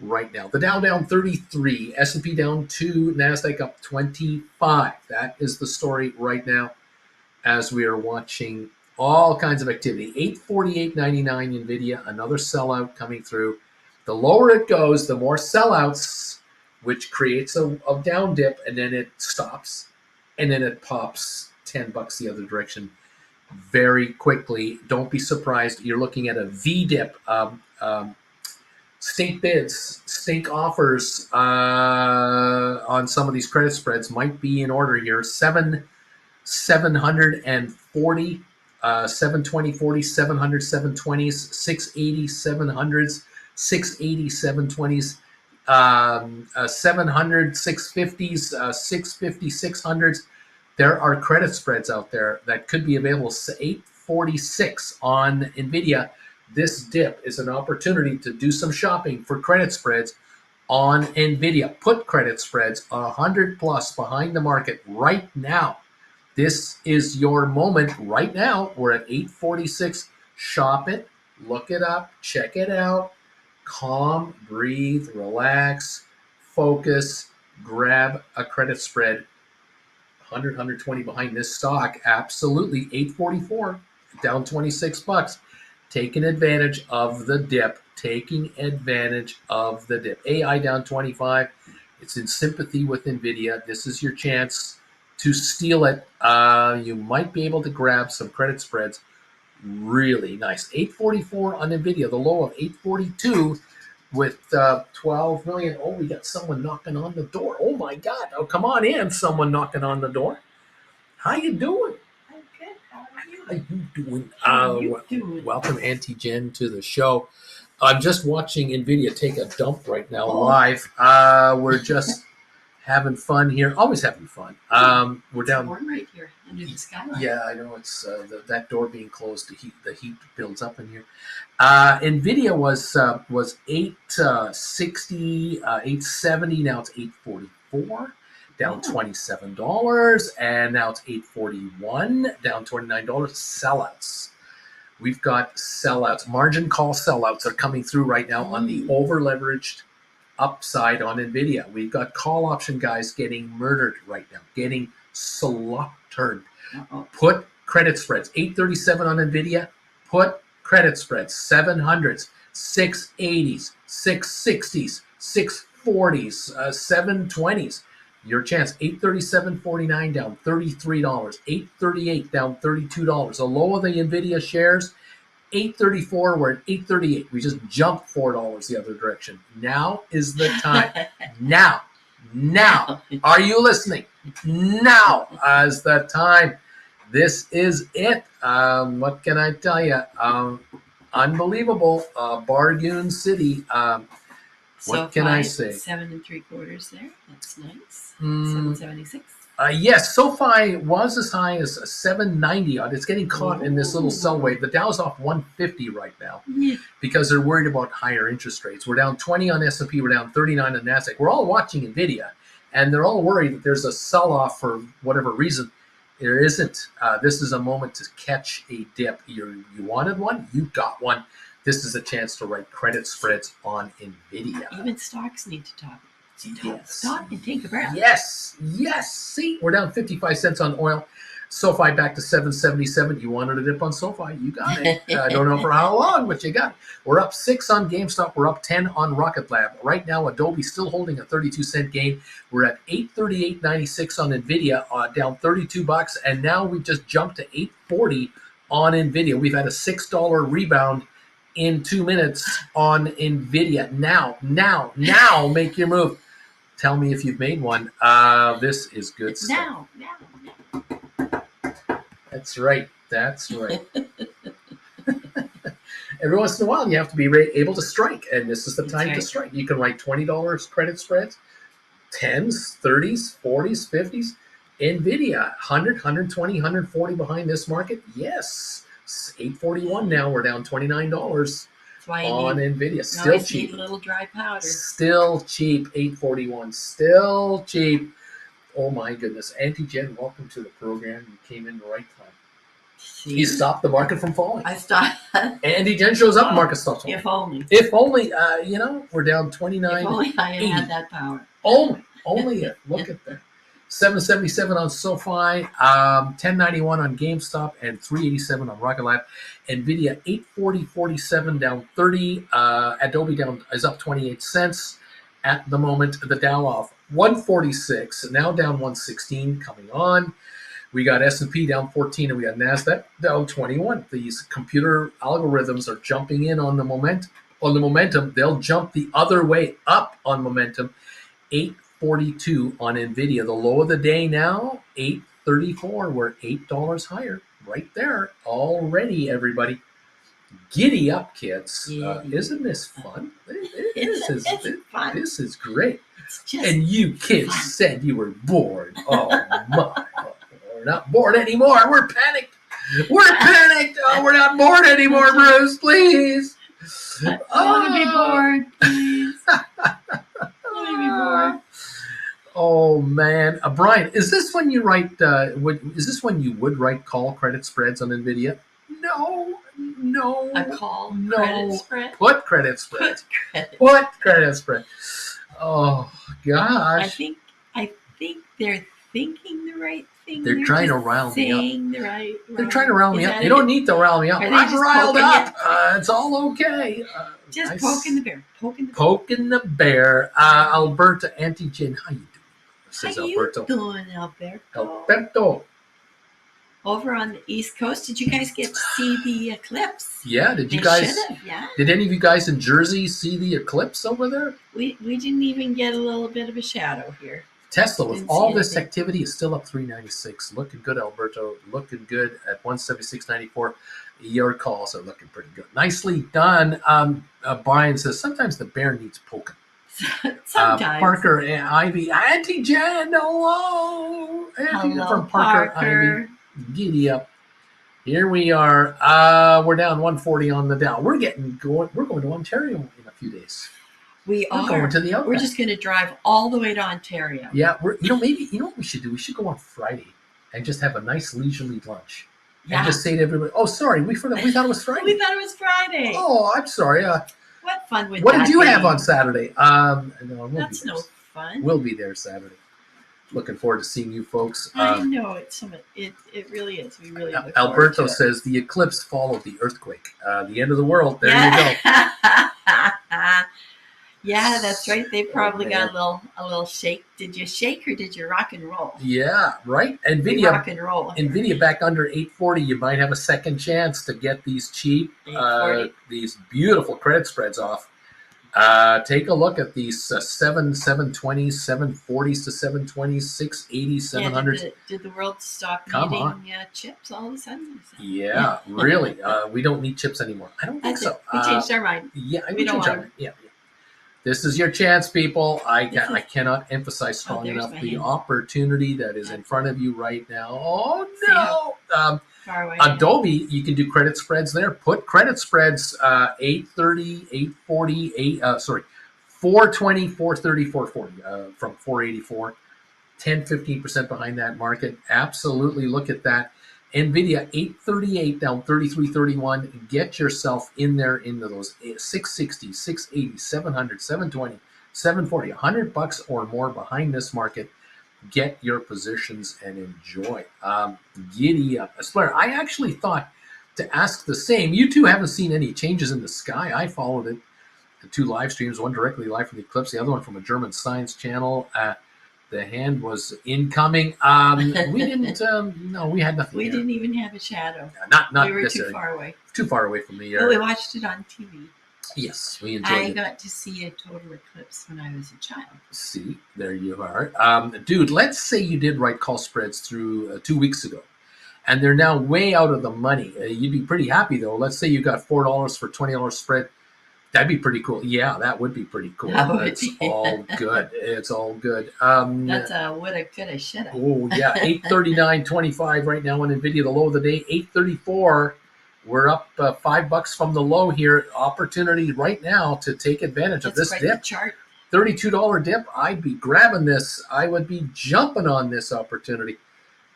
right now. The Dow down 33, S&P down 2, NASDAQ up 25. That is the story right now as we are watching all kinds of activity. 848.99 NVIDIA, another sellout coming through. The lower it goes, the more sellouts, which creates a down dip, and then it stops, and then it pops $10 the other direction very quickly. Don't be surprised. You're looking at a V dip. State bids, state offers on some of these credit spreads might be in order here. 740, 720, 40, 700, 720s, 680, 700s, 680, 720s, 700, 650s, 650, 600s. There are credit spreads out there that could be available. 846 on NVIDIA. This dip is an opportunity to do some shopping for credit spreads on NVIDIA. Put credit spreads 100 plus behind the market right now. This is your moment right now. We're at 846. Shop it, look it up, check it out. Calm, breathe, relax, focus, grab a credit spread. 100, 120 behind this stock. Absolutely. 844, down $26. Taking advantage of the dip. AI down 25. It's in sympathy with NVIDIA. This is your chance to steal it. You might be able to grab some credit spreads. Really nice. 844 on NVIDIA, the low of 842 with 12 million. Oh, we got someone knocking on the door. Oh, my God. Oh, come on in. Someone knocking on the door. How you doing? How you doing? Welcome, Auntie Jen, to the show. I'm just watching NVIDIA take a dump right now live. We're just having fun here. Always having fun. We're down warm right here under the skyline. Yeah, I know. It's that door being closed. The heat builds up in here. NVIDIA was 860, 870. Now it's 844. Down $27, and now it's $841, down $29. Sellouts. We've got sellouts. Margin call sellouts are coming through right now on the over-leveraged upside on NVIDIA. We've got call option guys getting murdered right now, getting turn. Uh-oh. Put credit spreads. 837 on NVIDIA. Put credit spreads. 700s, 680s, 660s, 640s, 720s. Your chance. 837.49 down $33. 838 down $32. The low of the NVIDIA shares. 834. We're at 838. We just jumped $4 the other direction. Now is the time. Now. Are you listening? Now is the time. This is it. What can I tell you? Unbelievable. Bargain City. What can I say? 7 3/4 there. That's nice. 776. Yes, SoFi was as high as 790 odd. It's getting caught in this little sell wave. The Dow's off 150 right now because they're worried about higher interest rates. We're down 20 on S&P. We're down 39 on NASDAQ. We're all watching NVIDIA, and they're all worried that there's a sell-off for whatever reason. There isn't. This is a moment to catch a dip. You wanted one? You got one. This is a chance to write credit spreads on NVIDIA. Even stocks need to talk. Yes. Stop and take a breath. Yes. See, we're down 55 cents on oil. SoFi back to 777. You wanted a dip on SoFi. You got it. I don't know for how long, but you got it. We're up 6 on GameStop. We're up 10 on Rocket Lab. Right now, Adobe still holding a 32-cent gain. We're at 838.96 on NVIDIA, down $32. And now we just jumped to 840 on NVIDIA. We've had a $6 rebound in 2 minutes on NVIDIA. Now, make your move. Tell me if you've made one. This is good stuff. Now. That's right. Every once in a while, you have to be able to strike, and this is the time to strike. You can write $20 credit spreads, 10s, 30s, 40s, 50s. NVIDIA, 100, 120, 140 behind this market. Yes. It's 841 now. We're down $29 on NVIDIA. Still cheap. Need a little dry powder. Still cheap. 841. Still cheap. Oh my goodness. Auntie Jen, welcome to the program. You came in the right time. See? You stopped the market from falling. I stopped. Auntie Jen shows up, market stops falling. If only. We're down 29. If only I had that power. Only it. Look at that. 777 on SoFi, 1091 on GameStop, and 387 on Rocket Lab. NVIDIA 840.47 down 30. Adobe is up 28 cents at the moment. The Dow off 146, now down 116 coming on. We got S&P down 14, and we got NASDAQ down 21. These computer algorithms are jumping in on the momentum. They'll jump the other way up on momentum. 842 on NVIDIA. The low of the day now, 834. We're $8 higher. Right there already, everybody. Giddy up, kids. Isn't this fun? Fun. This is great. And you kids said you were bored. Oh, my. We're not bored anymore. We're panicked. Oh, we're not bored anymore, Bruce. Please. I want to be bored, please. I want to be bored. Oh man, Brian, is this when you write? Is this when you would write call credit spreads on NVIDIA? No. A call credit spread. Put credit spreads. Put credit spread. Oh gosh. I think they're thinking the right thing. They're trying to rile me up. They're trying to rile me up. You don't need to rile me up. I'm riled up. It's all okay. Just poking the bear. Poking the bear. Alberta, Auntie Jen, how you doing? Says how Alberto. You doing, Alberto? Alberto. Over on the East Coast, did you guys get to see the eclipse? Yeah, did you guys? Yeah. Did any of you guys in Jersey see the eclipse over there? We didn't even get a little bit of a shadow here. Tesla, with all this activity, is still up 396. Looking good, Alberto. Looking good at 176.94. Your calls are looking pretty good. Nicely done. Brian says sometimes the bear needs poking. Sometimes. Parker and Ivy. Auntie Jen, hello. Hello, from Parker. Ivy. Giddy up. Here we are. We're down 140 on the Dow. We're going to Ontario in a few days. We're going to the Outback. We're just going to drive all the way to Ontario. Yeah, maybe what we should do? We should go on Friday and just have a nice leisurely lunch. Yeah. And just say to everybody, "Oh, sorry, we forgot. We thought it was Friday." We thought it was Friday. Oh, I'm sorry. What fun would what that did you be? have on Saturday? That's no fun. We'll be there Saturday. Looking forward to seeing you folks. I know it really is. We really look Alberto forward to says the eclipse followed the earthquake. The end of the world. There you go. Yeah, that's right. They probably man. got a little shake. Did you shake or did you rock and roll? Yeah, right. We rock and roll. Here. Nvidia back under 840. You might have a second chance to get these cheap, these beautiful credit spreads off. Take a look at these 720s, 740s to 720s, 680s, 700s. Did the world stop needing chips all of a sudden? Yeah, really. We don't need chips anymore. I don't think so. We changed our mind. Yeah, we don't want them. Yeah. This is your chance, people. I cannot emphasize strong enough the opportunity that is in front of you right now. Oh, no. Adobe, you can do credit spreads there. Put credit spreads 830, 840, 420, 430, 440 from 484. 10, 15% behind that market. Absolutely look at that. Nvidia 838 down 33.31. Get yourself in there into those 660, 680, 700, 720, 740, $100 or more behind this market. Get your positions and enjoy. Giddy up. Blair, I actually thought to ask the same. You two haven't seen any changes in the sky. I followed it. The two live streams, one directly live from the eclipse, the other one from a German science channel. The hand was incoming. We didn't. No, we had nothing. We didn't even have a shadow. Not we were too far away. Too far away from the. But we watched it on TV. Yes, we enjoyed it. I got to see a total eclipse when I was a child. See, there you are, dude. Let's say you did write call spreads through 2 weeks ago, and they're now way out of the money. You'd be pretty happy though. Let's say you got $4 for $20 spread. That'd be pretty cool. Yeah, that would be pretty cool. It's all good. It's all good. That's a woulda, coulda, shoulda. Oh, yeah. 839.25 right now on Nvidia, the low of the day. 834. We're up $5 from the low here. Opportunity right now to take advantage of this dip. Chart. $32 dip. I'd be grabbing this. I would be jumping on this opportunity.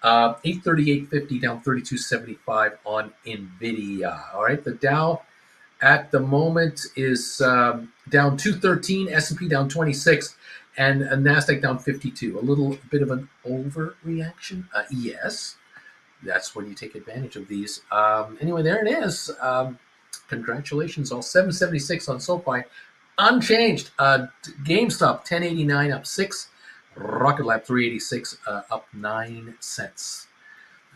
838.50 down 32.75 on Nvidia. All right. The Dow at the moment is down 213, S&P down 26, and NASDAQ down 52. A little bit of an overreaction. Yes, that's when you take advantage of these. Anyway, there it is. Congratulations, all 776 on SoFi. Unchanged. GameStop 1089 up 6. Rocket Lab 386 up 9 cents.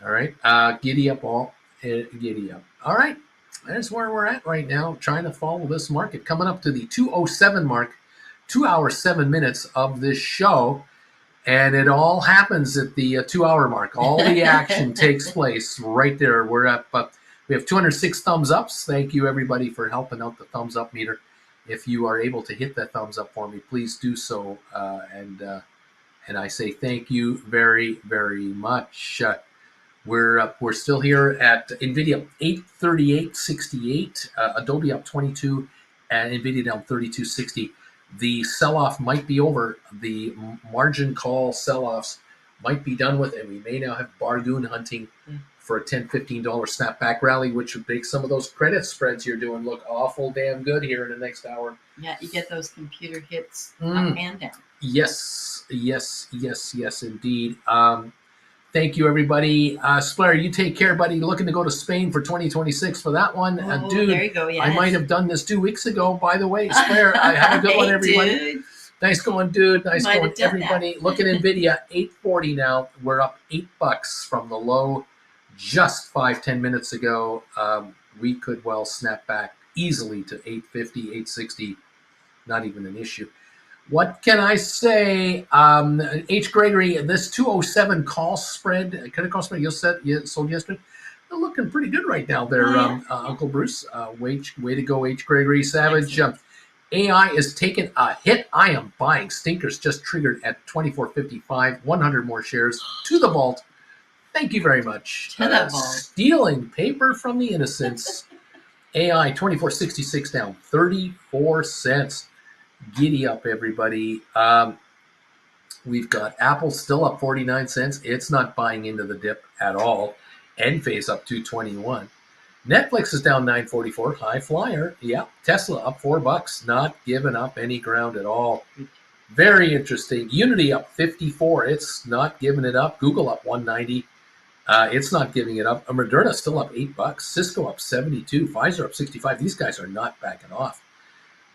All right. Giddy up all. Giddy up. All right. That's where we're at right now, trying to follow this market. Coming up to the 2:07 mark, 2 hours, 7 minutes of this show. And it all happens at the 2 hour mark. All the action takes place right there. We're up. We have 206 thumbs ups. Thank you, everybody, for helping out the thumbs up meter. If you are able to hit that thumbs up for me, please do so. And I say thank you very, very much. We're still here at Nvidia 838.68, Adobe up 22, and Nvidia down 32.60. The sell-off might be over. The margin call sell-offs might be done with, and we may now have bargain hunting for a $10, $15 snapback rally, which would make some of those credit spreads you're doing look awful damn good here in the next hour. Yeah, you get those computer hits up and down. Yes, indeed. Thank you, everybody. Splair, you take care, buddy. Looking to go to Spain for 2026 for that one. Dude, there you go, yes. I might have done this 2 weeks ago, by the way. Splair, have a good one, everybody. Dude. Nice going, dude. Nice Might going, everybody. Look at Nvidia, 840 now. We're up $8 from the low just 5-10 minutes ago. We could well snap back easily to 850, 860. Not even an issue. What can I say? H. Gregory, this 207 call spread, credit call spread you sold yesterday, they're looking pretty good right now there, Uncle Bruce. Way to go, H. Gregory. Savage. AI is taking a hit. I am buying. Stinkers just triggered at 24.55. 100 more shares to the vault. Thank you very much. To the vault. Stealing paper from the innocents. AI 24.66 down 34 cents. Giddy up, everybody. We've got Apple still up 49 cents. It's not buying into the dip at all. Enphase up 221. Netflix is down 9.44. High flyer. Yeah. Tesla up $4. Not giving up any ground at all. Very interesting. Unity up 54. It's not giving it up. Google up 190. It's not giving it up. Moderna still up $8. Cisco up 72. Pfizer up 65. These guys are not backing off.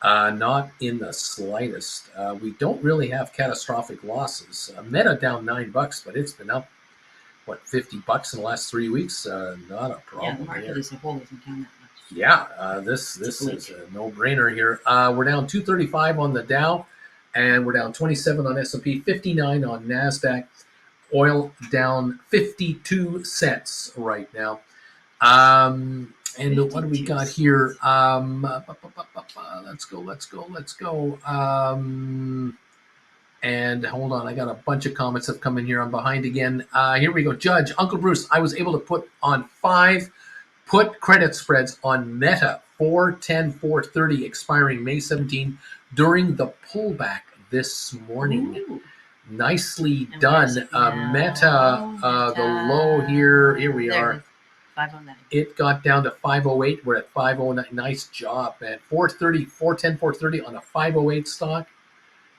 Not in the slightest. We don't really have catastrophic losses. Meta down $9, but it's been up, what, $50 in the last 3 weeks? Not a problem. Yeah, the market here. as a whole isn't down that much. Yeah, this is a no-brainer here. We're down 235 on the Dow, and we're down 27 on S&P, 59 on NASDAQ. Oil down 52 cents right now. And what do we got here? Let's go. And hold on, I got a bunch of comments have come in here. I'm behind again. Here we go. Judge, Uncle Bruce, I was able to put on 5 put credit spreads on Meta 410, 430 expiring May 17 during the pullback this morning. Ooh. Nicely done. Meta, the low here we are. 509. It got down to 508. We're at 509. Nice job, man. 430, 410, 430 on a 508 stock.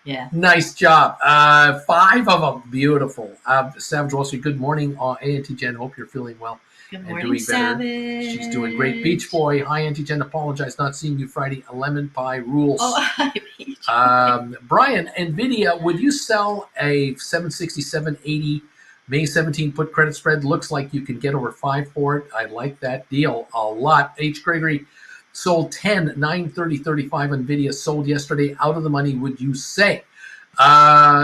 Yeah. Nice job. 5 of them. Beautiful. Savage Wall Street, good morning. Auntie Jen, hope you're feeling well. Good and morning, doing better. Savage. She's doing great. Beach Boy, hi Auntie Jen, apologize not seeing you Friday. A lemon pie rules. Oh, hi, Beach Boy. Brian, NVIDIA, would you sell a 767.80 May 17 put credit spread? Looks like you can get over 5 for it. I like that deal a lot. H. Gregory sold 10, 930.35 NVIDIA sold yesterday. Out of the money, would you say?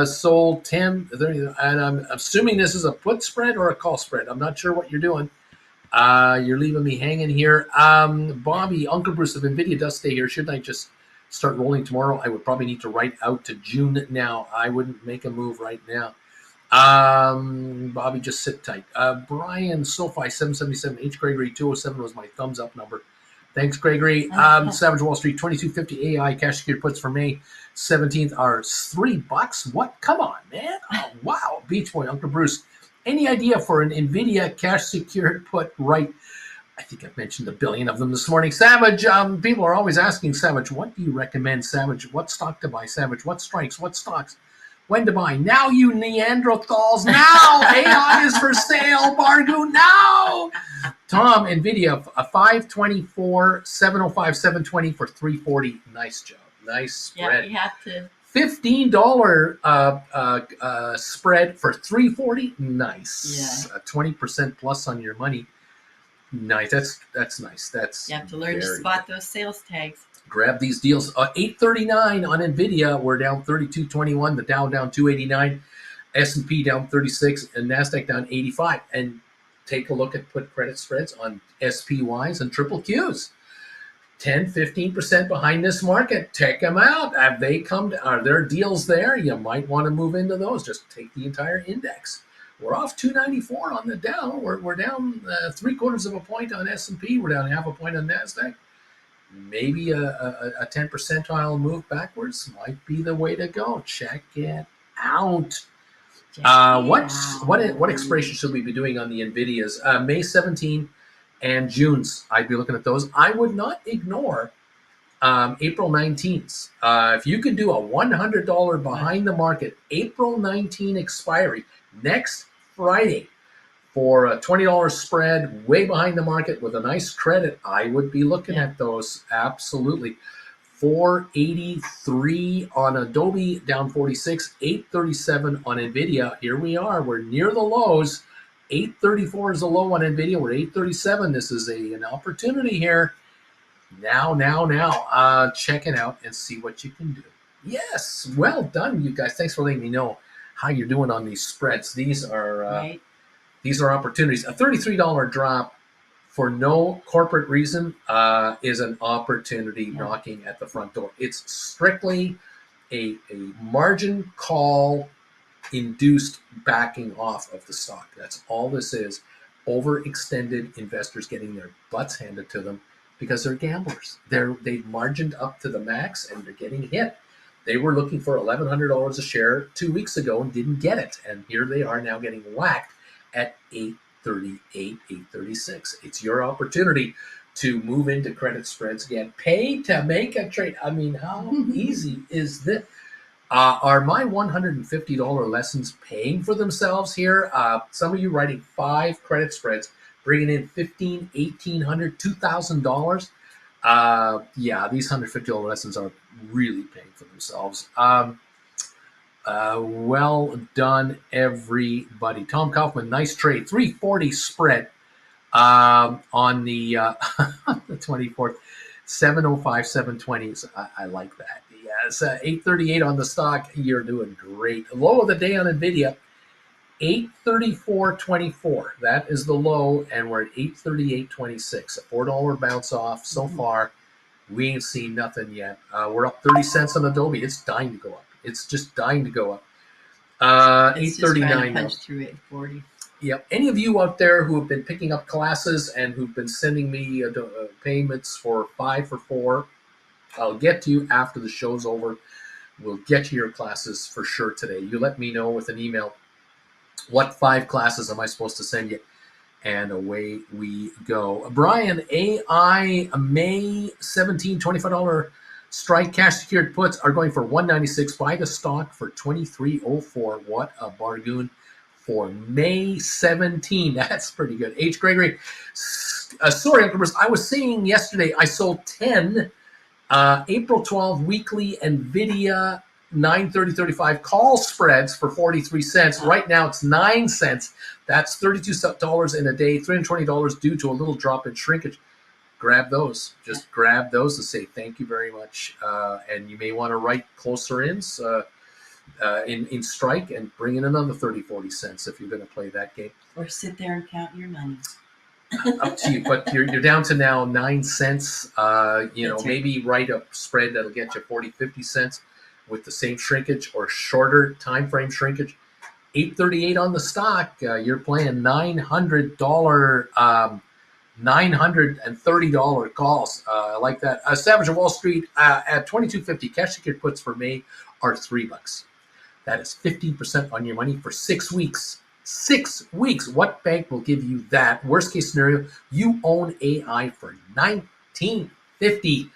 Sold 10, 30, and I'm assuming this is a put spread or a call spread. I'm not sure what you're doing. You're leaving me hanging here. Bobby, Uncle Bruce, if NVIDIA does stay here, shouldn't I just start rolling tomorrow? I would probably need to write out to June now. I wouldn't make a move right now. Bobby, just sit tight. Brian, SoFi 777, H. Gregory 207 was my thumbs up number. Thanks, Gregory. Savage Wall Street 2250 AI cash secured puts for May 17th are $3. What? Come on, man. Oh, wow. Beach Boy, Uncle Bruce. Any idea for an NVIDIA cash secured put right? I think I've mentioned a billion of them this morning. Savage, people are always asking Savage, what do you recommend, Savage? What stock to buy, Savage? What strikes? What stocks? When to buy? Now, you Neanderthals. Now. AI is for sale. Bargu. Now. Tom, NVIDIA, a 524, 705, 720 for 340. Nice job. Nice spread. Yeah, you have to. $15 spread for 340. Nice. Yeah. 20% plus on your money. Nice. That's nice. That's you have to learn to spot those sales tags. Grab these deals. 839 on NVIDIA. We're down 32.21. The Dow down 289. S&P down 36 and NASDAQ down 85. And take a look at put credit spreads on SPYs and triple Qs. 10, 15% behind this market. Check them out. Have they come? Are there deals there? You might want to move into those. Just take the entire index. We're off 294 on the Dow. We're down 3/4 of a point on S&P. We're down 0.5 point on NASDAQ. Maybe a 10 percentile move backwards might be the way to go. Check it out. What expiration should we be doing on the NVIDIAs? May 17 and June's. I'd be looking at those. I would not ignore April 19th. If you could do a $100 behind the market April 19 expiry next Friday for a $20 spread way behind the market with a nice credit, I would be looking at those. Absolutely. 483 on Adobe, down 46, 837 on NVIDIA. Here we are. We're near the lows. 834 is the low on NVIDIA. We're 837. This is an opportunity here. Now. Check it out and see what you can do. Yes, well done, you guys. Thanks for letting me know how you're doing on these spreads. These are these are opportunities. A $33 drop for no corporate reason is an opportunity knocking at the front door. It's strictly a margin call induced backing off of the stock. That's all this is. Overextended investors getting their butts handed to them because they're gamblers. They've margined up to the max and they're getting hit. They were looking for $1,100 a share 2 weeks ago and didn't get it. And here they are now getting whacked at 838, 836. It's your opportunity to move into credit spreads, get paid to make a trade. I mean, how easy is this? Are my $150 lessons paying for themselves here? Some of you writing 5 credit spreads, bringing in $1,500, $1,800, $2,000. Yeah, these $150 lessons are really paying for themselves. Well done, everybody. Tom Kaufman, nice trade. 340 spread on the the 24th. 705, 720s. I like that. Yes, 838 on the stock. You're doing great. Low of the day on NVIDIA, 834.24. That is the low, and we're at 838.26. A $4 bounce off so far. We ain't seen nothing yet. We're up 30 cents on Adobe. It's dying to go up. It's just dying to go up. 839 now. Punch through 840. Yep. Any of you out there who have been picking up classes and who've been sending me payments for 5 for 4, I'll get to you after the show's over. We'll get you your classes for sure today. You let me know with an email what 5 classes am I supposed to send you, and away we go. Brian, AI May 17, $25 strike cash secured puts are going for $196. Buy the stock for $23.04. What a bargain for May 17. That's pretty good. H. Gregory, sorry, Uncle Bruce. I was saying yesterday I sold 10 April 12 weekly NVIDIA 930.35 call spreads for 43 cents. Right now it's 9 cents. That's $32 in a day, $320 due to a little drop in shrinkage. Grab those. Just grab those and say thank you very much. And you may want to write closer ins in strike and bring in another 30-40 cents if you're going to play that game. Or sit there and count your money. Up to you, but you're down to now 9 cents. Right. Maybe write a spread that'll get you 40-50 cents with the same shrinkage or shorter time frame shrinkage. 838 on the stock. You're playing $930 calls. I like that. Savage of Wall Street at 22.50. Cash secured puts for May are $3. That is 15% on your money for 6 weeks. 6 weeks. What bank will give you that? Worst case scenario, you own AI for $19.50.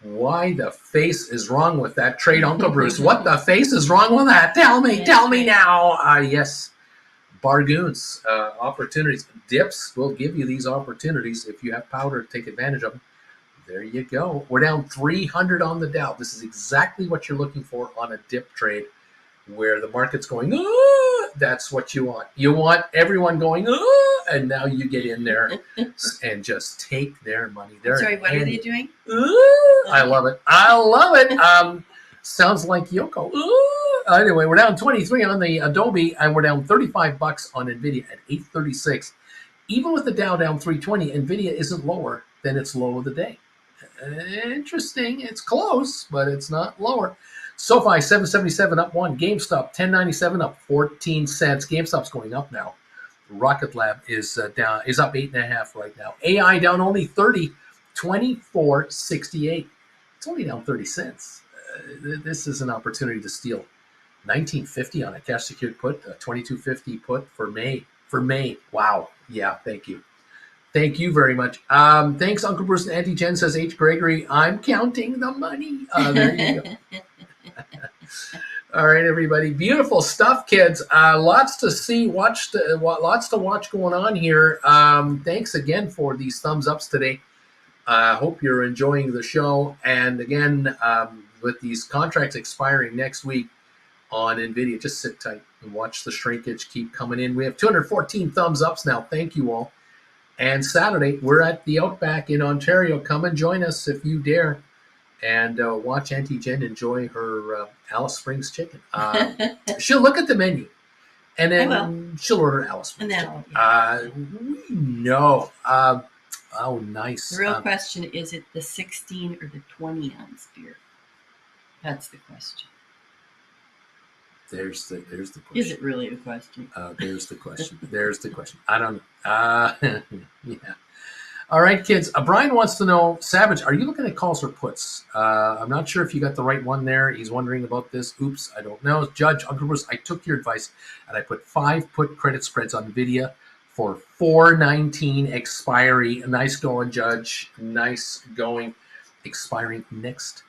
Why the face is wrong with that trade, Uncle Bruce? What the face is wrong with that? Tell me now. Yes, bargains, opportunities. Dips will give you these opportunities if you have powder to take advantage of them. There you go. We're down 300 on the Dow. This is exactly what you're looking for on a dip trade, where the market's going, that's what you want. You want everyone going, and now you get in there and just take their money. Sorry, what are they doing? I love it. I love it. Sounds like Yoko. Anyway, we're down 23 on the Adobe, and we're down $35 on NVIDIA at 836. Even with the Dow down 320, NVIDIA isn't lower than its low of the day. Interesting. It's close, but it's not lower. SoFi 777 up 1. GameStop 1097 up 14 cents. GameStop's going up now. Rocket Lab is up 8.5 right now. AI down only 30, 24.68. It's only down 30 cents. This is an opportunity to steal. 19.50 on a cash secured put, a 22.50 put for May. Wow. Yeah. Thank you. Thank you very much. Thanks, Uncle Bruce and Auntie Jen, says H. Gregory. I'm counting the money. There you go. All right, everybody. Beautiful stuff, kids. Lots to see, lots to watch going on here. Thanks again for these thumbs ups today. Hope you're enjoying the show. And again, with these contracts expiring next week on NVIDIA, just sit tight and watch the shrinkage keep coming in. We have 214 thumbs ups now. Thank you all. And Saturday, we're at the Outback in Ontario. Come and join us if you dare. And watch Auntie Jen enjoy her Alice Springs chicken. She'll look at the menu, and then she'll order Alice Springs chicken. We know. Oh, nice. The real question, is it the 16 or the 20-ounce beer? That's the question. There's the question. Is it really a question? There's the question. I don't know. Yeah. All right, kids. Brian wants to know, Savage, are you looking at calls or puts? I'm not sure if you got the right one there. He's wondering about this. Oops, I don't know. Judge, Uncle Bruce, I took your advice, and I put 5 put credit spreads on NVIDIA for 4/19 expiry. Nice going, Judge. Nice going. Expiring next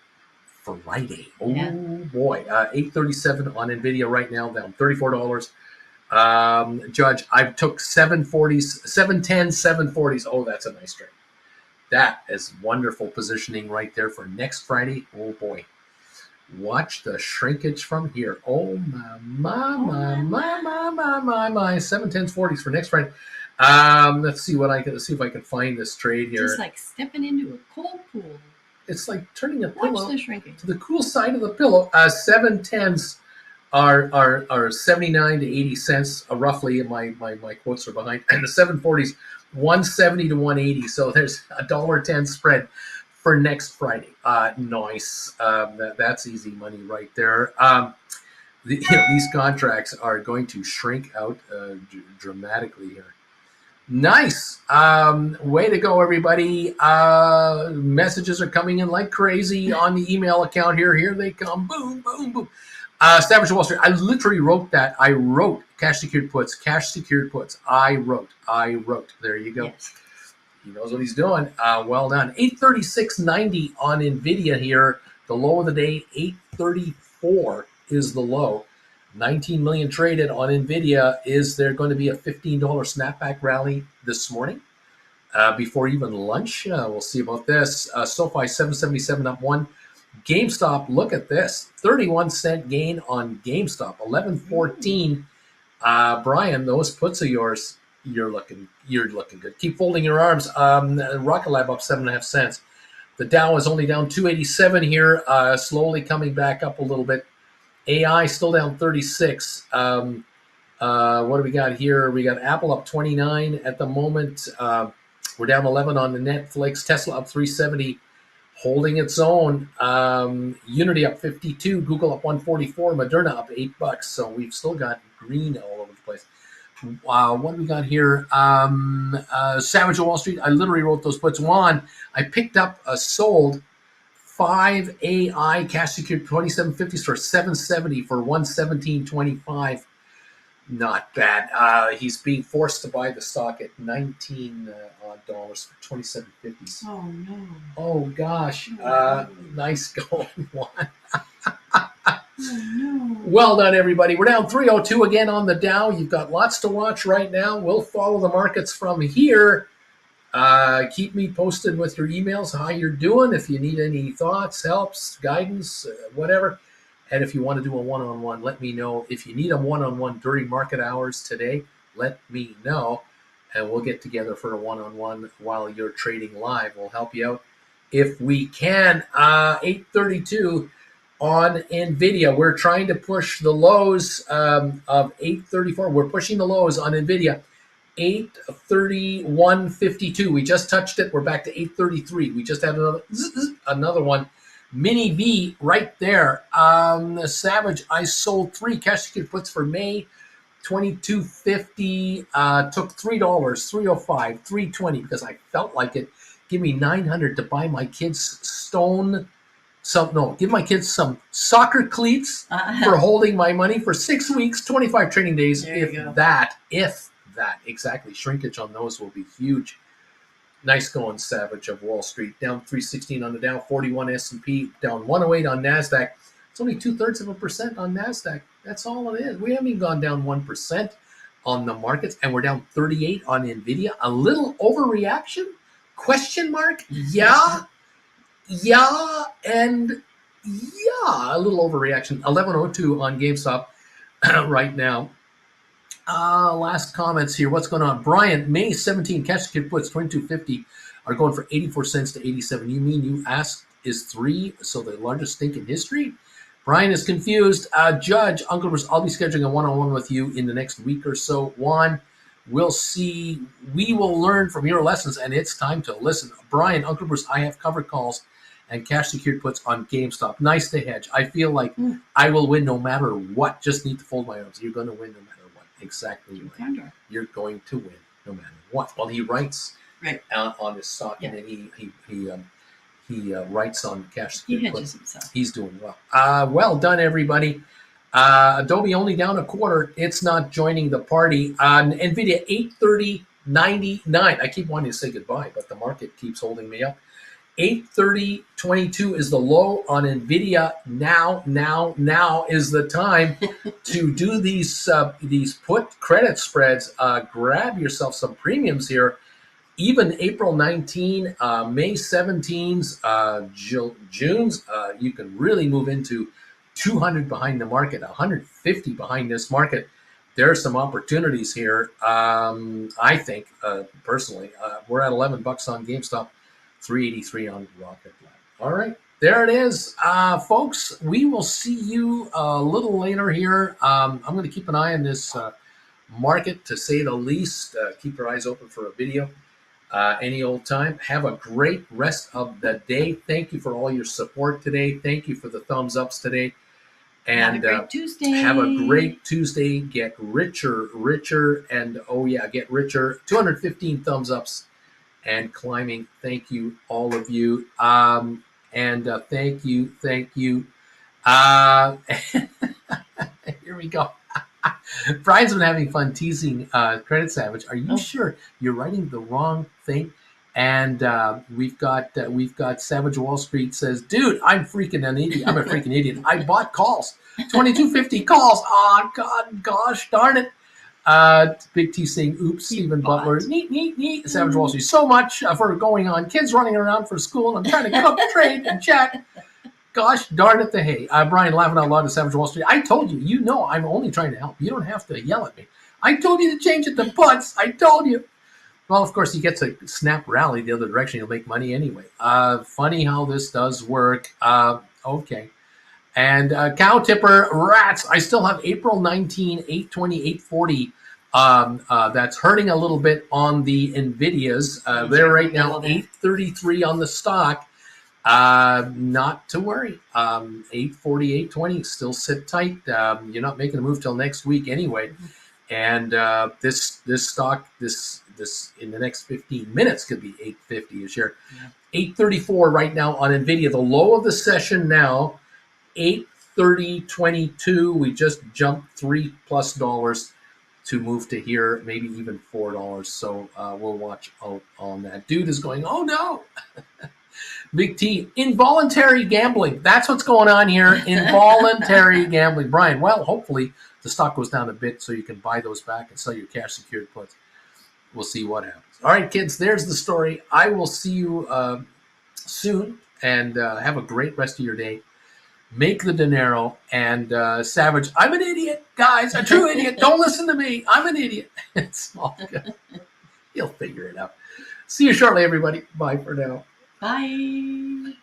Friday. Oh Yeah. boy, 837 on Nvidia right now, down $34. Judge, I took 740s, 710s, 740s. Oh, that's a nice trade. That is wonderful positioning right there for next Friday. Oh boy. Watch the shrinkage from here. Oh my. 710s, 40s for next Friday. Let's see if I can find this trade here. Just like stepping into a cold pool. It's like turning a Watch pillow the shrinking. to the cool side of the pillow. 710s are 79 to 80 cents roughly. My quotes are behind, and the 740s 170 to 180. So there's a $1.10 spread for next Friday. Nice. That's easy money right there. These contracts are going to shrink out dramatically here. Nice. Way to go, everybody. Messages are coming in like crazy on the email account here. Here they come. Boom, boom, boom. Savage Wall Street. I literally wrote that. I wrote cash secured puts. I wrote. There you go. Yes. He knows what he's doing. Well done. 836.90 on Nvidia here. The low of the day, 834 is the low. 19 million traded on Nvidia. Is there going to be a $15 snapback rally this morning before even lunch? We'll see about this. SoFi 777 up 1. GameStop, look at this, 31-cent gain on GameStop, 11.14. Brian, those puts of yours, you're looking good. Keep folding your arms. Rocket Lab up 7.5 cents. The Dow is only down 287 here, slowly coming back up a little bit. AI still down 36. What do we got here? We got Apple up 29 at the moment. We're down 11 on the Netflix. Tesla up 370. Holding its own. Unity up 52, Google up 144, Moderna up $8. So we've still got green all over the place. What do we got here? Savage Wall Street. I literally wrote those puts. Juan, I picked up sold 5 AI cash secured 2750s for 770 for 117.25. Not bad. He's being forced to buy the stock at $19 for 27.50s. Oh no! Oh gosh! Nice going, Juan. Oh no! Well done, everybody. We're down 302 again on the Dow. You've got lots to watch right now. We'll follow the markets from here. Keep me posted with your emails, how you're doing. If you need any thoughts, helps, guidance, whatever. And if you want to do a one-on-one, let me know. If you need a one-on-one during market hours today, let me know. And we'll get together for a one-on-one while you're trading live. We'll help you out if we can. 832 on Nvidia. We're trying to push the lows of 834. We're pushing the lows on Nvidia. 831.52. We just touched it. We're back to 833. We just had another one. Mini V right there. Savage, I sold 3 cash secured puts for May, $22.50. Took $3, $3.05, $3.20 because I felt like it. Give me $900 to buy my kids give my kids some soccer cleats for holding my money for 6 weeks, 25 trading days. If that, exactly. Shrinkage on those will be huge. Nice going, Savage of Wall Street. Down 316 on the Dow, 41 S&P, down 108 on NASDAQ. It's only 2/3% on NASDAQ. That's all it is. We haven't even gone down 1% on the markets, and we're down 38 on Nvidia. A little overreaction? Question mark? Yeah, and yeah, a little overreaction. 1102 on GameStop right now. Last comments here. What's going on? Brian, May 17, cash secured puts 22.50 are going for 84 cents to 87. You mean you asked is 3 so the largest stink in history? Brian is confused. Judge, Uncle Bruce, I'll be scheduling a one-on-one with you in the next week or so. Juan, we'll see. We will learn from your lessons, and it's time to listen. Brian, Uncle Bruce, I have covered calls and cash secured puts on GameStop. Nice to hedge. I feel like I will win no matter what. Just need to fold my arms. You're going to win no matter what. Exactly right. You're going to win no matter what. Well, he writes on his stock, and then he writes on cash secured puts. He hedges himself. He's doing well. Well done, everybody. Adobe only down a quarter. It's not joining the party. Nvidia 830.99. I keep wanting to say goodbye, but the market keeps holding me up. 830.22 is the low on NVIDIA. Now is the time to do these put credit spreads. Grab yourself some premiums here. Even April 19, May 17s, June's, you can really move into 200 behind the market, 150 behind this market. There are some opportunities here. I think, personally, we're at $11 on GameStop, 383 on Rocket Lab. All right, there it is, folks. We will see you a little later here. I'm going to keep an eye on this market, to say the least. Keep your eyes open for a video. Any old time. Have a great rest of the day. Thank you for all your support today. Thank you for the thumbs ups today. And have a great Tuesday. Have a great Tuesday. Get richer, and get richer. 215 thumbs ups and climbing. Thank you, all of you. Thank you. Here we go. Brian's been having fun teasing Credit Savage. Are you sure you're writing the wrong thing? And we've got Savage Wall Street says, dude, I'm freaking an idiot. I'm a freaking idiot. I bought calls, 2250 calls. Oh, gosh darn it. Big T saying, oops, Stephen Butler. Neat. Savage Wall Street. So much for going on. Kids running around for school. I'm trying to cook, trade, and chat. Gosh darn it, the hay. Brian laughing out loud at Savage Wall Street. I told you, I'm only trying to help. You don't have to yell at me. I told you to change it to puts. I told you. Well, of course, he gets a snap rally the other direction. He'll make money anyway. Funny how this does work. Okay. And Cow Tipper, rats. I still have April 19, 820, 840. That's hurting a little bit on the NVIDIAs. They're right now 833 on the stock. Not to worry. 840, 820, still sit tight. You're not making a move till next week anyway. And this stock, this in the next 15 minutes could be 850 a share. Yeah. 834 right now on NVIDIA. The low of the session now, 830.22. We just jumped $3+ to move to here, maybe even $4. So we'll watch out on that. Dude is going, oh no. Big T, involuntary gambling. That's what's going on here. Involuntary gambling. Brian, well, hopefully the stock goes down a bit so you can buy those back and sell your cash secured puts. We'll see what happens. All right, kids, there's the story. I will see you soon, and have a great rest of your day. Make the dinero. And Savage, I'm an idiot, guys. A true idiot. Don't listen to me. I'm an idiot. It's all good. You'll figure it out. See you shortly, everybody. Bye for now. Bye.